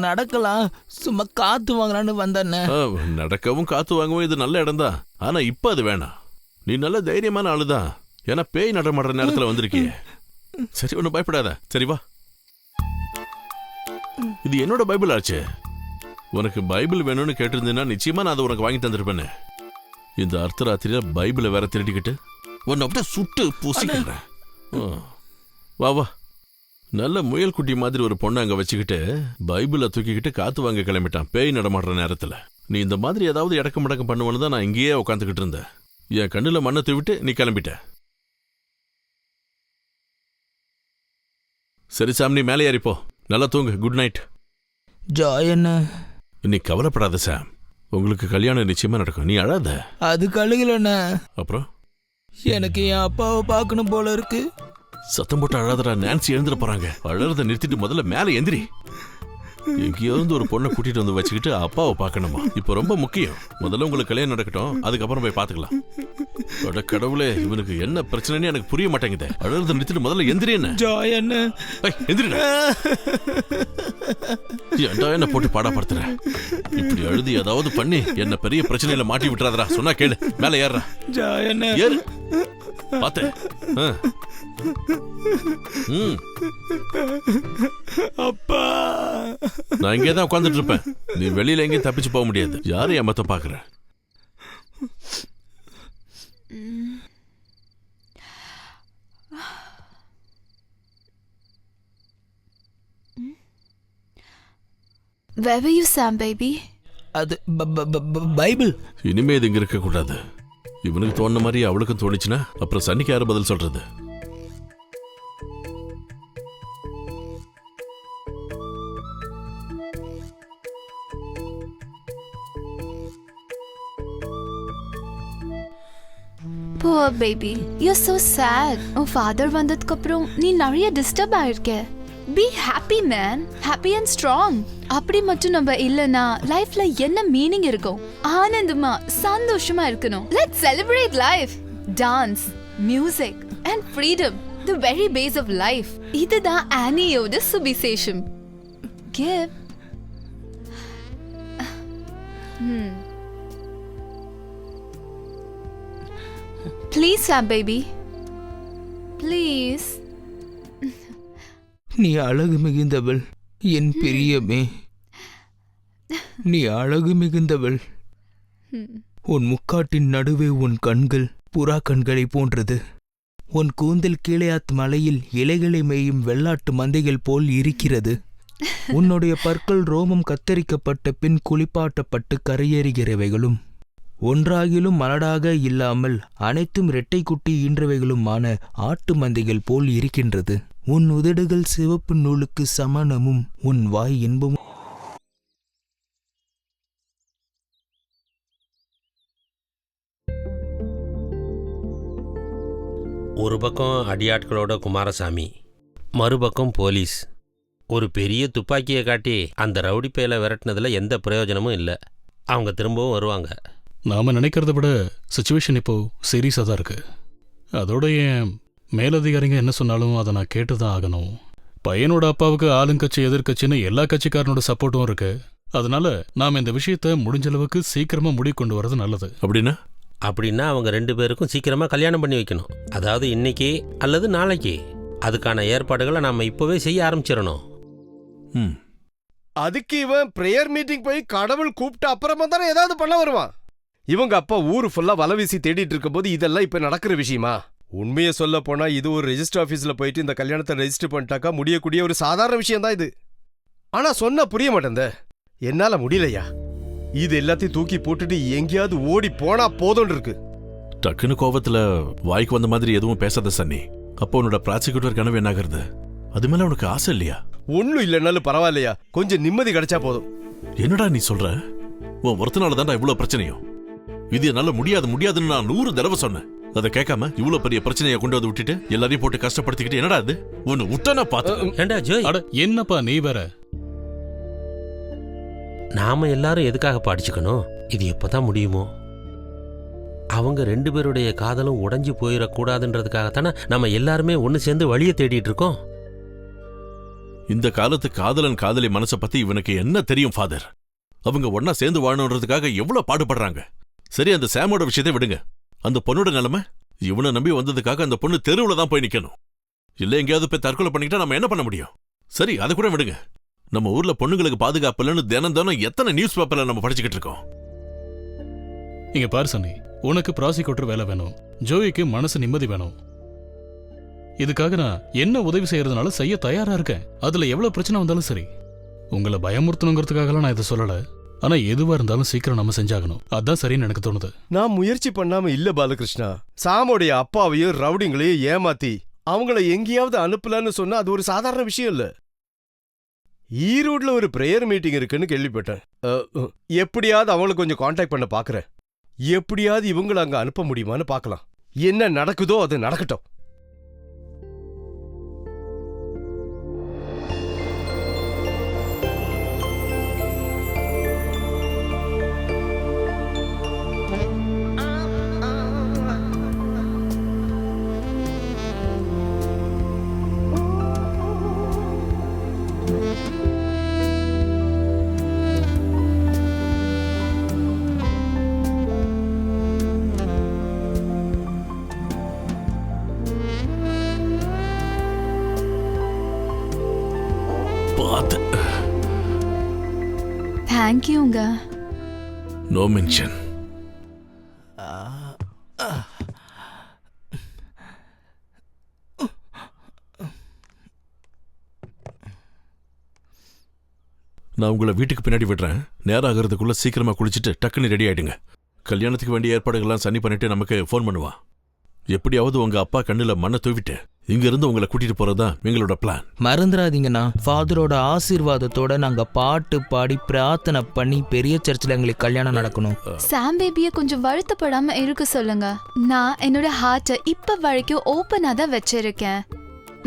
நடக்கலாம், சும்மா காத்து வாங்கலான்னு வந்தேன்னு. நடக்கவும் காத்து வாங்கவும் இது நல்ல இடம் தான். ஆனா இப்ப அது வேணாம். நீ நல்ல தைரியமான ஆளுதான். ஏன்னா பேய் நடமாடுற நேரத்துல வந்திருக்கிய. சரி, ஒன்னும் பயப்படாத. சரி வா. இது என்னோட பைபிள் ஆச்சு. உனக்கு பைபிள் வேணும்னு கேட்டிருந்தீங்கன்னா நிச்சயமா நான் அதை உனக்கு வாங்கி தந்திருப்பேன்னு. இந்த அர்த்தராத்திரியில பைபிளை வேற திருடிக்கிட்டு உன்னை அப்படியே சுட்டு பூசிக்கிறேன். வா வா. நல்ல முயல் குட்டி மாதிரி ஒரு பொண்ணை அங்க வச்சுக்கிட்டு பைபிளை தூக்கிக்கிட்டு காத்து வாங்க கிளம்பிட்டான் பேய் நடமாடுற நேரத்துல. நீ இந்த மாதிரி ஏதாவது இடக்கம் மடக்கம் பண்ணுவேன்னு தான் நான் இங்கேயே உட்காந்துக்கிட்டு இருந்தேன். என் கண்ணுல மண்ணை தூவிட்டு நீ கிளம்பிட்ட. சரி சாம், நீ மேலே ஏறிப்போ. நல்லா தூங்கு. Good night. ஜாய் என்ன? நீ கவலைப்படாத சாம், உங்களுக்கு கல்யாணம் நிச்சயமா நடக்கும். நீ அழாத. அது கழுகலண்ண. அப்புறம் எனக்கு என் அப்பாவை பார்க்கணும் போல இருக்கு. சத்தம் போட்டு அழாதடா, நான்சி எழுந்துட போறாங்க. அழறத நிறுத்திட்டு முதல்ல மேலே எந்திரி. எங்கேயோ இருந்து ஒரு பொண்ணை கூட்டிட்டு வந்து வச்சுக்கிட்டு அப்பாவை பார்க்கணுமா? இப்போ ரொம்ப முக்கியம். முதல்ல உங்களுக்கு கல்யாணம் நடக்கட்டும், அதுக்கப்புறம் போய் பார்த்துக்கலாம். அட கடவுளே, இவனுக்கு என்ன பிரச்சனைன்னு எனக்கு புரிய மாட்டேங்குது. அழறத நிறுத்திட்டு முதல்ல எந்திரி. என்ன ஜாய் என்ன? எந்திரிடா. ஏன்டா என்ன போட்டு பாடாப்படுத்துற? இப்படி அழுது ஏதாவது பண்ணி என்ன பெரிய பிரச்சனையில மாட்டி விட்டுறாதரா. சொன்னா கேளு. மேல ஏறா. ஜாய் என்ன? ஏறு. பாத்து. அப்பா, நான் இங்கே தான் உட்காந்துட்டு இருப்பேன். நீ வெளியில எங்கேயும் தப்பிச்சு போக முடியாது. யாரும் ஏமாத்த பாக்குற? Where were you, Sam baby? அது பைபிள். இனிமே இது இங்க இருக்க கூடாது. இவனுக்கு தோணுன மாதிரி அவளுக்கும் தோணுச்சுன்னா அப்புறம் சன்னிக்கு யாரு பதில் சொல்றது? Poor baby, you're so sad. உன் ஃபாதர் வந்ததுக்கு அப்புறம் நீ நிறைய டிஸ்டர்ப் ஆயிருக்க. Be happy man, happy and strong. அப்படி மட்டும் நம்ம இல்லனா லைஃப்ல என்ன மீனிங் இருக்கும்? ஆனந்தமா சந்தோஷமா இருக்கணும். Let's celebrate life. Dance, music and freedom, the very base of life. இதுதான் ஆனியோட சுவிசேஷம். Give. Please Sam baby, please. நீ அழகு மிகுந்தவள் என் பிரியமே, நீ அழகு மிகுந்தவள். உன் முக்காட்டின் நடுவே உன் கண்கள் புறா கண்களை போன்றது. உன் கூந்தல் கீழையாத் மலையில் இலைகளை மேயும் வெள்ளாட்டு மந்தைகள் போல் இருக்கிறது. உன்னுடைய பற்கள் ரோமம் கத்தரிக்கப்பட்ட பின் குளிப்பாட்டப்பட்டு கரையேறுகிறவைகளும் ஒன்றாகிலும் மலடாக இல்லாமல் அனைத்தும் இரட்டை குட்டி ஈன்றவைகளுமான ஆட்டு மந்தைகள் போல் இருக்கின்றது. உன் உதடுகள் சிவப்பு நூலுக்கு சமணமும் உன் வாய் இன்பமும். ஒரு பக்கம் அடியாட்களோட குமாரசாமி, மறுபக்கம் போலீஸ். ஒரு பெரிய துப்பாக்கியை காட்டி அந்த ரவுடி பேல விரட்டினதுல எந்த பிரயோஜனமும் இல்லை. அவங்க திரும்பவும் வருவாங்க. நாம நினைக்கிறத விட சுச்சுவேஷன் இப்போ சீரியஸாக தான் இருக்கு. அதோட என் மேலதிகாரிங்க என்ன சொன்னாலும் அதை நான் கேட்டு தான் ஆகணும். பையனோட அப்பாவுக்கு ஆளுங்கட்சி எதிர்கட்சின்னு எல்லா கட்சிக்காரனோட சப்போர்ட்டும் இருக்கு. அதனால நாம் இந்த விஷயத்த முடிஞ்ச அளவுக்கு சீக்கிரமா முடிவு கொண்டு வரது நல்லது. அப்படின்னா அவங்க 2 பேருக்கும் சீக்கிரமா கல்யாணம் பண்ணி வைக்கணும். அதாவது இன்னைக்கு அல்லது நாளைக்கு. அதுக்கான ஏற்பாடுகளை நாம இப்பவே செய்ய ஆரம்பிச்சிடணும். அதுக்கு இவன் பிரேயர் மீட்டிங் போய் கடவுள் கூப்பிட்ட அப்புறமா தானே ஏதாவது பண்ண வருவான். இவங்க அப்பா ஊரு ஃபுல்லா வலை வீசி தேடிட்டு இருக்கும்போது இதெல்லாம் இப்ப நடக்கிற விஷயமா? உண்மையை சொல்ல போனா இது ஒரு ரெஜிஸ்டர் ஆபீஸ்ல போயிட்டு இந்த கல்யாணத்தை ரெஜிஸ்டர் பண்ணிட்டாக்கா முடியக்கூடிய ஒரு சாதாரண விஷயம் தான் இது. ஆனா சொன்னா புரிய மாட்டேன். என்னால முடியலையா? இது எல்லாத்தையும் தூக்கி போட்டுட்டு எங்கேயாவது ஓடி போனா போதும் இருக்கு. டக்குன்னு கோவத்துல வாய்க்கு வந்த மாதிரி எதுவும் பேசாத சன்னி. அப்போ உன்னோட ப்ராசிக்யூட்டர் கனவு என்னாகிறது? அது மேல உனக்கு ஆசை இல்லையா? ஒன்னும் இல்லைன்னாலும் பரவாயில்லையா? கொஞ்சம் நிம்மதி கிடைச்சா போதும். என்னடா நீ சொல்ற? உன் ஒருத்தனால தான்டா இவ்வளவு பிரச்சனையும். இது என்னால முடியாதுன்னு நான் 100 தடவை சொன்னேன். அதை கேட்காம இவ்வளவு பெரிய பிரச்சனையை கொண்டு வந்து விட்டுட்டு எல்லாரையும் போட்டு கஷ்டப்படுத்திக்கிட்டு என்னடா இது? ஒன்னு விட்டனா பார்த்து. என்னப்பா நீ வேற? நாம எல்லாரும் எதுக்காக படிச்சுக்கணும்? இது எப்பதான் முடியுமோ? அவங்க 2 பேருடைய காதலும் உடைஞ்சு போயிடக்கூடாதுன்றதுக்காகத்தானே நம்ம எல்லாருமே ஒன்று சேர்ந்து வழியை தேடிட்டு இருக்கோம். இந்த காலத்து காதலன் காதலி மனசை பத்தி இவனுக்கு என்ன தெரியும் ஃபாதர்? அவங்க ஒன்னா சேர்ந்து வாழணுன்றதுக்காக எவ்வளவு பாடுபடுறாங்க. சரி, அந்த சாமோட விஷயத்தை விடுங்க. அந்த பொண்ணோட நிலைமை, இவனை நம்பி வந்ததுக்காக அந்த பொண்ணு தெருவுல தான் போய் நிக்கணும். இல்ல எங்கேயாவது போய் தற்கொலை பண்ணிக்கிட்டா நம்ம என்ன பண்ண முடியும்? சரி, அதை கூட விடுங்க. நம்ம ஊர்ல பொண்ணுங்களுக்கு பாதுகாப்பு இல்லைன்னு தினம் எத்தனை நியூஸ் பேப்பர்ல நம்ம படிச்சுக்கிட்டு இருக்கோம். இங்க பாரு சன்னி, உனக்கு ப்ராசிக்யூட்டர் வேலை வேணும், ஜோயிக்கு மனசு நிம்மதி வேணும். இதுக்காக நான் என்ன உதவி செய்யறதுனால செய்ய தயாரா இருக்கேன். அதுல எவ்வளவு பிரச்சனை வந்தாலும் சரி. உங்களை பயமுறுத்தணுங்கிறதுக்காகலாம் நான் இதை சொல்லல. ஆனா எதுவா இருந்தாலும் சீக்கிரம் நம்ம செஞ்சாகணும். அதான் சரின்னு எனக்கு தோணுது. நான் முயற்சி பண்ணாம இல்ல பாலகிருஷ்ணா. சாமோடைய அப்பாவையும் ரவுடிங்களையும் ஏமாத்தி அவங்கள எங்கேயாவது அனுப்பலன்னு சொன்னா அது ஒரு சாதாரண விஷயம் இல்ல. ஈரோட்ல ஒரு பிரேயர் மீட்டிங் இருக்குன்னு கேள்விப்பட்டேன். எப்படியாவது அவங்கள கொஞ்சம் கான்டாக்ட் பண்ண பாக்குறேன். எப்படியாவது இவங்களை அங்க அனுப்ப முடியுமான்னு பார்க்கலாம். என்ன நடக்குதோ அது நடக்கட்டும். தேங்க்யூங்க. No mention. நான் உங்களை வீட்டுக்கு பின்னாடி விடுறேன். நேரம் ஆகிறதுக்குள்ள சீக்கிரமா குளிச்சுட்டு டக்குன்னு ரெடி ஆயிடுங்க. கல்யாணத்துக்கு வேண்டிய ஏற்பாடுகள்லாம் சன்னி பண்ணிட்டு நமக்கு ஃபோன் பண்ணுவா. எப்படியாவது உங்க அப்பா கண்ணுல மண்ணை தூவிட்டு இங்க இருந்து உங்களை கூட்டிட்டு போறதா எங்களோட பிளான். மறந்துடாதீங்கண்ணா, ஃபாதரோட ஆசீர்வாதத்தோட நாங்க பாட்டு பாடி பிரார்த்தனை பண்ணி பெரிய சர்ச்சில் எங்களுக்கு கல்யாணம் நடக்கணும். சாம் பேபியை கொஞ்சம் வருத்தப்படாம இருக்க சொல்லுங்க. நான் என்னோட ஹார்ட்டை இப்ப வரைக்கும் ஓப்பனா தான் வச்சிருக்கேன்.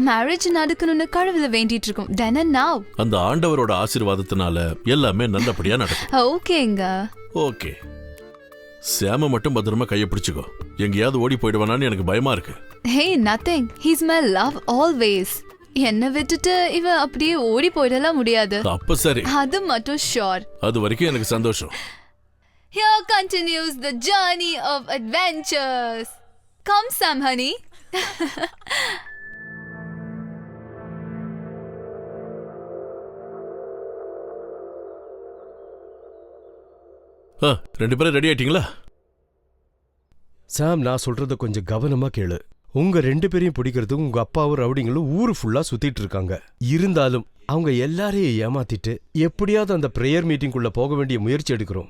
மேரேஜ் நடக்கணும்னு கடவுளை வேண்டிட்டு இருக்கோம். தென் அண்ட் நவ் அந்த ஆண்டவரோட ஆசீர்வாதத்தினால எல்லாமே நல்லபடியா நடக்கும். ஓகேங்க. ஓகே, சாம மட்டும் பத்திரமா கையை பிடிச்சுக்கோ. எங்கேயாவது ஓடி போயிடுவானான்னு எனக்கு பயமா இருக்கு. Hey, nothing. He's my love always. என்ன விட்டுட்டு இவன் அப்படியே ஓடி போயிடலாம் முடியாது. அப்ப சரி, அது மட்டும் ஷோர். அது வரைக்கும் எனக்கு சந்தோஷம். here continues the journey of adventures. Come, Sam, honey. ரெண்டு பேரும் ரெடி ஆயிட்டீங்களா? சாம், நான் சொல்றத கொஞ்சம் கவனமா கேளு. உங்க ரெண்டு பேரையும் பிடிக்கிறதுக்கு உங்க அப்பாவும் ரவுடிங்களும் ஊரு ஃபுல்லா சுத்திட்டு இருக்காங்க. இருந்தாலும் அவங்க எல்லாரையும் ஏமாத்திட்டு எப்படியாவது அந்த பிரேயர் மீட்டிங்குள்ள போக வேண்டிய முயற்சி எடுக்கிறோம்.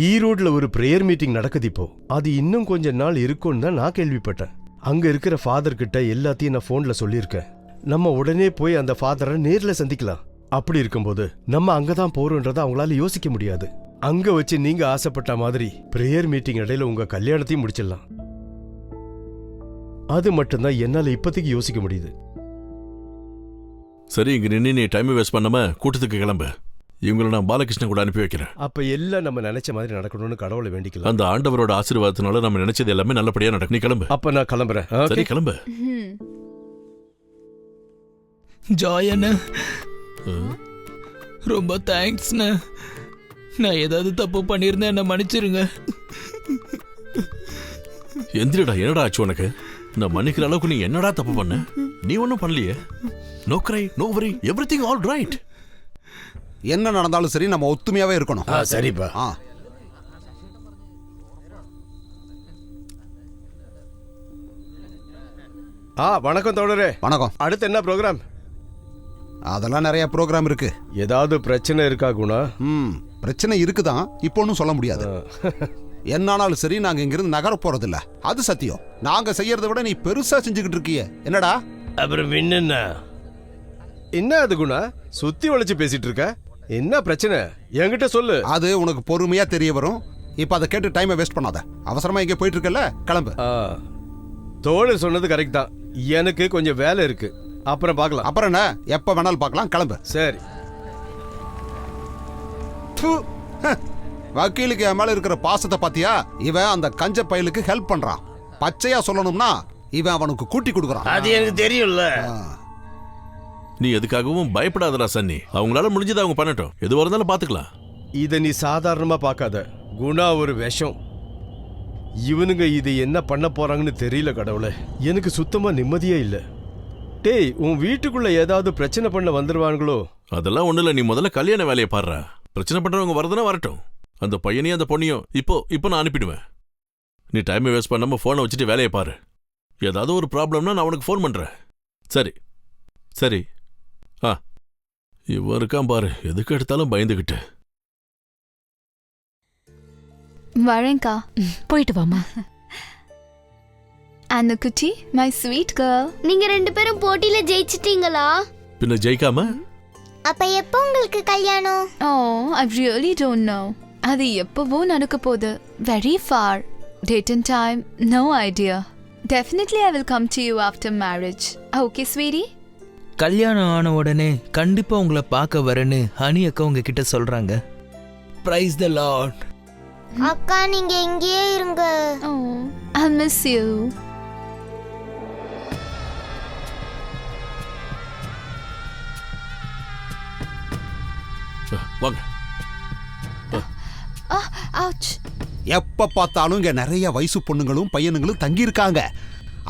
ஈரோட்ல ஒரு பிரேயர் மீட்டிங் நடக்குது இப்போ. அது இன்னும் கொஞ்ச நாள் இருக்கும்னு தான் நான் கேள்விப்பட்டேன். அங்க இருக்கிற ஃபாதர் கிட்ட எல்லாத்தையும் நான் போன்ல சொல்லியிருக்கேன். நம்ம உடனே போய் அந்த ஃபாதரை நேர்ல சந்திக்கலாம். அப்படி இருக்கும்போது நம்ம அங்கதான் போறோன்றதை அவங்களால யோசிக்க முடியாது. அங்க வச்சு நீங்க ஆசைப்பட்ட மாதிரி பிரேயர் மீட்டிங் இடையில உங்க கல்யாணத்தையும் முடிச்சிடலாம். அது மட்டும்தான் என்னால இப்போதைக்கு யோசிக்க முடியுது. சரி, இங்க நின்று நீ டைம் வேஸ்ட் பண்ணாம கூட்டத்துக்கு கிளம்பு. இவங்களை நான் பாலகிருஷ்ணன் கூட அனுப்பி வைக்கிறேன். அப்ப எல்லாம் நம்ம நினைச்ச மாதிரி நடக்கணும்னு கடவுளை வேண்டிக்கலாம். அந்த ஆண்டவரோட ஆசீர்வாதத்தினால நம்ம நினைச்சது எல்லாமே நல்லபடியா நடக்கும். நீ கிளம்பு. அப்ப நான் கிளம்புறேன். சரி, கிளம்பு. ஜாயண்ண, ரொம்ப தேங்க்ஸ்ண்ண. நான் ஏதாவது தப்பு பண்ணியிருந்தேன், என்ன மன்னிச்சிருங்க. எந்திரடா, என்னடா ஆச்சு உனக்கு? நான் மன்னிக்கிற அளவுக்கு நீ என்னடா தப்பு பண்ண? நீ ஒன்னும் பண்ணலையே. No cry, no worry, everything all right. என்ன நடந்தாலும் சரி, நம்ம ஒத்துமையாவே இருக்கணும். சரிப்பா. வணக்கம் தோழரே. வணக்கம். அடுத்து என்ன ப்ரோக்ராம்? அதெல்லாம் நிறைய ப்ரோக்ராம் இருக்கு. ஏதாவது பிரச்சனை இருக்கா குணா? பிரச்சனை இருக்குதான், இப்போ ஒன்றும் சொல்ல முடியாது. என்னானாலும் சரி, நாங்க இங்கிருந்து நகர போறதில்ல, அது சத்தியம். நாங்க செய்யறதை விட நீ பெருசா செஞ்சுக்கிட்டு இருக்கிய. என்னடா? அப்புறம் என்ன அது குணா? சுத்தி வளைச்சு பேசிட்டு இருக்க. என்ன பிரச்சனை என்கிட்ட சொல்லு. அது உனக்கு பொறுமையா தெரிய வரும். இப்ப அதை கேட்டு டைமை வேஸ்ட் பண்ணாத. அவசரமா இங்க போயிட்டு இருக்கல, கிளம்பு. தோழர் சொன்னது கரெக்ட் தான். எனக்கு கொஞ்சம் வேலை இருக்கு, அப்புறம் பார்க்கலாம். அப்புறம் என்ன, எப்ப வேணாலும் பார்க்கலாம், கிளம்பு. சரி. வக்கீலுக்கு என் மேல இருக்கிற பாசத்தை பாத்தியா? இவன் அந்த கஞ்ச பயலுக்கு ஹெல்ப் பண்றான். பச்சையா சொல்லணும்னா இவன் அவனுக்கு கூட்டி கொடுக்கறான். அது எனக்கு தெரியும்ல. நீ எதுக்காகவும் பயப்படாதடா சன்னி. அவங்களால முடிஞ்சதை அவங்க பண்ணட்டும். எதுவா இருந்தாலும் பாத்துக்கலாம். இத நீ சாதாரணமா பார்க்காத. குணா ஒரு விஷம். இவனுங்க இது என்ன பண்ண போறாங்கன்னு தெரியல கடவுளே. எனக்கு சுத்தமா நிம்மதியே இல்ல. டேய், உன் வீட்டுக்குள்ள ஏதாவது பிரச்சனை பண்ண வந்துருவானுங்களோ? அதெல்லாம் ஒண்ணு இல்ல. நீ முதல்ல கல்யாண வேலையை பாடுற. பிரச்சனை பண்றவங்க வரதுன்னா வரட்டும். அந்த பையனையும் அந்த பொண்ணையும் இப்போ நான் அனுப்பிடுவேன். நீ டைமை வேஸ்ட் பண்ணாம போனை வச்சுட்டு வேலையை பாரு. ஏதாவது ஒரு ப்ராப்ளம்னா நான் உனக்கு ஃபோன் பண்றேன். சரி சரி. இவன் இருக்கான் பாரு, எதுக்கு எடுத்தாலும் பயந்துகிட்டு. வரேன்க்கா. போயிட்டு வாமா. அண்ணு குட்டி, மை ஸ்வீட் கேர்ள். நீங்க ரெண்டு பேரும் போட்டியில ஜெயிச்சிட்டீங்களா? பின்ன ஜெயிக்காம? அப்ப எப்போ உங்களுக்கு கல்யாணம்? I really don't know. அது எப்பவோ நடக்க போகுது. Very far. Date and time no idea. Definitely I will come to you after marriage. Okay sweetie? கல்யாணம் ஆன உடனே கண்டிப்பா உங்களை பார்க்க வரேன்னு ஹனி அக்கா உங்ககிட்ட சொல்றாங்க. Praise the Lord. அக்கா, நீங்க இங்கேயே இருங்க. I miss you. வாங்க. எப்ப பார்த்தாலும் இங்க நிறைய வயசு பொண்ணுங்களும் பையனுங்களும் தங்கி இருக்காங்க.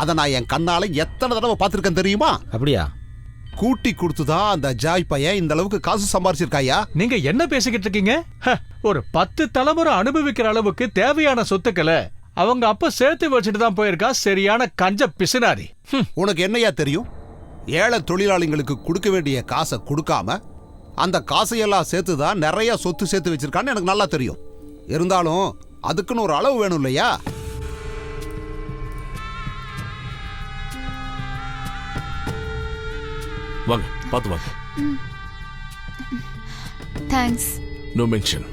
அத நான் என் கண்ணால எத்தனை தடவை பார்த்திருக்கேன் தெரியுமா? அப்படியா? கூட்டி கொடுத்துதான் அந்த ஜாய் பையன் இந்த அளவுக்கு காசு சம்பாரிச்சிருக்காயா? நீங்க என்ன பேசிக்கிட்டு இருக்கீங்க? ஒரு 10 தலைமுறை அனுபவிக்கிற அளவுக்கு தேவையான சொத்துக்களை அவங்க அப்ப சேர்த்து வச்சுட்டு தான் போயிருக்கா. சரியான கஞ்ச பிசுனாரி. உனக்கு என்னையா தெரியும்? ஏழை தொழிலாளிகளுக்கு கொடுக்க வேண்டிய காசை கொடுக்காம அந்த காசையெல்லாம் சேர்த்து தான் நிறைய சொத்து சேர்த்து வச்சிருக்கான்னு எனக்கு நல்லா தெரியும். இருந்தாலும் அதுக்குன்னு ஒரு அளவு வேணும் இல்லையா? வாங்க, பார்த்து வாங்க. தேங்க்ஸ். No mention.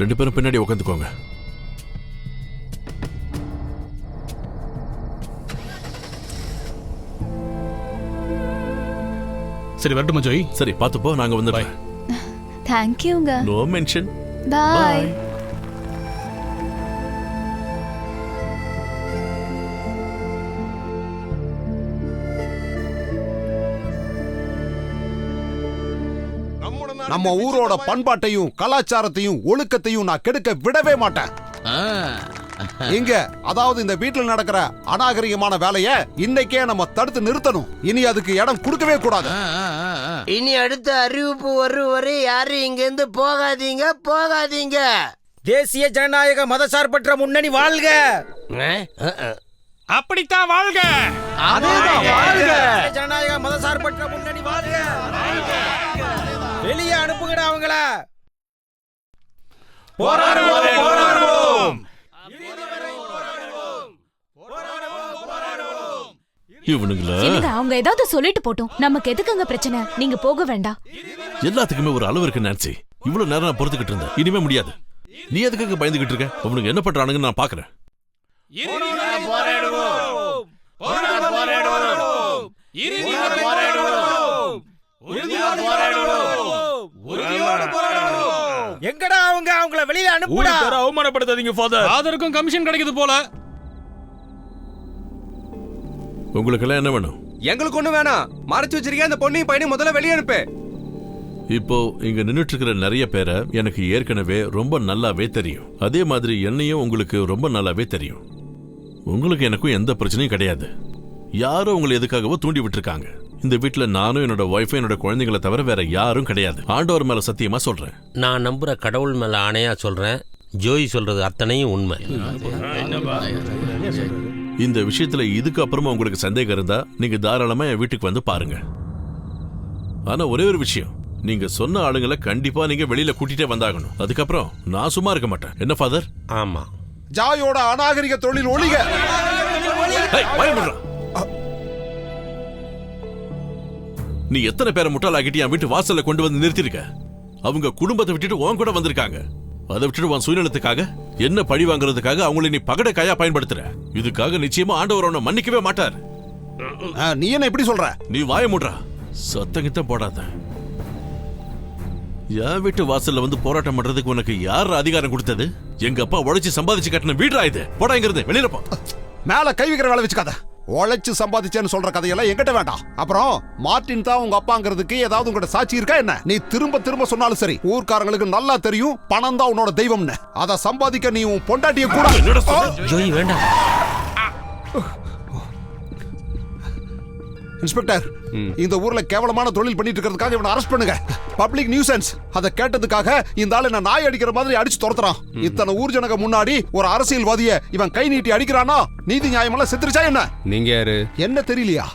ரெண்டு பேரும் பின்னாடி உட்காந்துக்கோங்க. சரி, வரட்டுமா ஜோய்? சரி, பார்த்துப்போ. நாங்க வந்து தேங்க்யூங்க. No mention. பாய். நம்ம ஊரோட பண்பாட்டையும் கலாச்சாரத்தையும் ஒழுக்கத்தையும் நான் கெடுக்க விடவே மாட்டேன். இங்க அதாவது இந்த வீட்டுல நடக்கிற அநாகரிகமான வேலைய இன்னைக்கே நம்ம தடுத்து நிறுத்தணும். இனி அதுக்கு இடம் கொடுக்கவே கூடாது. இனி அடுத்த அறிவிப்பு வரும் வரை யாரும் இங்க இருந்து போகாதீங்க. தேசிய ஜனநாயக மதசார்பற்ற முன்னணி வாழ்க. அப்படித்தான் வாழ்க. ஜனநாயக மதசார்பற்ற முன்னணி வாழ்க. வெளியே அனுப்புங்கடா அவங்கள. போராடுவோம். என்னங்க அவங்க ஏதாவது சொல்லிட்டு போட்டோம், நமக்கு எதுக்குங்க பிரச்சனை? நீங்க போக வேண்டாம். எல்லாத்துக்குமே ஒரு அளவு இருக்கு நான்சி. இவ்வளவு நேரம் நான் பொறுத்துக்கிட்டு இருந்தேன், இனிமே முடியாது. நீ எதுக்கு பயந்துகிட்டு இருக்க? அவனுக்கு என்ன பண்றானுங்கன்னு நான் பாக்குறேன். எங்கடா அவங்க? அவங்கள வெளியில அனுப்புடா. அவமானப்படுத்தாதீங்க ஃபாதர். ஃபாதருக்கும் கமிஷன் கிடைக்குது போல. உங்களுக்கு எல்லாம் என்ன வேணும்? எங்களுக்கு ஒண்ணு வேணாம். மறைச்சு வச்சிருக்கேன் அந்த பொண்ணையும் பையனையும் முதல்ல வெளியே அனுப்பு. இப்போ இங்க நின்னுட்டு இருக்கிற நிறைய பேரை எனக்கு ஏற்கனவே ரொம்ப நல்லாவே தெரியும். அதே மாதிரி என்னையும் உங்களுக்கு ரொம்ப நல்லாவே தெரியும். உங்களுக்கு எனக்கும் எந்த பிரச்சனையும் கிடையாது. யாரும் உங்களை எதுக்காகவோ தூண்டி விட்டுருக்காங்க. இந்த வீட்டுல நானும் என்னோட ஒய்ஃபும் என்னோட குழந்தைங்களை தவிர வேற யாரும் கிடையாது. ஆண்டவர் மேல சத்தியமா சொல்றேன். நான் நம்புற கடவுள் மேல ஆணையா சொல்றேன், ஜோய் சொல்றது அத்தனையும் உண்மை. இந்த விஷயத்துல இதுக்கு அப்புறமா உங்களுக்கு சந்தேகம் இருந்தா நீங்க தாராளமா என் வீட்டுக்கு வந்து பாருங்க. ஆனா ஒரே ஒரு விஷயம், நீங்க சொன்ன ஆளுங்களை கண்டிப்பா நீங்க வெளியில கூட்டிட்டே வந்தாகணும். அதுக்கப்புறம் நான் சும்மா இருக்க மாட்டேன். என்ன ஃபாதர்? ஆமா. ஜாயோட அநாகரிக தொழில் ஒழிக. நீ எத்தனை பேரை முட்டாளாக்கிட்டு என் வீட்டு வாசல்ல கொண்டு வந்து நிறுத்திருக்க? அவங்க குடும்பத்தை விட்டுட்டு உன் கூட வந்திருக்காங்க. அதை விட்டுட்டு உன் சுயநலத்துக்காக என்ன பழி வாங்குறதுக்காக அவங்களை நீ பகடை கையா பயன்படுத்துற. இதுக்காக நிச்சயமா ஆண்டவர் உன்னை மன்னிக்கவே மாட்டார். நீ என்ன இப்படி சொல்ற? நீ வாய மூடுறா, சத்தங்கிட்ட போடாத. என் வீட்டு வாசல்ல வந்து போராட்டம் பண்றதுக்கு உனக்கு யார் அதிகாரம் கொடுத்தது? எங்க அப்பா உழைச்சு சம்பாதிச்சு கட்டின வீடா இது. போடா இங்க இருந்து, வெளியில போ. மேல கை வைக்கிற வேலை வச்சுக்காத. உழைச்சு சம்பாதிச்சேன்னு சொல்ற கதையெல்லாம் எங்கிட்ட வேண்டாம். அப்புறம் மார்ட்டின் தான் உங்க அப்பாங்கிறதுக்கு ஏதாவது உங்கள்ட்ட சாட்சி இருக்கா என்ன? நீ திரும்ப திரும்ப சொன்னாலும் சரி, ஊர்க்காரங்களுக்கு நல்லா தெரியும் பணம் தான் உன்னோட தெய்வம்னு. அதை சம்பாதிக்க நீ உன் பொண்டாட்டிய கூட. ஜோய் வேண்டாம். இன்ஸ்பெக்டர், இந்த ஊர்ல கேவலமான தொழில் பண்ணிட்டு இருக்கிறதுக்காக இவனை அரெஸ்ட் பண்ணுங்க. Public nuisance. அதை கேட்டதுக்காக இந்த ஆளு என்ன நாய் அடிக்கிற மாதிரி அடிச்சு துரத்துறான். இத்தனை ஊர் ஜனங்க முன்னாடி ஒரு அரசியல்வாதிய இவன் கை நீட்டி அடிக்கிறானா? நீதி நியாயமெல்லாம் செத்துருச்சா என்ன? நீங்க யாரு? என்ன தெரியலையா?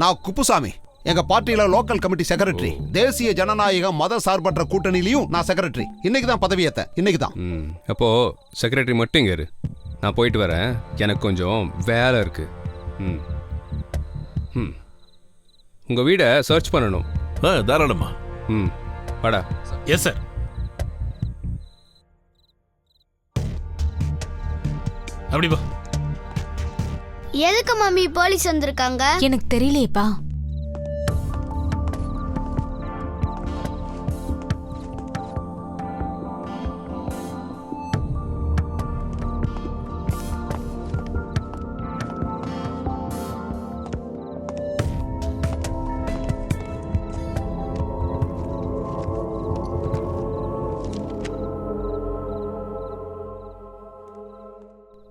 நான் குப்புசாமி. எங்க பார்ட்டியில லோக்கல் கமிட்டி செக்ரட்டரி. தேசிய ஜனநாயக மத சார்பற்ற கூட்டணியிலையும் நான் செக்ரட்டரி. இன்னைக்கு தான் பதவியேத்த. இன்னைக்கு தான். அப்போ செக்ரட்டரி மட்டும் இங்க இரு, நான் போயிட்டு வரேன். எனக்கு கொஞ்சம் வேலை இருக்கு. உங்க வீடை சர்ச் பண்ணணும். தாராளமா. வாடா. Yes sir. அப்படி போ. எதுக்கு மம்மி போலீஸ் வந்திருக்காங்க? எனக்கு தெரியலையேப்பா.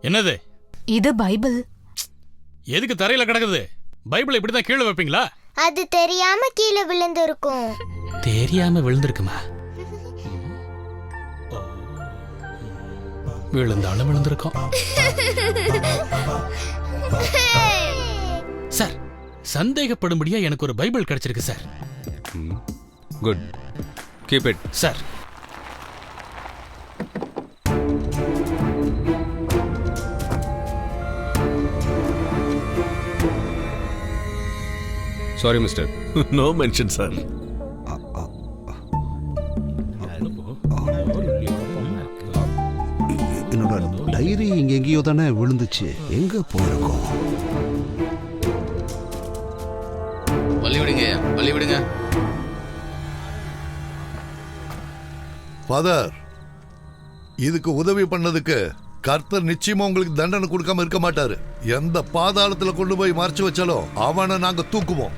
என்னது இது? பைபிள். எதுக்கு தரையில கிடக்குது? பைபிள் இப்படிதான் கீழே வைப்பீங்களா? அது தெரியாம கீழே விழுந்து இருக்கும். தெரியாம விழுந்திருக்குமா? விழுந்தாலும் விழுந்திருக்கும். சார், சந்தேகப்படும்படியா எனக்கு ஒரு பைபிள் கிடைச்சிருக்கு sir. Good, keep it. Sir, sorry mister. No mention sir. என்னோட டைரி இங்க எங்கேயோ தானே விழுந்துச்சு. எங்க போயிருக்கோம்? வழி விடுங்க. ஃபாதர், இதுக்கு உதவி பண்ணதுக்கு கர்த்தர் நிச்சயமா உங்களுக்கு தண்டனை கொடுக்காம இருக்க மாட்டாரு. எந்த பாதாளத்துல கொண்டு போய் மறைச்சு வச்சாலும் அவனை நாங்க தூக்குவோம்.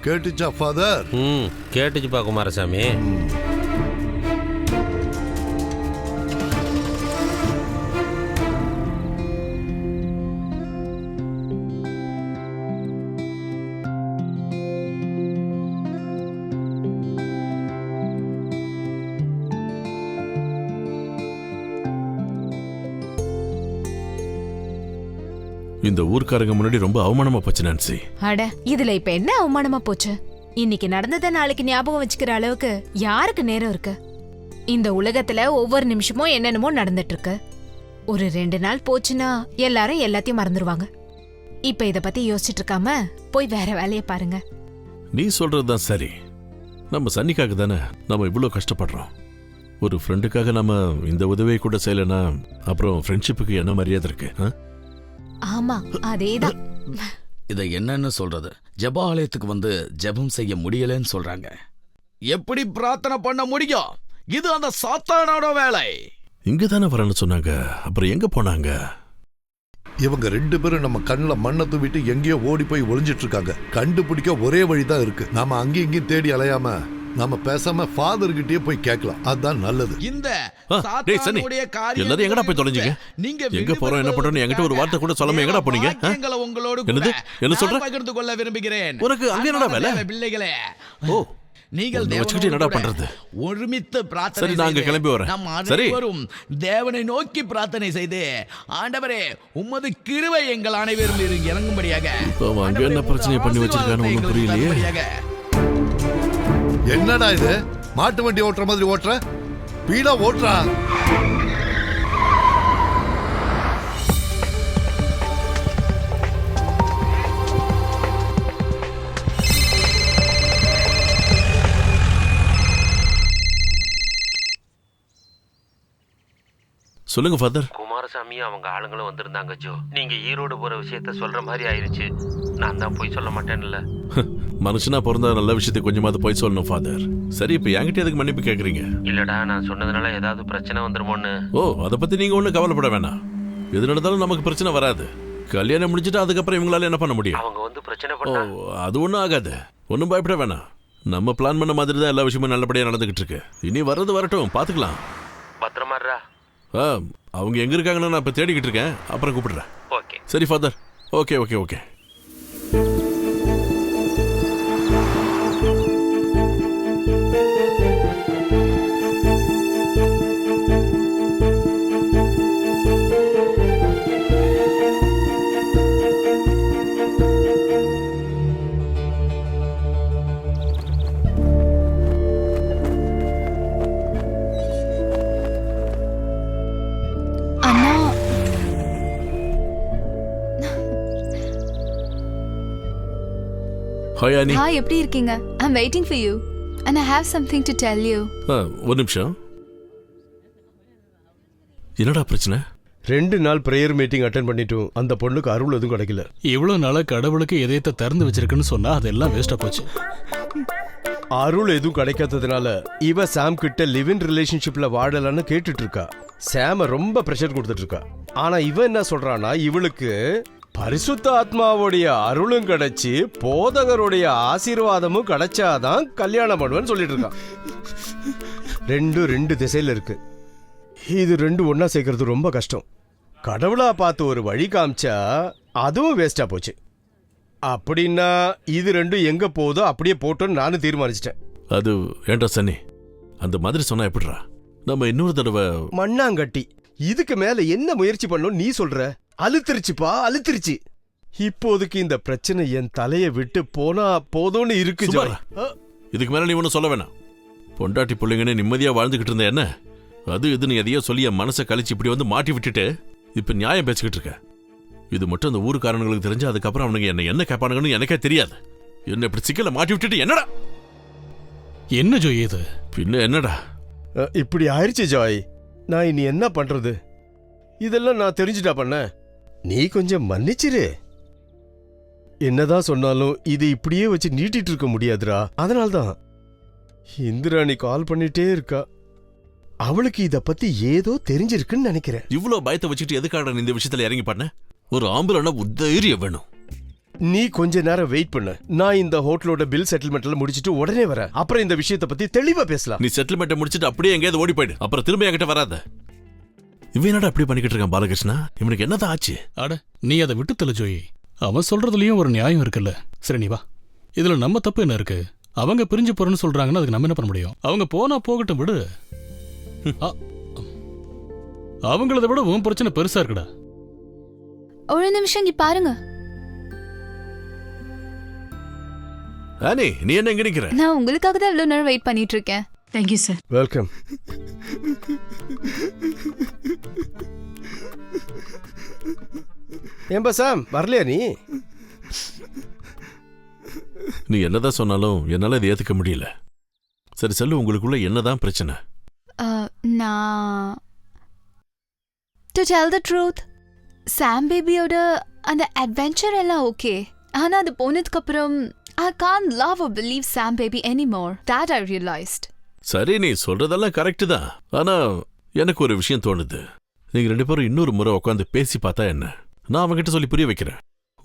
கேட்டுச்சா ஃபாதர்? கேட்டுச்சுப்பா குமாரசாமி. இந்த ஊர்க்காரங்க முன்னாடி ரொம்ப அவமானமா போச்சு நான்சி. அட இதுல இப்ப என்ன அவமானமா போச்சு? இன்னைக்கு நடந்ததை நாளைக்கு ஞாபகம் வச்சுக்கிற அளவுக்கு யாருக்கு நேரம் இருக்கு? இந்த உலகத்துல ஒவ்வொரு நிமிஷமும் என்னென்னமோ நடந்துட்டு இருக்கு. ஒரு 2 நாள் போச்சுன்னா எல்லாரும் எல்லாத்தையும் மறந்துடுவாங்க. இப்ப இத பத்தி யோசிச்சுட்டு இருக்காம போய் வேற வேலையை பாருங்க. நீ சொல்றதுதான் சரி. நம்ம சன்னிக்காக தானே நம்ம இவ்வளவு கஷ்டப்படுறோம். ஒரு ஃப்ரெண்டுக்காக நம்ம இந்த உதவியை கூட செய்யலனா அப்புறம் ஃப்ரெண்ட்ஷிப்புக்கு என்ன மரியாதை இருக்கு? ஆமா, அதேதான். இதை என்னன்னு சொல்றது? ஜெப ஆலயத்துக்கு வந்து ஜெபம் செய்ய முடியலன்னு சொல்றாங்க. எப்படி பிரார்த்தனை பண்ண முடியும்? இது அந்த சாத்தானோட வேலை. இங்க தானே வரேன்னு சொன்னாங்க, அப்புறம் எங்க போனாங்க? இவங்க 2 பேரும் நம்ம கண்ணில் மண்ணை தூவிட்டு எங்கேயோ ஓடி போய் ஒளிஞ்சிட்டு இருக்காங்க. கண்டுபிடிக்க ஒரே வழிதான் இருக்கு. நாம அங்கேயும் இங்கேயும் தேடி அலையாம நாம பேசாம ஃபாதர் கிட்டயே போய் கேட்கலாம். அதுதான் நல்லது. இந்த எல்லாரும் எங்கடா போய் தொலைஞ்சீங்க? எங்க போறோம், என்ன பண்றோம் என்கிட்ட ஒரு வார்த்தை கூட சொல்லாம எங்கடா போனீங்க? என்னது? என்ன சொல்ற? பகிர்ந்து கொள்ள விரும்புகிறேன். உனக்கு அங்க என்னடா வேலை? பிள்ளைகளே, ஓ, நீங்கள் என்னடா பண்றது? ஒருமித்து பிரார்த்தனை சரி, நாங்க கிளம்பி வரேன். நம் அனைவரும் தேவனை நோக்கி பிரார்த்தனை செய்து, ஆண்டவரே உமது கிருபை எங்கள் அனைவரும் இறங்கும்படியாக. அங்க என்ன பிரச்சனை பண்ணி வச்சிருக்கான்னு ஒண்ணும் புரியலையே. என்னடா இது? மாட்டு வண்டி ஓட்டுற மாதிரி ஓட்டுற? ஸ்பீடா ஓட்டுறா. சொல்லுங்க ஃபாதர். குமாரசாமியும் அவங்க ஆளுங்களும் வந்திருந்தாங்க ஜோ. நீங்க ஈரோடு போற விஷயத்த சொல்ற மாதிரி ஆயிருச்சு. நான் தான் போய் சொல்ல மாட்டேன்ல. மனுஷனா பிறந்தா நல்ல விஷயத்தை கொஞ்சமாவது போய் சொல்லணும் ஃபாதர். சரி, இப்ப என்கிட்ட எதுக்கு மன்னிப்பு கேக்குறீங்க? இல்லடா, நான் சொன்னதுனால ஏதாவது பிரச்சனை வந்துருமோன்னு. ஓ, அதை பத்தி நீங்க ஒண்ணும் கவலைப்பட வேணாம். எது நடந்தாலும் நமக்கு பிரச்சனை வராது. கல்யாணம் முடிஞ்சிட்டு அதுக்கப்புறம் இவங்களால என்ன பண்ண முடியும்? அவங்க வந்து பிரச்சனை பண்ணா அது ஒண்ணும் ஆகாது. ஒன்னும் பயப்பட வேணாம். நம்ம பிளான் பண்ண மாதிரி தான் எல்லா விஷயமும் நல்லபடியா நடந்துகிட்டு இருக்கு. இனி வர்றது வரட்டும், பாத்துக்கலாம். பத்திரமாடுறா. அவங்க எங்க இருக்காங்கன்னு நான் இப்ப தேடிக்கிட்டு இருக்கேன். அப்புறம் கூப்பிடுறேன். ஓகே. சரி father. Okay okay okay. Hi Annie. Hi, எப்படி இருக்கீங்க? I'm waiting for you and I have something to tell you. ஒரு நிமிஷம். என்னடா பிரச்சனை? 2 நாள் பிரேயர் மீட்டிங் அட்டெண்ட் பண்ணிட்டும் அந்த பொண்ணுக்கு அருள் எதுவும் கிடைக்கல. இவ்வளவு நாளா கடவுளுக்கு இதயத்தை திறந்து வச்சிருக்குன்னு சொன்னா அதெல்லாம் வேஸ்டா போச்சு. அருள் எதுவும் கிடைக்காததுனால இவ சாம் கிட்ட லிவ் இன் ரிலேஷன்ஷிப்ல வாழலான்னு கேட்டுட்டு இருக்கா. சாம ரொம்ப பிரஷர் கொடுத்துட்டு இருக்கா. ஆனா இவ என்ன சொல்றானா, இவளுக்கு பரிசுத்த ஆத்மாவுடைய அருளும் கிடைச்சி போதகருடைய ஆசீர்வாதமும் கிடைச்சாதான் கல்யாணம் பண்ணுவேன்னு சொல்லிட்டு இருக்கான். 2 திசையில இருக்கு. இது 2 ஒன்னா சேர்க்கறது ரொம்ப கஷ்டம். கடவுளா பார்த்து ஒரு வழி காமிச்சா அதுவும் வேஸ்டா போச்சு. அப்படின்னா இது 2 எங்க போதோ அப்படியே போட்டோன்னு நானும் தீர்மானிச்சிட்டேன். அது ஏண்டா சன்னி, அந்த மாதிரி சொன்னா எப்படிரா? நம்ம இன்னொரு தடவை மண்ணாங்கட்டி. இதுக்கு மேல என்ன முயற்சி பண்ணணும் நீ சொல்ற? அழுத்திருச்சுப்பா, அழுத்திருச்சு. இப்போதைக்கு இந்த பிரச்சனை என் தலையை விட்டு போனா போதும்னு இருக்கு. இதுக்கு மேல நீ ஒன்னும் சொல்ல வேணாம். பொண்டாட்டி பிள்ளைங்கன்னு நிம்மதியா வாழ்ந்துகிட்டு இருந்த என்ன அது இதுன்னு எதையோ சொல்லி என் மனசை கழிச்சு இப்படி வந்து மாட்டி விட்டுட்டு இப்ப நியாயம் பேசிக்கிட்டு இருக்க. இது மட்டும் அந்த ஊருக்காரங்களுக்கு தெரிஞ்சு அதுக்கப்புறம் அவனுங்க என்ன கேட்பானுங்கன்னு எனக்கே தெரியாது. என்ன இப்படி சிக்கல மாட்டி விட்டுட்டு என்னடா என்ன ஜோய் இது? பின்ன என்னடா இப்படி ஆயிடுச்சு ஜாய். நான் இனி என்ன பண்றது? இதெல்லாம் நான் தெரிஞ்சுட்டா பண்ண. நீ கொஞ்சம் மன்னிச்சிரு. என்னதான் சொன்னாலும் இது இப்படியே வச்சு நீட்டிட்டு இருக்க முடியாதுடா. அதனால்தான் இந்திராணி கால் பண்ணிட்டே இருக்கா. அவளுக்கு இத பத்தி ஏதோ தெரிஞ்சிருக்குன்னு நினைக்கிறேன். இவ்வளவு பயத்தை வச்சுட்டு எதுக்காக இந்த விஷயத்துல இறங்கி பண்ண? ஒரு ஆம்பளை தைரியம் வேணும். நீ கொஞ்ச நேரம் வெயிட் பண்ணு. நான் இந்த ஹோட்டலோட பில் செட்டில்மெண்ட்ல முடிச்சிட்டு உடனே வரேன். அப்புறம் இந்த விஷயத்தை பத்தி தெளிவா பேசலாம். நீ செட்டில்மெண்ட்டை முடிச்சிட்டு அப்படியே எங்கேயாவது ஓடி போயிடு. அப்புறம் திரும்ப என்கிட்ட வராத. இவன் என்னடா அப்படி பண்ணிக்கிட்டு இருக்கான் பாலகிருஷ்ணா? இவனுக்கு என்னதான் ஆச்சு? அட நீ அதை விட்டு தள்ள ஜோயி. அவன் சொல்றதுலயும் ஒரு நியாயம் இருக்குல்ல. சரி நீ வா. இதுல நம்ம தப்பு என்ன இருக்கு? அவங்க பிரிஞ்சு போறேன்னு சொல்றாங்கன்னா அதுக்கு நம்ம என்ன பண்ண முடியும்? அவங்க போனா போகட்டும் விடு. அவங்களத விட உன் பிரச்சனை பெருசா இருக்குடா. ஒரு நிமிஷம் இங்க பாருங்க. ஆனி நீ என்ன எங்க நிக்கிற? நான் உங்களுக்காக தான் இவ்வளவு நேரம் வெயிட் பண்ணிட்டு இருக்கேன். Thank you sir. வெல்கம். ஏம்பா சாம் வரலையா நீ? நீ என்னதான் சொன்னாலும் என்னால இதை ஏத்துக்க முடியல. சரி சொல்லு, உங்களுக்குள்ள என்னதான் பிரச்சனை? நான் டு டெல் த ட்ரூத், சாம் பேபியோட அந்த அட்வென்ச்சர் எல்லாம் ஓகே. ஆனா அது போனதுக்கு அப்புறம் I can't love or believe Sam baby anymore. That I realized. சரி நீ சொல்றதெல்லாம் கரெக்ட் தான். ஆனா எனக்கு ஒரு விஷயம் தோணுது. நீங்க ரெண்டு பேரும் இன்னொரு முறை உட்காந்து பேசி பார்த்தா என்ன? நான் அவன்கிட்ட சொல்லி புரிய வைக்கிறேன்.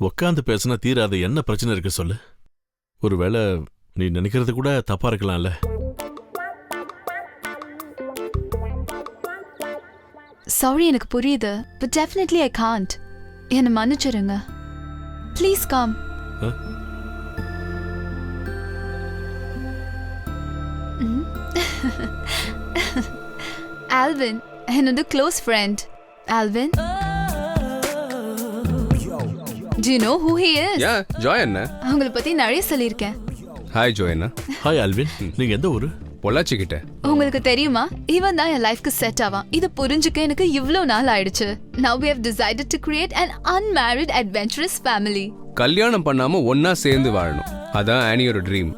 உட்காந்து பேசினா தீராத என்ன பிரச்சனை இருக்கு சொல்லு. ஒருவேளை நீ நினைக்கிறது கூட தப்பா இருக்கலாம்ல. Sorry, எனக்கு புரியுது. But definitely I can't. என்னை மன்னிச்சிருங்க. Please come. Alvin, என்னோட close friend. Alvin, do you know who he is? Yeah, Joy அண்ணா. அவங்கள பத்தி நிறைய சொல்லியிருக்கேன். ஹாய் ஜோய் அண்ணா. Hi Alvin. நீங்க எந்த ஊரு? பொள்ளாச்சி கிட்ட. உங்களுக்கு தெரியுமா, இவன் தான் என் லைஃப்க்கு செட் ஆவான். இது புரிஞ்சுக்க எனக்கு இவ்ளோ நாள் ஆயிடுச்சு. Now we have decided to create an unmarried adventurous family. கல்யாணம் பண்ணாம ஒன்னா சேர்ந்து வாழணும். அதான் ஆனியோட ட்ரீம்.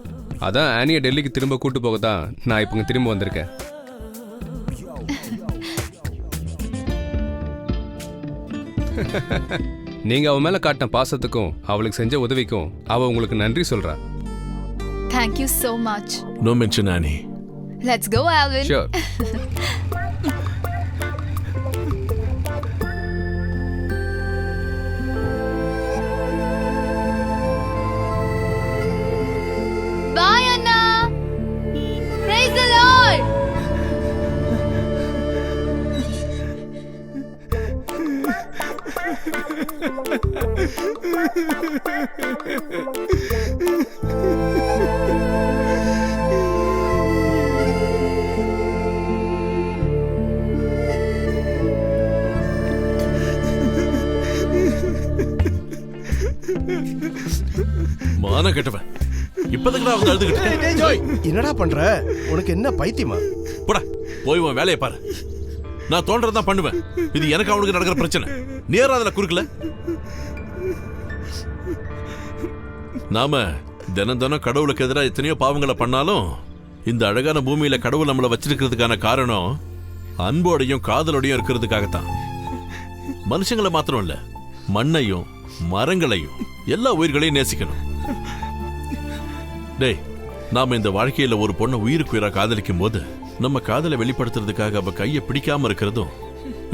அதான் ஆனியை டெல்லிக்கு திரும்ப கூட்டு போக தான் நான் இப்போ திரும்ப வந்திருக்கேன். நீங்க அவ மேல காட்டின பாசத்துக்கும் அவளுக்கு செஞ்ச உதவிக்கும் அவ உங்களுக்கு நன்றி சொல்றா. Thank you so much. No mention Annie. Let's go, Alvin. Sure. Bye, Anna. Praise the Lord. மான கெட்டவன். இப்போதுக்கு நான் அழுதுகிட்டு. ஜோய் என்னடா பண்ற? உனக்கு என்ன பைத்தியமா? போடா போய் உன் வேலையை பாரு. நான் தோன்றதான் பண்ணுவேன். இது எனக்கு அவனுக்கு நடக்கிற பிரச்சனை. நேரா அதுல குறுக்கல. நாம தினம் தினம் கடவுளுக்கு எதிராக எத்தனையோ பாவங்களை பண்ணாலும் இந்த அழகான பூமியில கடவுள் நம்மளை வச்சிருக்கிறதுக்கான காரணம் அன்போடையும் காதலோடையும் இருக்கிறதுக்காகத்தான். மனுஷங்களை மாத்திரம் இல்ல, மண்ணையும் மரங்களையும் எல்லா உயிர்களையும் நேசிக்கணும். டேய், நாம இந்த வாழ்க்கையில ஒரு பொண்ணை உயிருக்கு உயிரா காதலிக்கும் போது நம்ம காதலை வெளிப்படுத்துறதுக்காக அவ கையை பிடிக்காம இருக்கிறதும்,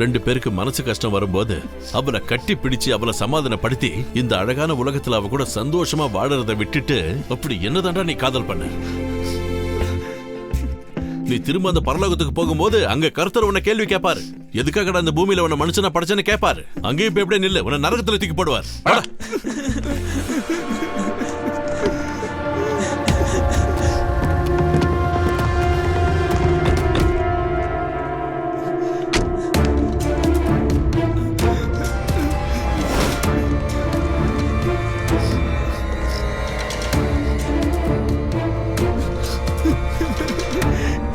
ரெண்டு பேருக்கு மனசு கஷ்டம் வரும்போது அவளை கட்டி பிடிச்சு அவளை சமாதானப்படுத்தி இந்த அழகான உலகத்துல அவ கூட சந்தோஷமா வாழறதை விட்டுட்டு அப்படி என்னதாண்டா நீ காதல் பண்ண? நீ திரும்ப அந்த பரலோகத்துக்கு போகும்போது அங்க கர்த்தர் உன்னை கேள்வி கேட்பாரு. எதுக்காக அந்த பூமியில உன்னை மனுஷனா படைச்சேன்னு கேட்பாரு. அங்கேயும் இப்ப எப்படியே நில்லு, உன்னை நரகத்துல தூக்கி போடுவார்.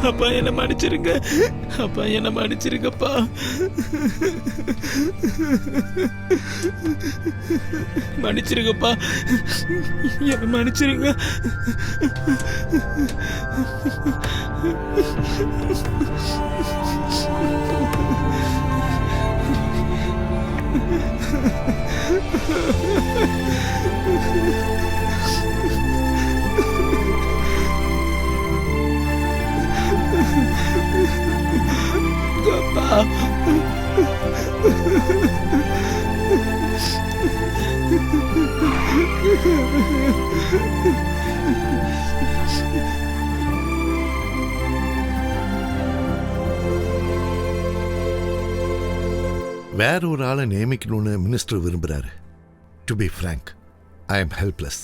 அப்பா என்ன மன்னிச்சிருங்க. அப்பா என்ன மன்னிச்சிருங்கப்பா. மன்னிச்சிருங்கப்பா. என்ன மன்னிச்சிருங்க. அப்பா வேற ஒரு ஆளை நியமிக்கணும்னு மினிஸ்டர் விரும்புறாரு. To be frank, I am helpless.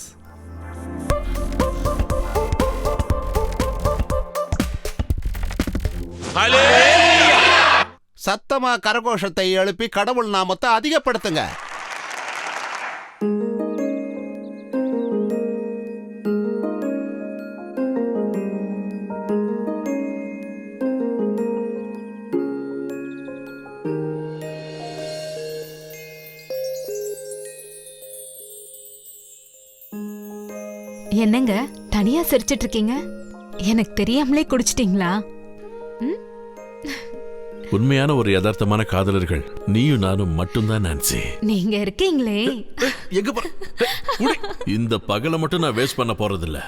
சத்தமா கரகோஷத்தை எழுப்பி கடவுள் நாமத்தை அதிகப்படுத்துங்க. என்னங்க தனியா சிரிச்சிட்டு இருக்கீங்க? எனக்கு தெரியாமலே குடிச்சிட்டீங்களா? உண்மையான ஒரு யதார்த்தமான காதலர்கள் நீயும் நானும் மட்டும்தான் நான்சி. நீங்க இருக்கீங்களே. எங்க இந்த பகலை மட்டும் நான் வேஸ்ட் பண்ண போறதில்ல.